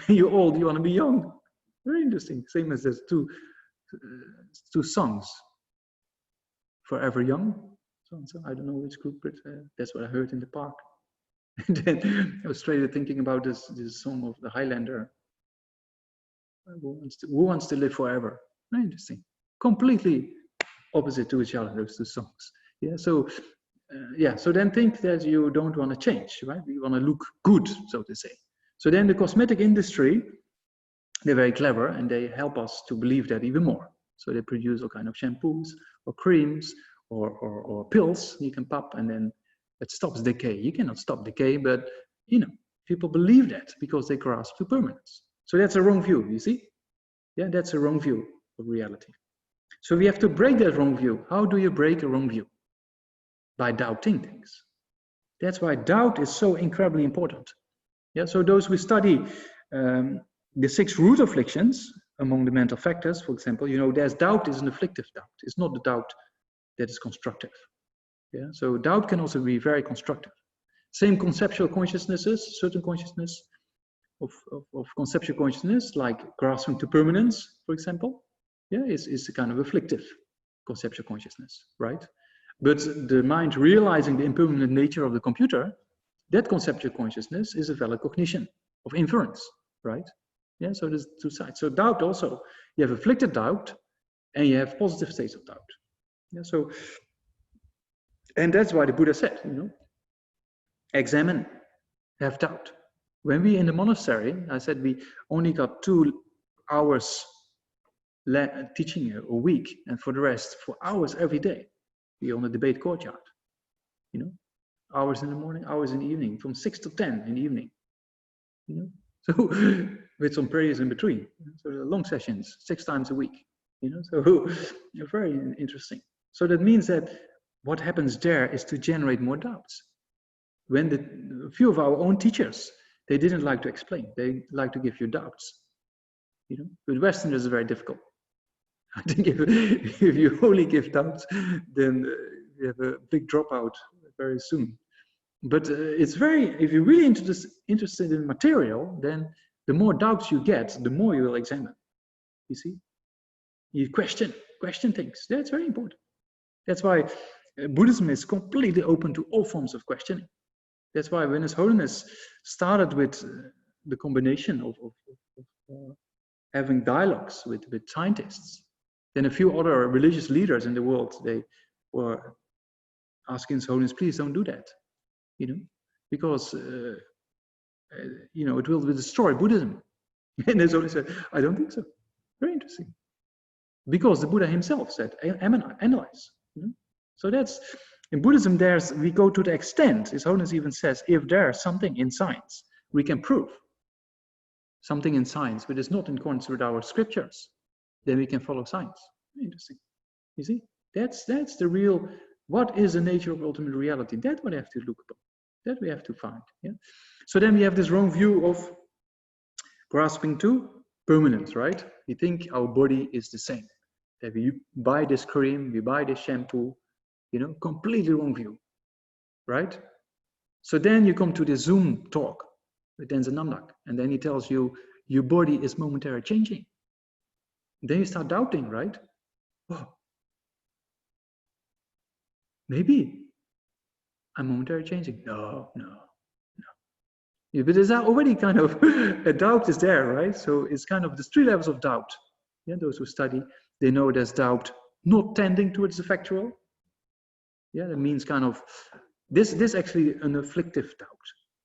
When you're old, you want to be young. Very interesting. Same as there's two songs. Forever Young. So I don't know which group, but that's what I heard in the park. And then I was straight thinking about this song of the Highlander. Who wants to live forever? Very interesting. Completely opposite to each other, those two songs. Yeah. So so then think that you don't want to change, right? You want to look good, so to say. So then the cosmetic industry, they're very clever and they help us to believe that even more. So they produce all kind of shampoos or creams or pills you can pop, and then it stops decay. You cannot stop decay, but people believe that because they grasp to permanence. So that's a wrong view, you see? Yeah, that's a wrong view of reality. So we have to break that wrong view. How do you break a wrong view? By doubting things. That's why doubt is so incredibly important. Yeah, so those who study the 6 root afflictions among the mental factors, for example, there's doubt is an afflictive doubt. It's not the doubt that is constructive. Yeah, so doubt can also be very constructive. Same conceptual consciousnesses, certain consciousness of conceptual consciousness, like grasping to permanence, for example, is a kind of afflictive conceptual consciousness, right? But the mind realizing the impermanent nature of the computer, that conceptual consciousness is a valid cognition of inference, right? Yeah, so there's 2 sides. So doubt also, you have afflicted doubt and you have positive states of doubt. Yeah, so, and that's why the Buddha said, examine have doubt. When we in the monastery, I said we only got 2 hours teaching a week, and for the rest 4 hours every day. We on the debate courtyard, you know, hours in the morning, hours in the evening, from 6 to 10 in the evening, you know. So with some prayers in between. So long sessions, 6 times a week, you know. So very interesting. So that means that what happens there is to generate more doubts. When a few of our own teachers, they didn't like to explain. They like to give you doubts. You know, with Westerners it's very difficult. I think if you only give doubts, then you have a big dropout very soon. But it's very, if you're really interested in material, then the more doubts you get, the more you will examine. You see, you question things. That's very important. That's why Buddhism is completely open to all forms of questioning. That's why when His Holiness started with the combination of having dialogues with scientists, then a few other religious leaders in the world, they were asking His Holiness, please don't do that, you know, because you know, it will destroy Buddhism. And His Holiness said, I don't think so. Very interesting. Because the Buddha himself said, analyze. You know? So that's, in Buddhism, we go to the extent, His Holiness even says, if there's something in science, we can prove something in science, but it's not in accordance with our scriptures, then we can follow science. Interesting. You see, that's the real, what is the nature of ultimate reality? That's what we have to look upon. That we have to find. Yeah. So then we have this wrong view of grasping to permanence, right? We think our body is the same. That we buy this cream, we buy this shampoo, you know, completely wrong view, right? So then you come to the Zoom talk with Tenzin Namdak, and then he tells you your body is momentarily changing. Then you start doubting, right? Oh, maybe I'm momentarily changing. No. Yeah, but there's already kind of a doubt is there, right? So it's kind of the 3 levels of doubt. Yeah, those who study, they know there's doubt not tending towards the factual. Yeah, that means kind of this actually an afflictive doubt.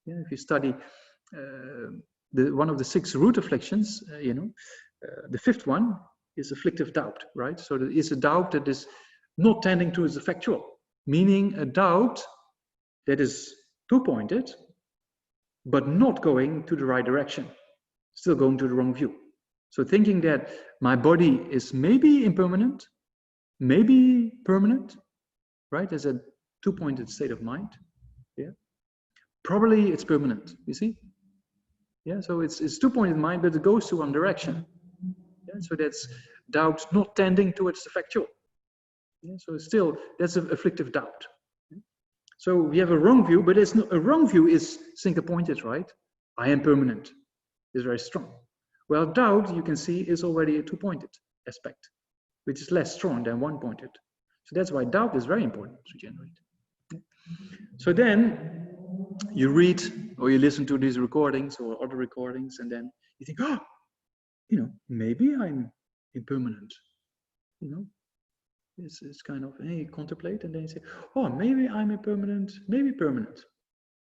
Yeah, if you study one of the 6 root afflictions, you know, the 5th one is afflictive doubt, right? So there is a doubt that is not tending towards the factual, meaning a doubt that is 2-pointed, but not going to the right direction, still going to the wrong view. So thinking that my body is maybe impermanent, maybe permanent, right? As a 2-pointed state of mind. Yeah. Probably it's permanent, you see? Yeah, so it's 2-pointed mind, but it goes to one direction. Yeah, so that's doubt not tending towards the factual. Yeah, so still, that's an afflictive doubt. So we have a wrong view, but it's not, a wrong view is single-pointed, right? I am permanent. It's very strong. Well, doubt, you can see, is already a 2-pointed aspect, which is less strong than 1-pointed. So that's why doubt is very important to generate. So then you read or you listen to these recordings or other recordings, and then you think, oh, you know, maybe I'm impermanent. You know, it's kind of, hey, you contemplate, and then you say, oh, maybe I'm impermanent, maybe permanent.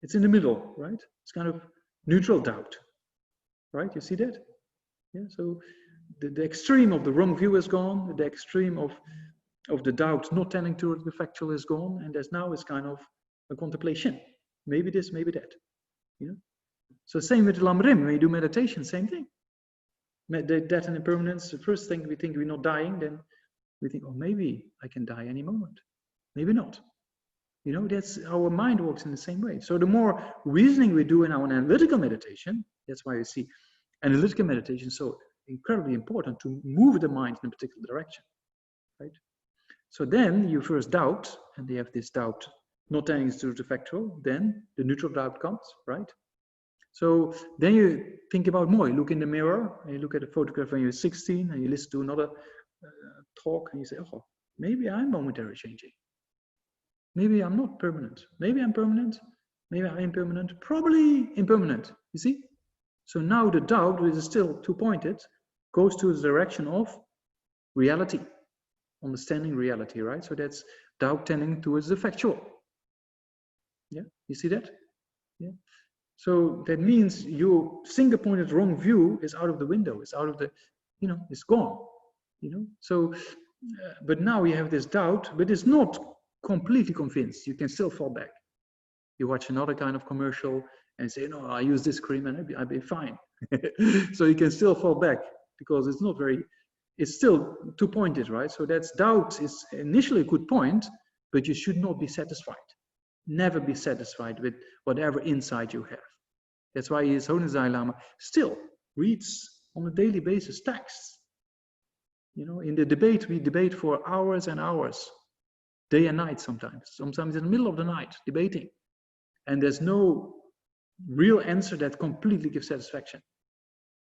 It's in the middle, right? It's kind of neutral doubt, right? You see that? Yeah. So the extreme of the wrong view is gone. The extreme of the doubt not tending towards the factual is gone, and there's now is kind of a contemplation. Maybe this, maybe that. You know. So same with the Lamrim. When you do meditation, same thing. Death and impermanence. The first thing we think we're not dying, then we think, oh, maybe I can die any moment. Maybe not. You know, that's our mind works in the same way. So the more reasoning we do in our analytical meditation, that's why you see analytical meditation so incredibly important to move the mind in a particular direction, right? So then you first doubt, and they have this doubt not tending to the factual, then the neutral doubt comes, right? So then you think about more. You look in the mirror, and you look at a photograph when you're 16, and you listen to another talk, and you say, oh, maybe I'm momentarily changing. Maybe I'm not permanent. Maybe I'm permanent. Maybe I'm impermanent. Probably impermanent, you see? So now the doubt, which is still 2-pointed, goes to the direction of reality, understanding reality, right? So that's doubt tending towards the factual. Yeah, you see that? Yeah. So that means your single-pointed wrong view is out of the window. It's out of the, it's gone. So, but now you have this doubt, but it's not completely convinced. You can still fall back. You watch another kind of commercial and say, no, I use this cream and I'll be fine. So you can still fall back because it's not very, it's still two-pointed, right? So that's doubt is initially a good point, but you should not be satisfied. Never be satisfied with whatever insight you have. That's why His Holiness Dalai Lama still reads on a daily basis texts. In the debate, we debate for hours and hours, day and night sometimes in the middle of the night, debating. And there's no real answer that completely gives satisfaction.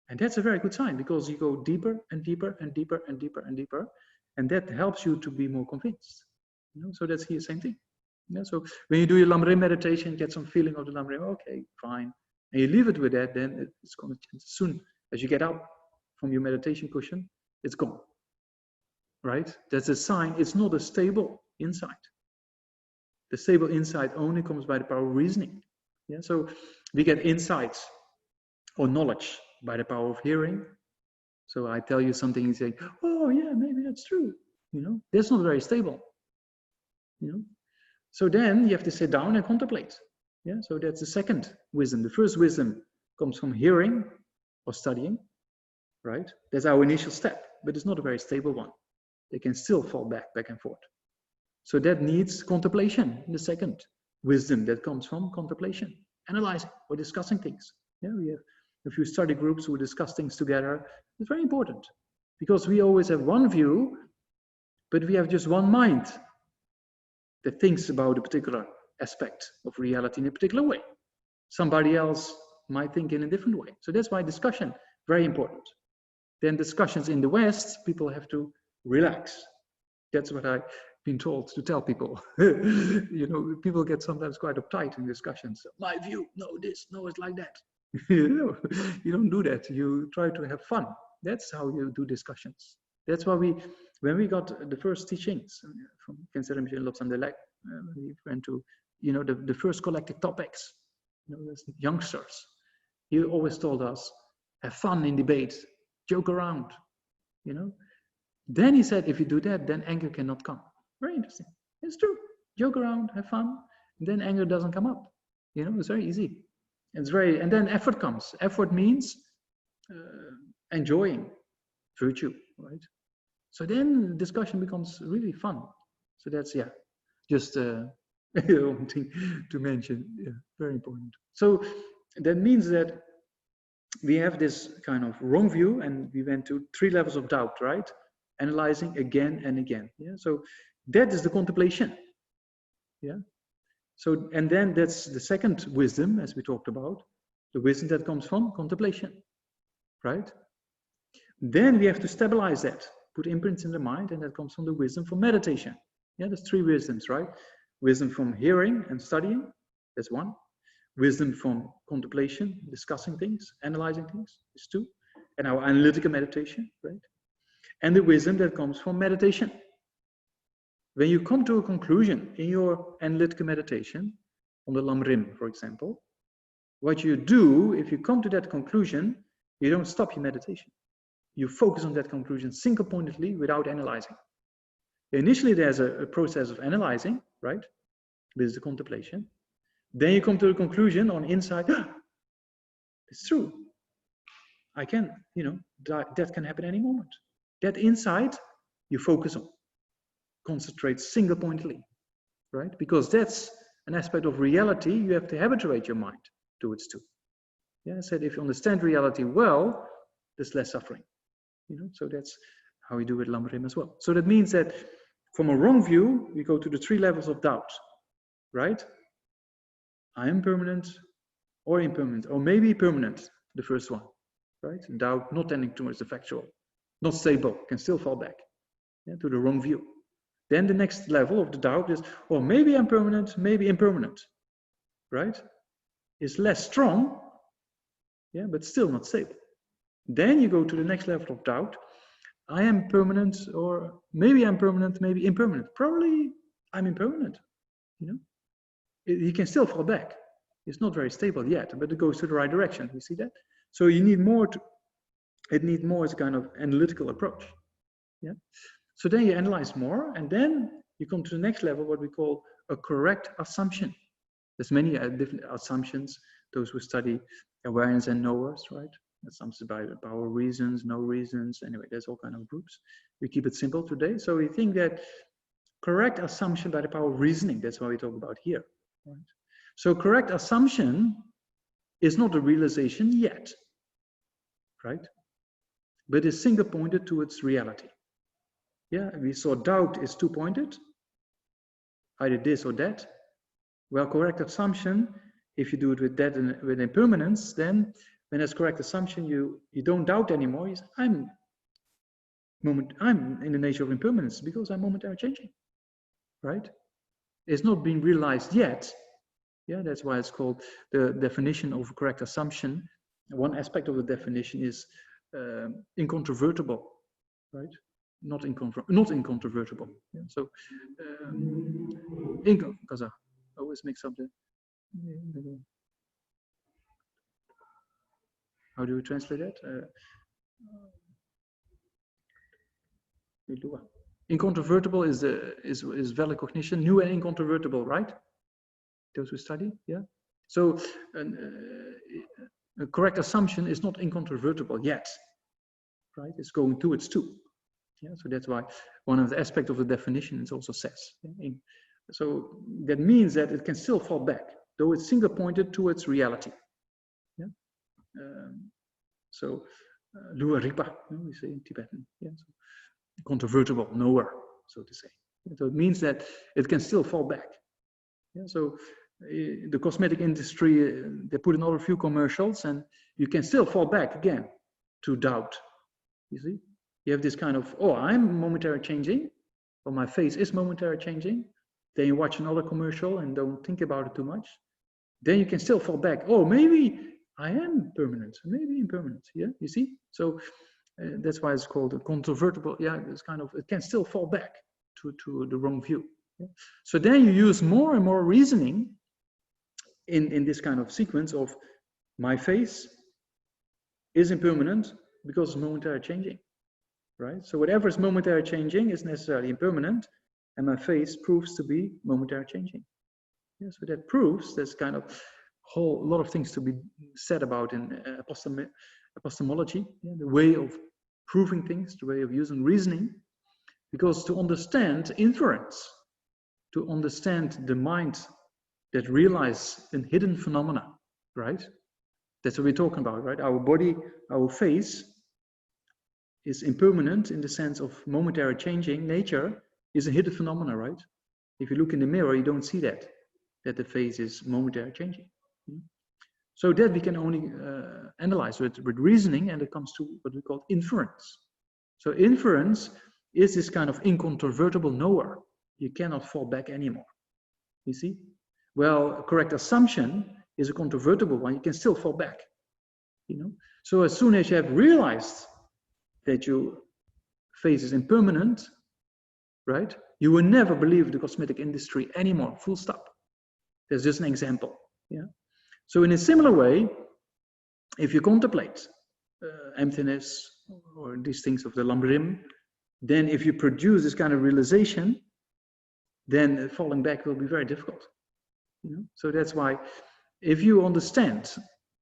And that's a very good sign, because you go deeper and deeper and deeper and deeper and deeper, and that helps you to be more convinced. So that's here the same thing. So when you do your Lamrim meditation, you get some feeling of the Lamrim, okay, fine. And you leave it with that, then it's going to change. As soon as you get up from your meditation cushion, it's gone. Right? That's a sign it's not a stable insight. The stable insight only comes by the power of reasoning. So we get insights or knowledge by the power of hearing. So I tell you something and you say, oh yeah, maybe that's true. That's not very stable. So then you have to sit down and contemplate. So that's the second wisdom. The first wisdom comes from hearing or studying, right? That's our initial step, but it's not a very stable one. They can still fall back and forth. So that needs contemplation. The second wisdom that comes from contemplation, analyzing or discussing things. We have a few study groups who discuss things together. It's very important, because we always have one view, but we have just one mind that thinks about a particular aspect of reality in a particular way. Somebody else might think in a different way. So that's why discussion, very important. Then discussions in the West, people have to relax. That's what I've been told to tell people. People get sometimes quite uptight in discussions. My view, no this, no it's like that. You don't do that. You try to have fun. That's how you do discussions. That's why when we got the first teachings from Kensei Rinpoche and Lobsang Delek, we went to, the first collected topics, as youngsters. He always told us, have fun in debate, joke around, Then he said, if you do that, then anger cannot come. Very interesting. It's true. Joke around, have fun, and then anger doesn't come up. It's very easy. And then effort comes. Effort means enjoying virtue, right? So then discussion becomes really fun. So that's, just one thing to mention. Very important. So that means that we have this kind of wrong view, and we went to 3 levels of doubt, right? Analyzing again and again. So that is the contemplation. So, and then that's the second wisdom, as we talked about, the wisdom that comes from contemplation, right? Then we have to stabilize that, put imprints in the mind, and that comes from the wisdom from meditation. There's 3 wisdoms, right? Wisdom from hearing and studying, that's 1. Wisdom from contemplation, discussing things, analyzing things, is 2. And our analytical meditation, right? And the wisdom that comes from meditation. When you come to a conclusion in your analytical meditation, on the Lamrim, for example, what you do, if you come to that conclusion, you don't stop your meditation. You focus on that conclusion single-pointedly without analyzing. Initially, there's a process of analyzing, right? This is the contemplation. Then you come to the conclusion on insight. It's true. I can, that can happen any moment. That insight, you focus on. Concentrate single-pointedly, right? Because that's an aspect of reality you have to habituate your mind towards too. I said if you understand reality well, there's less suffering. So that's how we do with Lamrim as well. So that means that from a wrong view, we go to the 3 levels of doubt, right? I am permanent or impermanent, or maybe permanent, the first one, right? Doubt not tending towards the factual, not stable, can still fall back to the wrong view. Then the next level of the doubt is, or maybe I'm permanent, maybe impermanent, right? It's less strong, but still not stable. Then you go to the next level of doubt. I am permanent, or maybe I'm permanent, maybe impermanent. Probably I'm impermanent, You can still fall back. It's not very stable yet, but it goes to the right direction. You see that? So you need more it needs more as a kind of analytical approach. Yeah. So then you analyze more, and then you come to the next level, what we call a correct assumption. There's many different assumptions. Those who study awareness and knowers, right? Assumptions about power, reasons, no reasons. Anyway, there's all kind of groups. We keep it simple today. So we think that correct assumption by the power of reasoning. That's what we talk about here. Right? So correct assumption is not a realization yet, right? But is single pointed to its reality. Yeah, we saw doubt is two pointed, either this or that. Well, correct assumption, if you do it with that and with impermanence, then when there's correct assumption, you don't doubt anymore. You say, I'm in the nature of impermanence because I'm momentarily changing, right? It's not been realized yet. Yeah, that's why it's called the definition of correct assumption. One aspect of the definition is incontrovertible, right? Not incontrovertible. Yeah, so, because I always mix up the. How do we translate that? Incontrovertible is valid cognition, new and incontrovertible, right? Those who study, yeah. So a correct assumption is not incontrovertible yet, right? It's going towards two. Yeah, so that's why one of the aspects of the definition is also says. So that means that it can still fall back, though it's single pointed towards reality. Yeah. So Lua Ripa, we say in Tibetan. Yeah. So, controvertible, knower, so to say. So it means that it can still fall back. Yeah. So the cosmetic industry, they put in a few commercials, and you can still fall back again to doubt. You see, you have this kind of, oh, I'm momentarily changing, or my face is momentarily changing. Then you watch another commercial and don't think about it too much. Then you can still fall back. Oh, maybe I am permanent, maybe impermanent. Yeah, you see. So that's why it's called a controvertible. Yeah, it's kind of, it can still fall back to the wrong view. Yeah? So then you use more and more reasoning in this kind of sequence of my face is impermanent because it's momentarily changing, right? So whatever is momentarily changing is necessarily impermanent, and my face proves to be momentarily changing. Yeah, so that proves there's kind of whole lot of things to be said about in epistemology, yeah, the way of proving things, the way of using reasoning, because to understand inference, to understand the mind that realizes a hidden phenomena, right? That's what we're talking about, right? Our body, our face is impermanent in the sense of momentary changing. Nature is a hidden phenomena, right? If you look in the mirror, you don't see that the face is momentary changing. So that we can only analyze with reasoning, and it comes to what we call inference. So inference is this kind of incontrovertible knower. You cannot fall back anymore. You see? Well, a correct assumption is a controvertible one. You can still fall back. You know? So as soon as you have realized that your face is impermanent, right? You will never believe the cosmetic industry anymore. Full stop. That's just an example. Yeah. So in a similar way, if you contemplate emptiness or these things of the lambrim, then if you produce this kind of realization, then falling back will be very difficult. You know? So that's why, if you understand,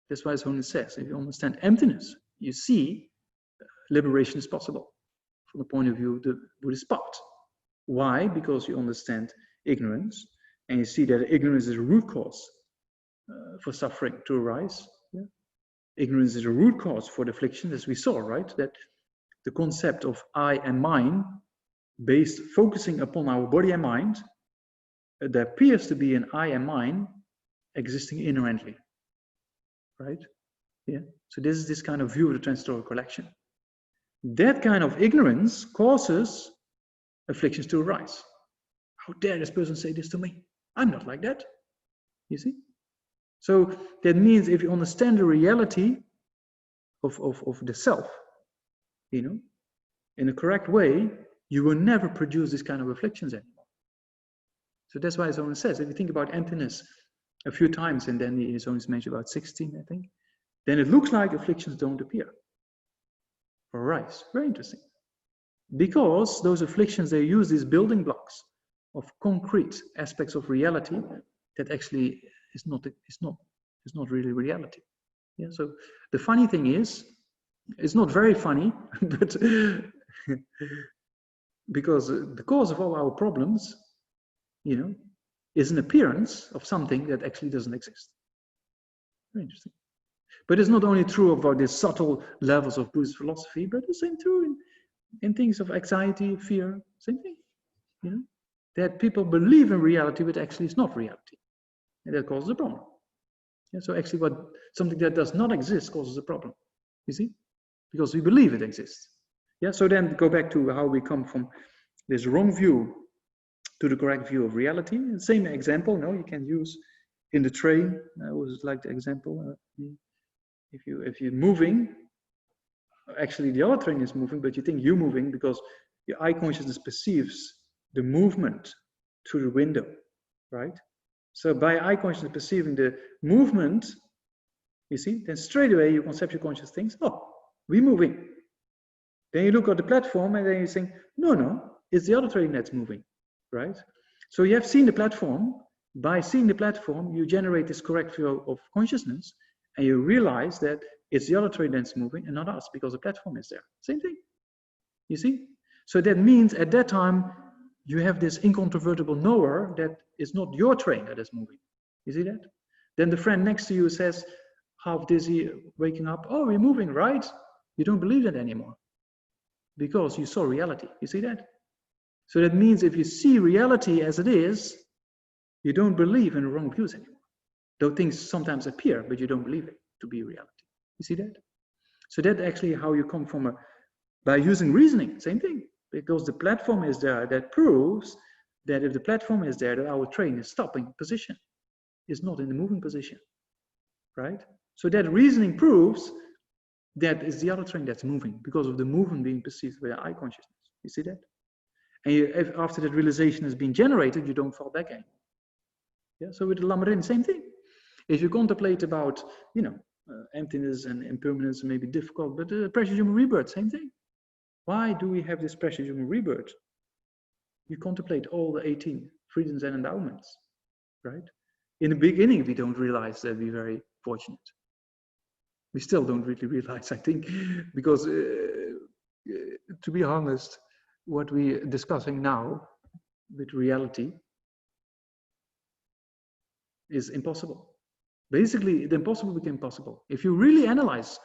that's why Sona says, if you understand emptiness, you see liberation is possible from the point of view of the Buddhist path. Why? Because you understand ignorance, and you see that ignorance is a root cause for suffering to arise. Yeah? Ignorance is a root cause for the affliction, as we saw, right? That the concept of I and mine, based focusing upon our body and mind, there appears to be an I and mine existing inherently, right? Yeah. So this is this kind of view of the transitory collection. That kind of ignorance causes afflictions to arise. How dare this person say this to me? I'm not like that. You see? So that means if you understand the reality of the self, you know, in a correct way, you will never produce this kind of afflictions anymore. So that's why someone says, if you think about emptiness a few times, and then he only mentioned about 16, I think. Then it looks like afflictions don't appear or arise. Very interesting. Because those afflictions, they use these building blocks of concrete aspects of reality that actually is not really reality. Yeah. So the funny thing is, it's not very funny, but because the cause of all our problems, you know, is an appearance of something that actually doesn't exist. Very interesting. But it's not only true about these subtle levels of Buddhist philosophy, but the same true in things of anxiety, fear, same thing. You know, that people believe in reality, but actually it's not reality, and that causes a problem. Yeah, so actually, something that does not exist causes a problem. You see, because we believe it exists. Yeah. So then go back to how we come from this wrong view to the correct view of reality. The same example, no, you can use in the train. I always like the example. If you're moving, actually the other train is moving, but you think you're moving because your eye consciousness perceives the movement through the window, right? So by eye consciousness perceiving the movement, you see, then straight away your conceptual conscious thinks, oh, we're moving. Then you look at the platform and then you think, no, it's the other train that's moving, right? So you have seen the platform. By seeing the platform, you generate this correct view of consciousness, and you realize that it's the other train that's moving and not us, because the platform is there. Same thing. You see? So that means at that time, you have this incontrovertible knower that it's not your train that is moving. You see that? Then the friend next to you says, half dizzy, waking up, oh, we're moving, right? You don't believe that anymore because you saw reality. You see that? So that means if you see reality as it is, you don't believe in wrong views anymore. Though things sometimes appear, but you don't believe it to be reality. You see that? So that's actually how you come from by using reasoning, same thing. Because the platform is there, that proves that if the platform is there, that our train is stopping position, is not in the moving position, right? So that reasoning proves that it's the other train that's moving because of the movement being perceived by the eye consciousness. You see that? And if after that realization has been generated, you don't fall back in. Yeah. So with the Lamarin, same thing. If you contemplate about, you know, emptiness and impermanence may be difficult, but precious human rebirth, same thing. Why do we have this precious human rebirth? You contemplate all the 18 freedoms and endowments, right? In the beginning, we don't realize that we're very fortunate. We still don't really realize, I think, because to be honest, what we're discussing now with reality is impossible. Basically, the impossible became possible. If you really analyze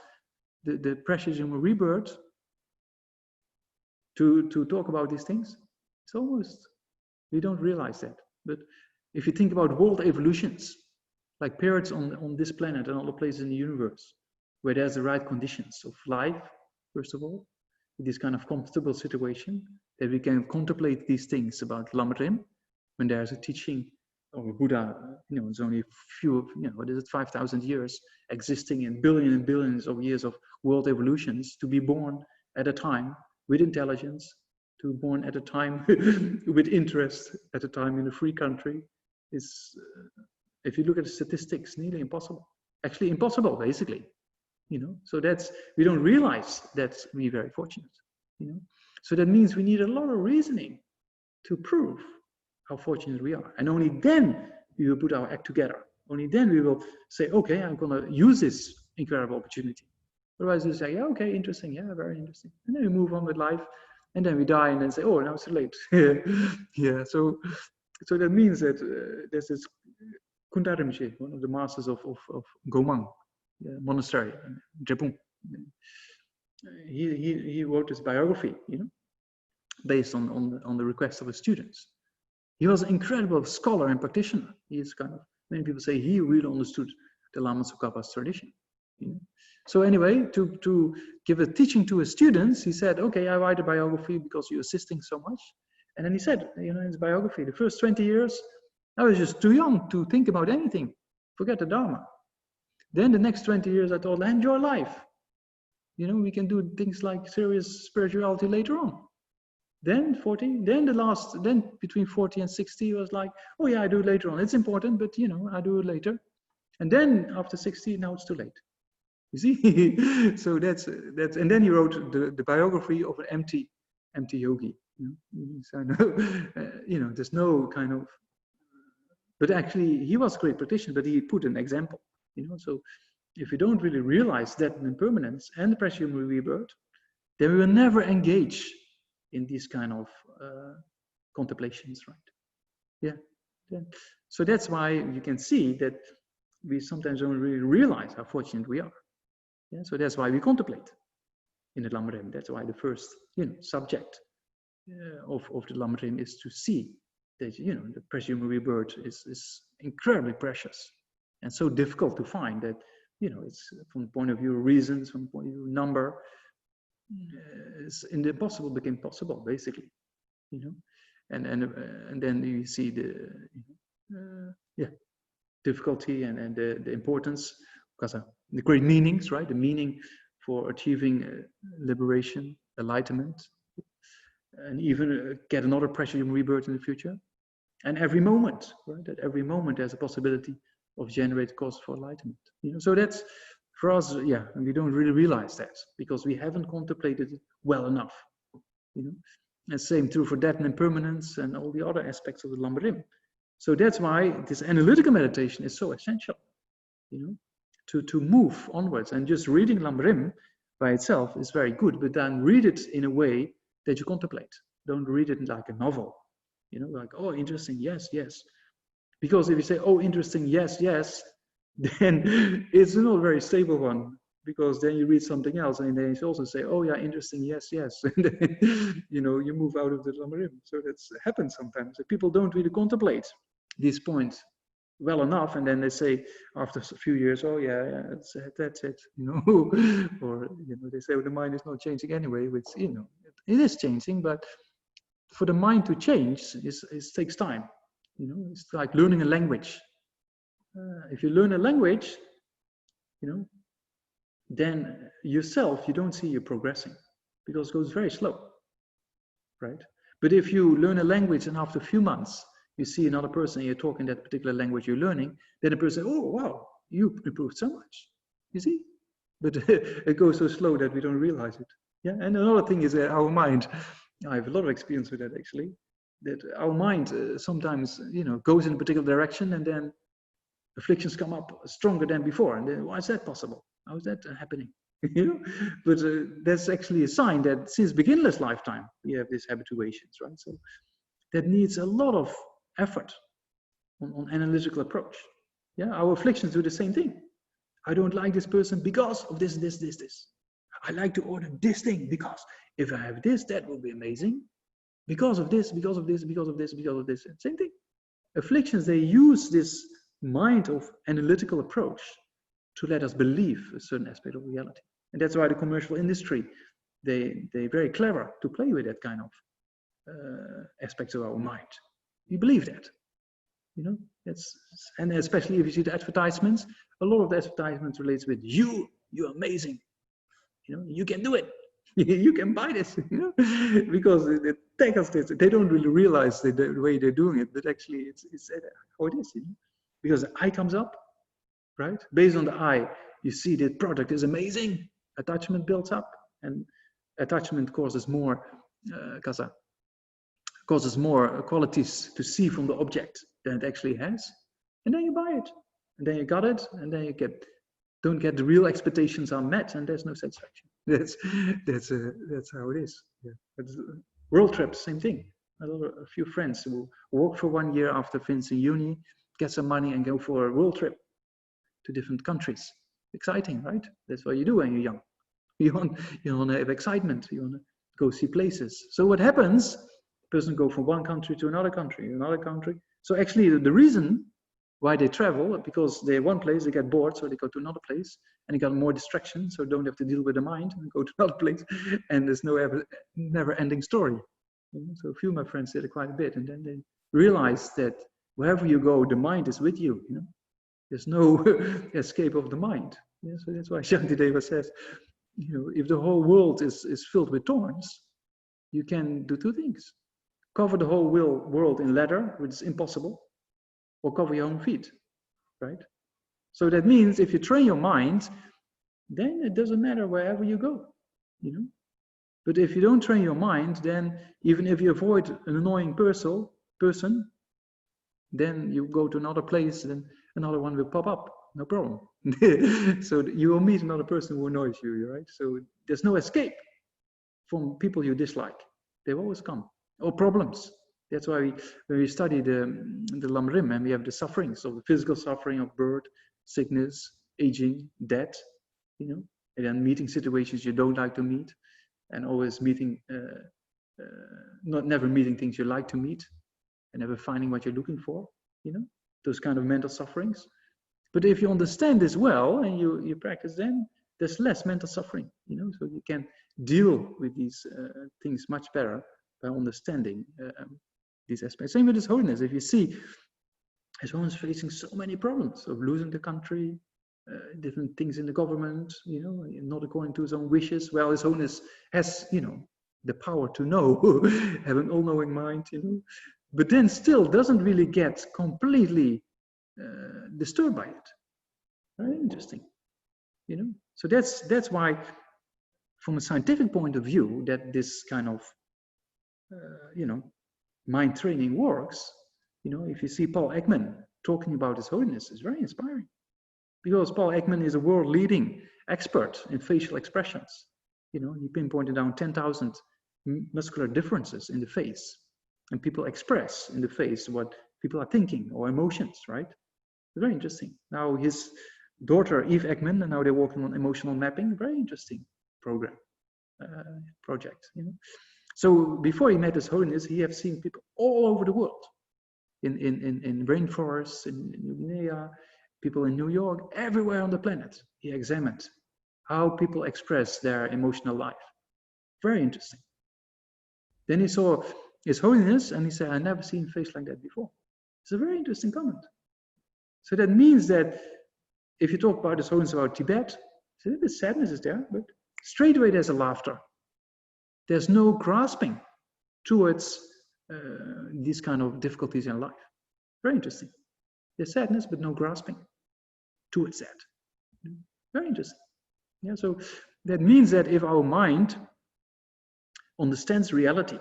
the precious human rebirth, to talk about these things, it's almost, we don't realize that. But if you think about world evolutions, like periods on this planet and other places in the universe, where there's the right conditions of life, first of all, this kind of comfortable situation, that we can contemplate these things about Lamarim, when there's a teaching of a Buddha, you know, it's only a few, you know, what is it, 5,000 years existing in billions and billions of years of world evolutions, to be born at a time with intelligence, to be born at a time with interest, at a time in a free country, is, if you look at the statistics, nearly impossible. Actually impossible, basically. You know, so that's, we don't realize that we're very fortunate. You know, so that means we need a lot of reasoning to prove how fortunate we are, and only then we will put our act together. Only then we will say, okay, I'm going to use this incredible opportunity. Otherwise, we say, yeah, okay, interesting, yeah, very interesting, and then we move on with life, and then we die, and then say, oh, now it's too late. Yeah, so that means that there's this Kunda Rinpoche, one of the masters of Gomang monastery in Japan. He wrote his biography, you know, based on the request of his students. He was an incredible scholar and practitioner. He is kind of, many people say he really understood the Lama Tsongkhapa's tradition. You know? So anyway, to give a teaching to his students, he said, okay, I write a biography because you're assisting so much. And then he said, you know, in his biography, the first 20 years, I was just too young to think about anything. Forget the Dharma. Then the next 20 years, I thought, enjoy life. You know, we can do things like serious spirituality later on. then 40, then between 40 and 60 was like, oh yeah, I do it later on. It's important, but I do it later. And then after 60, now it's too late. You see? So that's, and then he wrote the biography of an empty yogi. So no, there's no kind of, but actually he was a great practitioner, but he put an example, so if you don't really realize that impermanence and the pressure of rebirth, then we will never engage in these kind of contemplations, right? Yeah. So that's why you can see that we sometimes don't really realize how fortunate we are. Yeah. So that's why we contemplate in the Lamrim. That's why the first, subject of the Lamrim is to see that the pressure of rebirth is incredibly precious and so difficult to find that it's from the point of view of reasons, from the point of view of number. And the impossible became possible, basically, and then you see the difficulty and the importance, because of the great meanings, right? The meaning for achieving liberation, enlightenment, and even get another pressure and rebirth in the future. And every moment, right? That every moment there's a possibility of generating cause for enlightenment. So that's for us, and we don't really realize that because we haven't contemplated it well enough. And same true for death and impermanence and all the other aspects of the Lamrim. So that's why this analytical meditation is so essential, to move onwards. And just reading Lamrim by itself is very good, but then read it in a way that you contemplate. Don't read it like a novel, like, oh, interesting, yes, yes. Because if you say, oh, interesting, yes, yes, then it's not a very stable one, because then you read something else and then you also say, oh yeah, interesting, yes, yes. And then, you move out of the Lamrim. So that's happens sometimes. People don't really contemplate these points well enough, and then they say after a few years, oh yeah, that's it, or they say, well, the mind is not changing anyway, which it is changing, but for the mind to change, it takes time. It's like learning a language. If you learn a language, then yourself, you don't see you progressing because it goes very slow, right? But if you learn a language and after a few months, you see another person and you're talking that particular language you're learning, then the person, oh, wow, you improved so much, you see? But it goes so slow that we don't realize it. Yeah, and another thing is our mind. I have a lot of experience with that, actually, that our mind sometimes, goes in a particular direction and then afflictions come up stronger than before. And then why is that possible? How is that happening? But that's actually a sign that since beginner's lifetime, we have these habituations, right? So that needs a lot of effort on analytical approach. Yeah, our afflictions do the same thing. I don't like this person because of this. I like to order this thing because if I have this, that will be amazing. Because of this. Same thing. Afflictions, they use this mind of analytical approach to let us believe a certain aspect of reality. And that's why the commercial industry, they're very clever to play with that kind of aspects of our mind. We believe that, and especially if you see the advertisements, a lot of the advertisements relates with you're amazing, you can do it, you can buy this, because they take us this. They don't really realize the way they're doing it, but actually it's how it is, because the eye comes up, right? Based on the eye, you see that product is amazing, attachment builds up, and attachment causes more qualities to see from the object than it actually has, and then you buy it, and then you got it, and then you don't get the real expectations are met, and there's no satisfaction. That's how it is. Yeah. World trips, same thing. A few friends who work for 1 year after finishing uni, get some money, and go for a world trip to different countries. Exciting, right? That's what you do when you're young. You want to have excitement. You want to go see places. So what happens? The person go from one country to another country. So actually, the reason why they travel, because they're one place, they get bored, so they go to another place, and they got more distraction, so don't have to deal with the mind and go to another place, and there's no never-ending story. So a few of my friends did it quite a bit, and then they realized that wherever you go, the mind is with you. There's no escape of the mind. Yeah, so that's why Shantideva says, if the whole world is filled with thorns, you can do two things. Cover the whole world in leather, which is impossible, or cover your own feet, right? So that means if you train your mind, then it doesn't matter wherever you go, you know. But if you don't train your mind, then even if you avoid an annoying person, then you go to another place, then another one will pop up, no problem. So you will meet another person who annoys you, right? So there's no escape from people you dislike. They will always come, or problems. That's why when we study the Lamrim, and we have the sufferings of the physical suffering of birth, sickness, aging, death, you know, and then meeting situations you don't like to meet, and always meeting, never meeting things you like to meet, and never finding what you're looking for, you know, those kind of mental sufferings. But if you understand this well and you practice, then there's less mental suffering, you know, so you can deal with these things much better by understanding these aspects. Same with His Holiness. If you see His Holiness facing so many problems of losing the country, different things in the government, you know, not according to his own wishes. Well, His Holiness has, you know, the power to know, have an all-knowing mind, you know, but then still doesn't really get completely disturbed by it. Very interesting, you know. So that's why, from a scientific point of view, that this kind of you know, mind training works. You know, if you see Paul Ekman talking about His Holiness, it's very inspiring, because Paul Ekman is a world-leading expert in facial expressions. You know, he pinpointed down 10,000 muscular differences in the face, and people express in the face what people are thinking or emotions, right? Very interesting. Now his daughter Eve Ekman, and now they're working on emotional mapping. Very interesting program, project. You know, so before he met His Holiness, he have seen people all over the world, in rainforests, in New Guinea, people in New York, everywhere on the planet. He examined how people express their emotional life. Very interesting. Then he saw His Holiness, and he said, "I never seen a face like that before." It's a very interesting comment. So that means that if you talk about His Holiness about Tibet, so the sadness is there, but straight away there's a laughter. There's no grasping towards these kind of difficulties in life. Very interesting. There's sadness, but no grasping towards that. Very interesting. Yeah, so that means that if our mind understands reality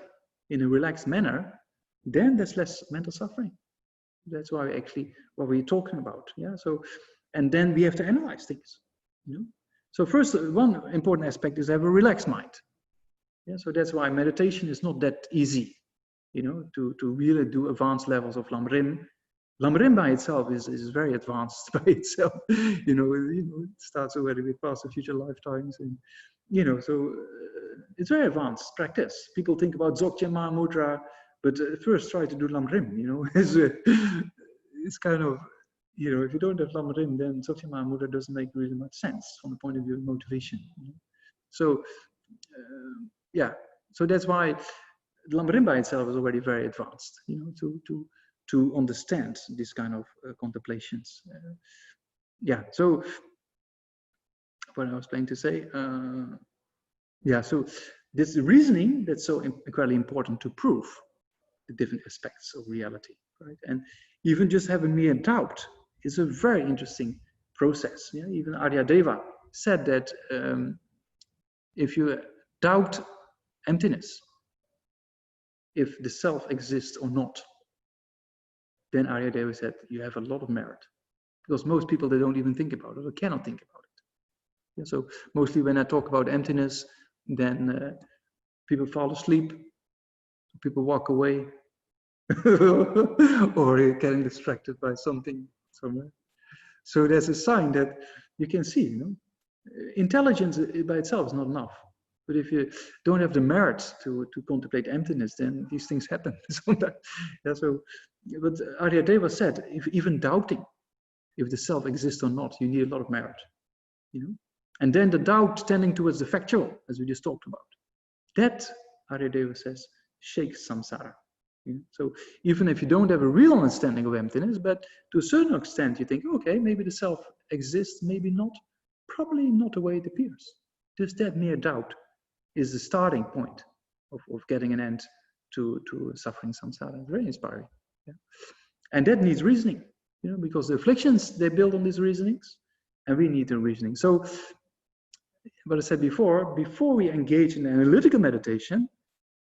in a relaxed manner, then there's less mental suffering. That's why actually what we're talking about. Yeah. So, and then we have to analyze things. You know. So first, one important aspect is to have a relaxed mind. Yeah. So that's why meditation is not that easy. You know, to really do advanced levels of Lamrim. Lamrim by itself is very advanced by itself. You know, it starts already with past and future lifetimes, and you know, so it's very advanced practice. People think about Dzogchen Mahamudra, but first try to do Lamrim. You know, it's kind of, you know, if you don't have Lamrim, then Dzogchen Mahamudra doesn't make really much sense from the point of view of motivation. You know? So yeah, so that's why Lamrim by itself is already very advanced. You know, to understand this kind of contemplations. Yeah, so what I was planning to say, yeah, so this reasoning that's so incredibly important to prove the different aspects of reality, right? And even just having mere doubt is a very interesting process. Yeah, even Aryadeva said that if you doubt emptiness, if the self exists or not, then Aryadeva said you have a lot of merit, because most people, they don't even think about it or cannot think about it. Yeah, so mostly when I talk about emptiness, then people fall asleep, people walk away, or you're getting distracted by something somewhere. So there's a sign that you can see, you know, intelligence by itself is not enough. But if you don't have the merit to contemplate emptiness, then these things happen sometimes. Yeah, so, but Aryadeva said, if even doubting if the self exists or not, you need a lot of merit, you know. And then the doubt tending towards the factual, as we just talked about, that, Aryadeva says, shakes samsara. You know? So even if you don't have a real understanding of emptiness, but to a certain extent you think, okay, maybe the self exists, maybe not, probably not the way it appears. Just that mere doubt is the starting point of getting an end to suffering samsara. Very inspiring. Yeah. And that needs reasoning, you know, because the afflictions, they build on these reasonings, and we need the reasoning. So what I said before we engage in analytical meditation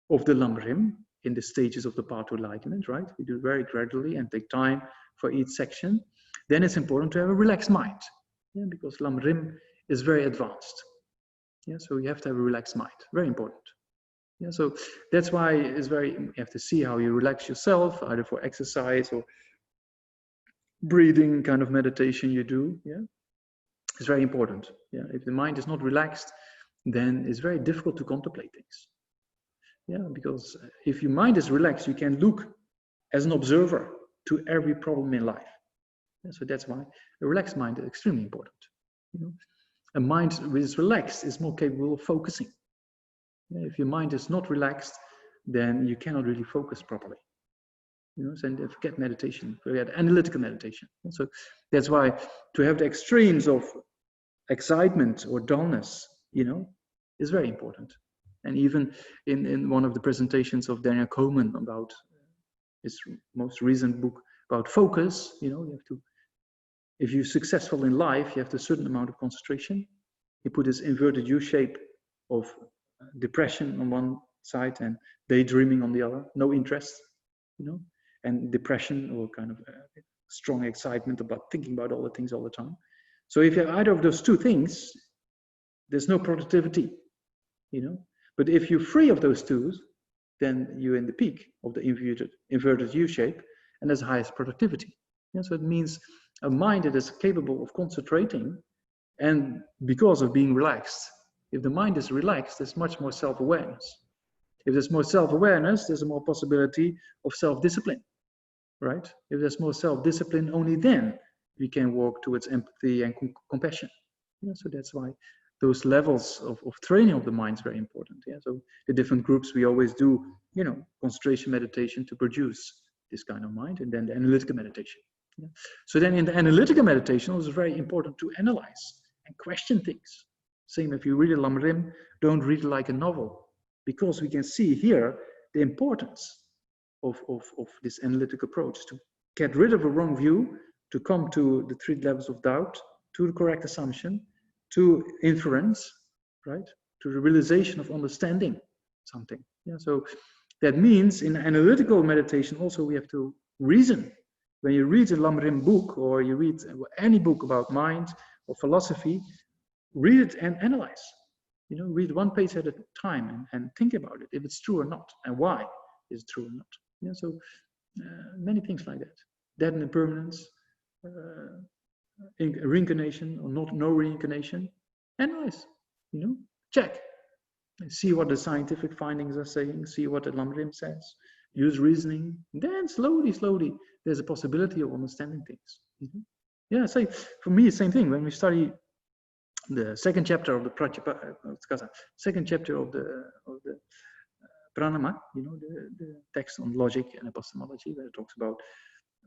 of the Lamrim in the stages of the path to enlightenment, right? We do it very gradually and take time for each section. Then it's important to have a relaxed mind, yeah, because Lamrim is very advanced. Yeah, so you have to have a relaxed mind, very important. Yeah, so that's why it's very, you have to see how you relax yourself, either for exercise or breathing kind of meditation you do. Yeah, it's very important. Yeah, if the mind is not relaxed, then it's very difficult to contemplate things. Yeah, because if your mind is relaxed, you can look as an observer to every problem in life. Yeah, so that's why a relaxed mind is extremely important. You know, a mind which is relaxed is more capable of focusing. Yeah, if your mind is not relaxed, then you cannot really focus properly. You know, so forget meditation, forget analytical meditation. And so that's why to have the extremes of excitement or dullness, you know, is very important. And even in one of the presentations of Daniel Coleman about his most recent book about focus, you know, you have to, if you're successful in life, you have a certain amount of concentration. He put this inverted U shape of depression on one side and daydreaming on the other, no interest, you know, and depression or kind of strong excitement about thinking about all the things all the time. So if you have either of those two things, there's no productivity, you know. But if you're free of those two, then you're in the peak of the inverted U shape, and there's highest productivity. Yeah, so it means a mind that is capable of concentrating, and because of being relaxed. If the mind is relaxed, there's much more self-awareness. If there's more self-awareness, there's a more possibility of self-discipline, right? If there's more self-discipline, only then we can walk towards empathy and compassion. Yeah, so that's why those levels of training of the mind is very important. Yeah, so the different groups we always do, you know, concentration meditation to produce this kind of mind, and then the analytical meditation. Yeah. So then in the analytical meditation, it was very important to analyze and question things. Same if you read a Lamrim, don't read it like a novel, because we can see here the importance of this analytic approach to get rid of a wrong view, to come to the 3 levels of doubt, to the correct assumption, to inference, right? To the realization of understanding something. Yeah, so that means in analytical meditation also we have to reason. When you read a Lamrim book or you read any book about mind or philosophy, read it and analyze. You know, read 1 page at a time and think about it, if it's true or not, and why is it true or not. Yeah, so many things like that. Death and impermanence, reincarnation or not, no reincarnation. Analyze, you know, check. See what the scientific findings are saying, see what the Lamrim says, use reasoning, then slowly, there's a possibility of understanding things. You know? Yeah, so for me, same thing. When we study the second chapter of the second chapter of the Pranama, you know, the text on logic and epistemology, where it talks about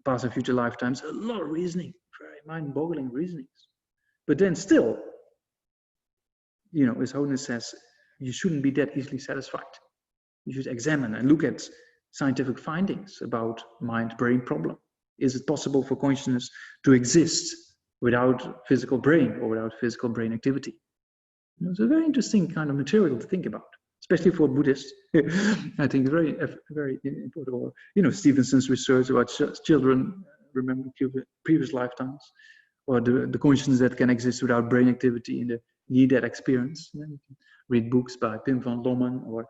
past and future lifetimes, a lot of reasoning, very mind-boggling reasonings. But then still, you know, His Holiness says, you shouldn't be that easily satisfied. You should examine and look at scientific findings about mind-brain problem. Is it possible for consciousness to exist without physical brain or without physical brain activity? You know, it's a very interesting kind of material to think about, especially for Buddhists. I think it's very, very important. Or, you know, Stevenson's research about children remembering previous lifetimes, or the consciousness that can exist without brain activity in the near-death experience. You know, you can read books by Pim van Lommen, or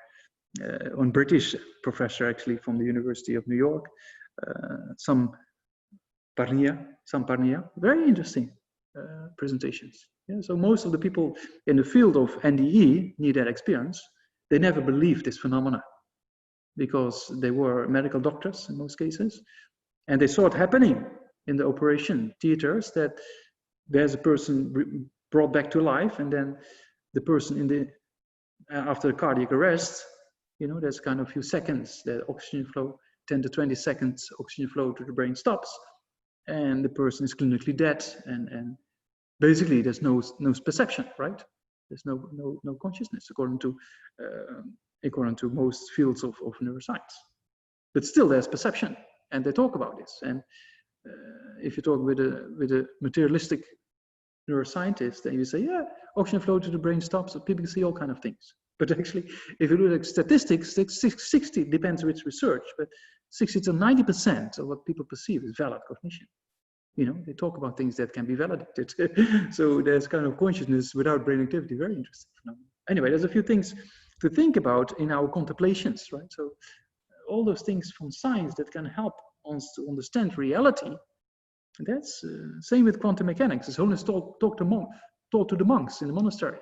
one British professor actually from the University of New York, Sam Parnia, very interesting presentations. Yeah, so most of the people in the field of NDE, near-death experience, they never believed this phenomena because they were medical doctors in most cases, and they saw it happening in the operation theaters, that there's a person brought back to life, and then the person in the after a cardiac arrest, you know, there's kind of a few seconds that oxygen flow, 10 to 20 seconds oxygen flow to the brain stops, and the person is clinically dead, and basically there's no perception, right? There's no consciousness according to according to most fields of neuroscience. But still there's perception, and they talk about this. And if you talk with a materialistic neuroscientist, then you say, yeah, oxygen flow to the brain stops, so people can see all kinds of things. But actually, if you look at statistics, 60 depends which research, but 60 to 90% of what people perceive is valid cognition. You know, they talk about things that can be validated. So there's kind of consciousness without brain activity, very interesting phenomenon. Anyway, there's a few things to think about in our contemplations, right? So all those things from science that can help us to understand reality. That's same with quantum mechanics. As Holiness taught to the monks in the monastery.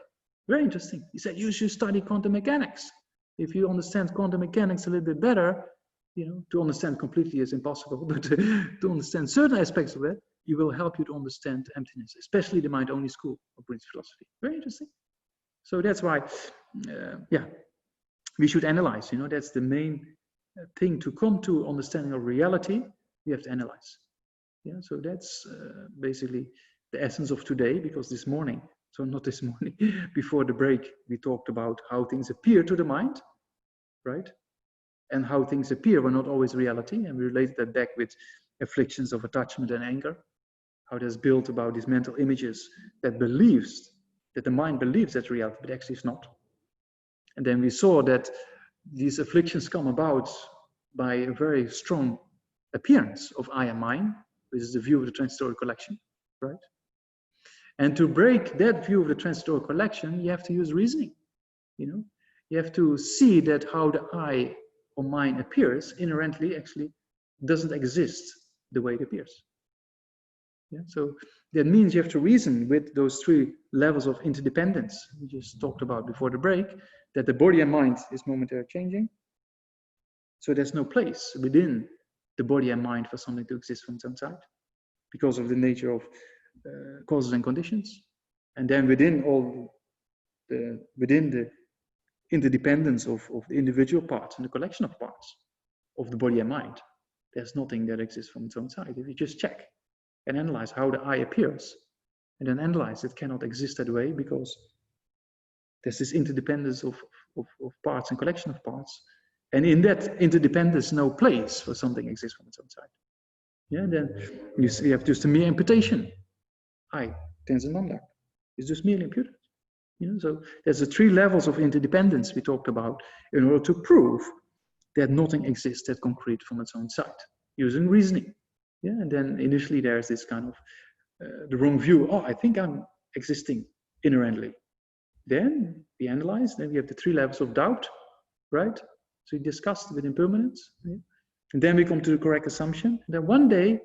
Very interesting. He said, you should study quantum mechanics. If you understand quantum mechanics a little bit better, you know, to understand completely is impossible, but to understand certain aspects of it, it will help you to understand emptiness, especially the mind-only school of Buddhist philosophy. Very interesting. So that's why, yeah, we should analyze. You know, that's the main thing to come to understanding of reality. We have to analyze. Yeah, so that's basically the essence of today, because this morning, so not this morning, before the break, we talked about how things appear to the mind, right? And how things appear were not always reality, and we related that back with afflictions of attachment and anger, how that's built about these mental images that the mind believes that's reality, but actually it's not. And then we saw that these afflictions come about by a very strong appearance of I am mine, which is the view of the transitory collection, right? And to break that view of the transitory collection, you have to use reasoning. You know, you have to see that how the I or mine appears inherently actually doesn't exist the way it appears. Yeah, so that means you have to reason with those three levels of interdependence we just talked about before the break, that the body and mind is momentarily changing. So there's no place within the body and mind for something to exist from its own side because of the nature of causes and conditions. And then within the interdependence of the individual parts and the collection of parts of the body and mind, there's nothing that exists from its own side. If you just check and analyze how the I appears, and then analyze it cannot exist that way because there's this interdependence of parts and collection of parts. And in that interdependence, no place for something exists from its own side. Yeah, then you have just a mere imputation. I, Tenzin Namdak, is just merely imputed. You know, so there's the three levels of interdependence we talked about in order to prove that nothing exists that concrete from its own side, using reasoning. Yeah, and then initially there's this kind of the wrong view. Oh, I think I'm existing inherently. Then we analyze. Then we have the three levels of doubt, right? So we discussed with impermanence, yeah? And then we come to the correct assumption. And then one day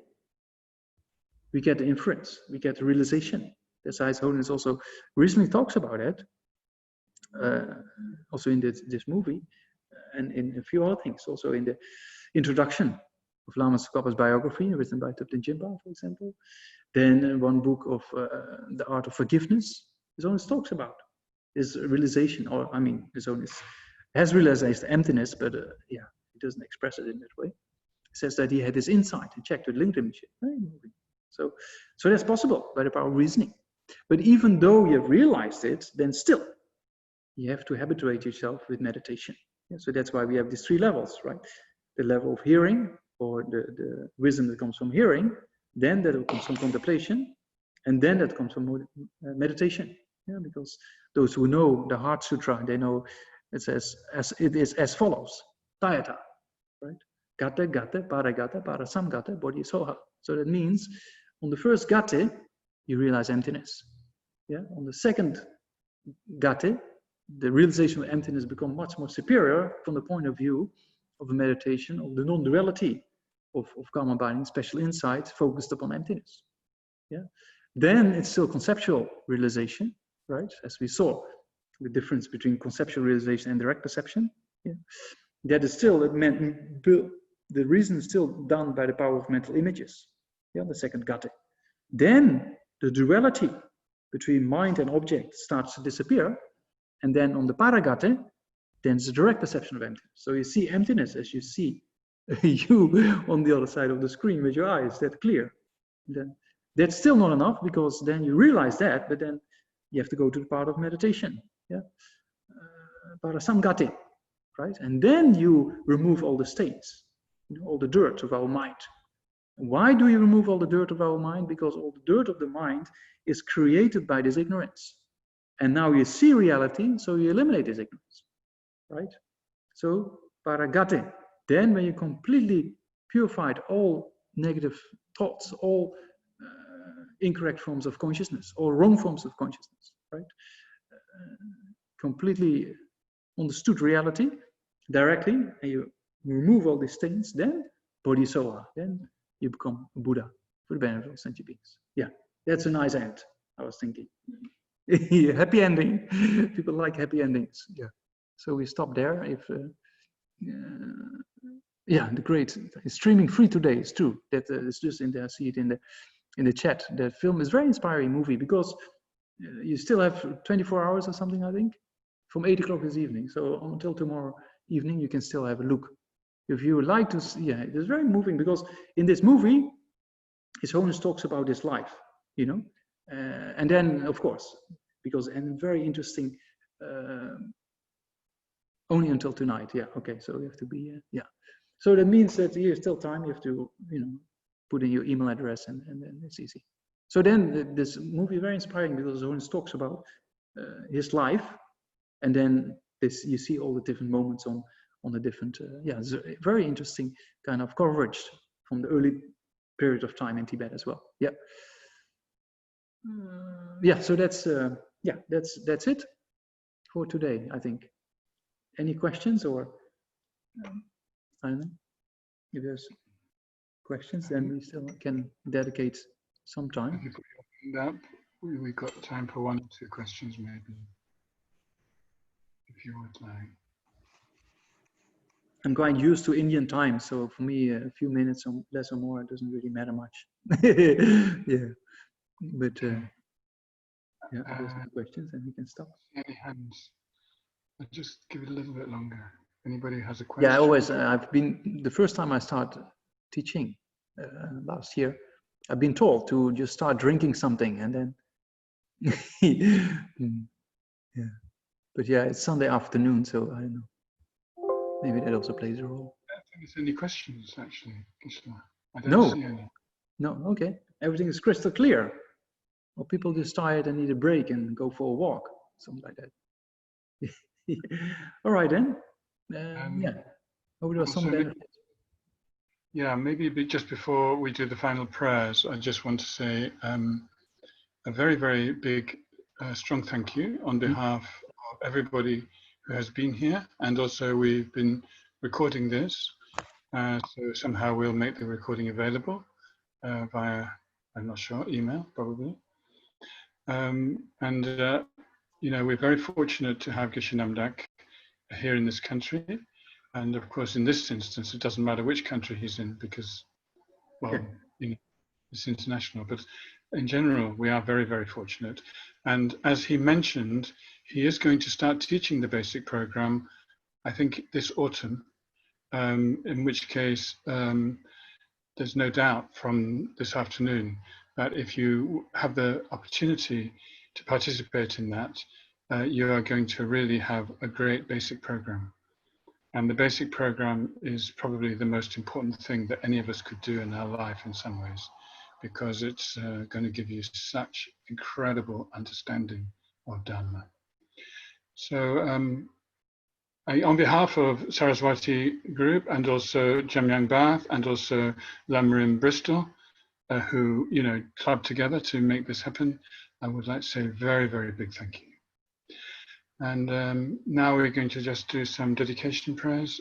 we get the inference, we get the realization. That's how His Holiness also recently talks about it, also in this movie, and in a few other things, also in the introduction of Lama Tsongkhapa's biography, written by Thupten Jinpa, for example. Then one book of The Art of Forgiveness, His Holiness talks about this realization, or I mean, His Holiness has realized emptiness, but yeah, he doesn't express it in that way. He says that he had this insight and checked with linked image. Very moving. So that's possible by the power of reasoning. But even though you have realized it, then still you have to habituate yourself with meditation. Yeah, so that's why we have these three levels, right? The level of hearing, or the wisdom that comes from hearing, then that comes from contemplation, and then that comes from meditation. Yeah, because those who know the Heart Sutra, they know it says it is as follows: Tayata, right? Gata, gata, paragata, parasamgata, bodhi soha. So that means on the first gate, you realize emptiness. Yeah. On the second gate, the realization of emptiness becomes much more superior from the point of view of a meditation of the non-duality of karma binding, special insight focused upon emptiness. Yeah. Then it's still conceptual realization, right? As we saw, the difference between conceptual realization and direct perception. Yeah. That is still the reason is still done by the power of mental images. Yeah, the second gate. Then the duality between mind and object starts to disappear, and then on the paragate, then it's a direct perception of emptiness. So you see emptiness as you see you on the other side of the screen with your eyes, that clear. Then that's still not enough, because then you realize that, but then you have to go to the part of meditation. Yeah, parasamgate. right? And then you remove all the stains, all the dirt of our mind. Why do you remove all the dirt of our mind? Because all the dirt of the mind is created by this ignorance. And now you see reality, so you eliminate this ignorance, right? So, paragate. Then when you completely purified all negative thoughts, all incorrect forms of consciousness, or wrong forms of consciousness, right? Completely understood reality directly, and you remove all these things, then bodhisattva, then you become a Buddha for the benefit of sentient beings. Yeah, that's a nice end, I was thinking. Happy ending. People like happy endings. Yeah. So we stop there. If yeah, the great it's streaming free today. It's true. That it's just in there. I see it in the chat. The film is a very inspiring movie because you still have 24 hours or something, I think, from 8 o'clock this evening. So until tomorrow evening, you can still have a look. If you would like to see, yeah, it's very moving because in this movie, His Holiness talks about his life, you know, and then of course, because and very interesting. Only until tonight, yeah. Okay, so you have to be, yeah. So that means that there's still time. You have to, you know, put in your email address, and then it's easy. So then this movie is very inspiring because His Holiness talks about his life, and then this you see all the different moments on the different, yeah, it's a very interesting kind of coverage from the early period of time in Tibet as well. Yeah. Yeah. So that's yeah, that's it for today, I think. Any questions or I don't know. If there's questions, then we still can dedicate some time. If you put your hand up, we've got time for 1 or 2 questions, maybe, if you would like. I'm quite used to Indian time, so for me, a few minutes or less or more, it doesn't really matter much. Yeah, but yeah, if there's no questions, then we can stop. Any hands? I'll just give it a little bit longer. Anybody has a question? Yeah, always. I've been the first time I started teaching last year. I've been told to just start drinking something, and then yeah. But yeah, it's Sunday afternoon, so I don't know. Maybe that also plays a role. I don't think there's any questions actually, Geshe. I don't No. see any. No, okay. Everything is crystal clear. Or people just tired and need a break and go for a walk, something like that. All right then. Yeah. Hope there was some benefit. Yeah, maybe just before we do the final prayers, I just want to say a very, very big, strong thank you on behalf of everybody who has been here. And also we've been recording this. So somehow we'll make the recording available via, I'm not sure, email probably. You know, we're very fortunate to have Geshe Namdak here in this country. And of course, in this instance, it doesn't matter which country he's in because, well, you know, it's international. But in general, we are very, very fortunate. And as he mentioned, he is going to start teaching the basic program, I think, this autumn, in which case there's no doubt from this afternoon that if you have the opportunity to participate in that, you are going to really have a great basic program. And the basic program is probably the most important thing that any of us could do in our life in some ways, because it's going to give you such incredible understanding of Dharma. So on behalf of Saraswati Group and also Jamyang Bath and also Lamrim Bristol, who, you know, clubbed together to make this happen, I would like to say a very, very big thank you. And now we're going to just do some dedication prayers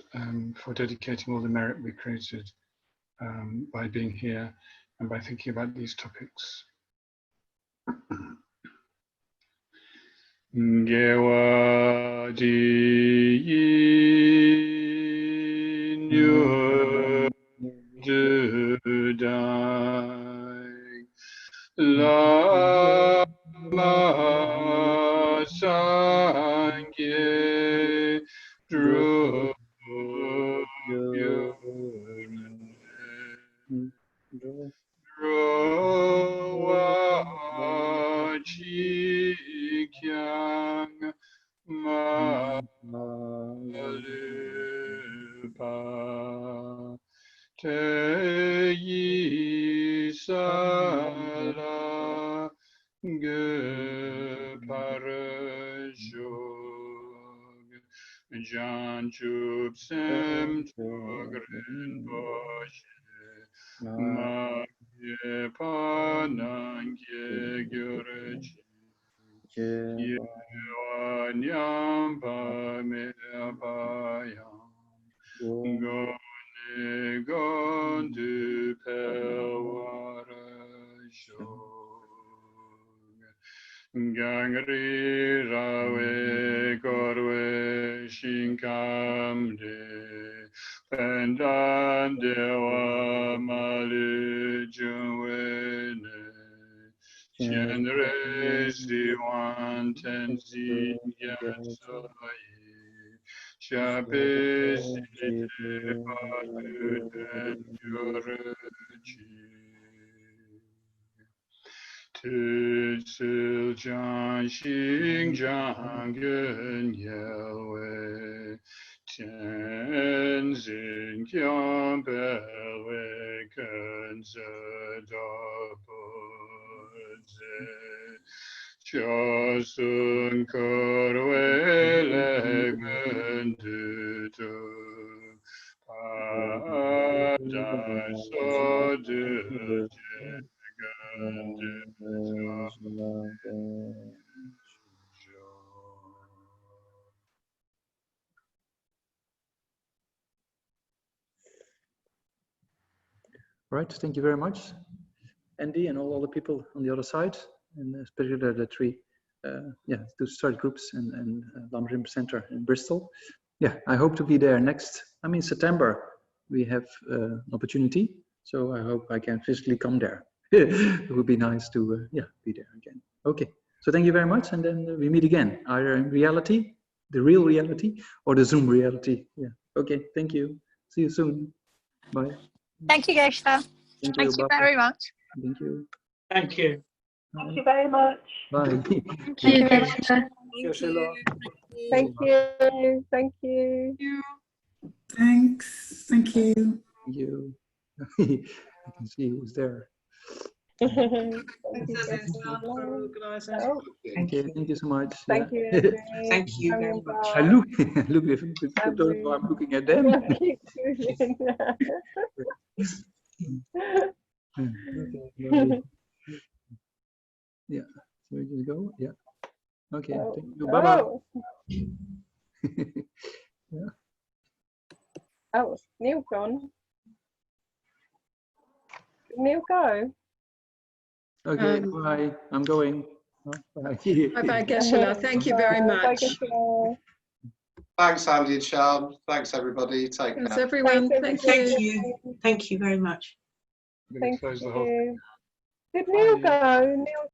for dedicating all the merit we created by being here and by thinking about these topics. Gewa di yin yu judai lama sangye dru Drowa chi kyang ma te yi sala ge parajog jan chup sem togren boshe ma ye panangye gyurchi ye nyamba me bayam go Gondu Pelwarashog Gangri Rawe Gorwe Shinkamde Pendan Dewa Mali Junwene Chenre Siwan Tenzin Gyatsoye Shabes Tsil Jan Xing Jan Gen Yelwe Tenzin Kyang Belwe Kenze Daboze Chasun Korwe Legmendutu Pada Sodu Right, thank you very much, Andy, and all the people on the other side, and especially the three, two start groups and Lamrim Center in Bristol. Yeah, I hope to be there next. September we have an opportunity, so I hope I can physically come there. It would be nice to be there again. Okay, so thank you very much, and then we meet again, either in reality, the real reality, or the Zoom reality. Yeah. Okay, thank you. See you soon. Bye. Thank you, Geshe. Thank Thank you very much. Thank you. Thank you. Thank you very much. Bye. Thank you. Thank you. Thank you. Thanks. Thank you. Thank you. I can see who's there. Thank you, Thank you so much. Thank you. Thank you very much. I look if people don't know I'm looking at them. Okay, yeah, so we just go. Yeah. Okay, thank you. Bye bye. Yeah. Oh, Neil gone. Did Neil go? Okay, bye. I'm going. Oh, bye. Bye-bye, Geshe. Thank you very Bye, much. Geshe. Thanks, Andy and Sean. Thanks, everybody. Take Thanks, care. everyone. Thanks, Thank Thank you. you. Thank you very much. I'm going to Thank close the whole you. Did Neil go? Neil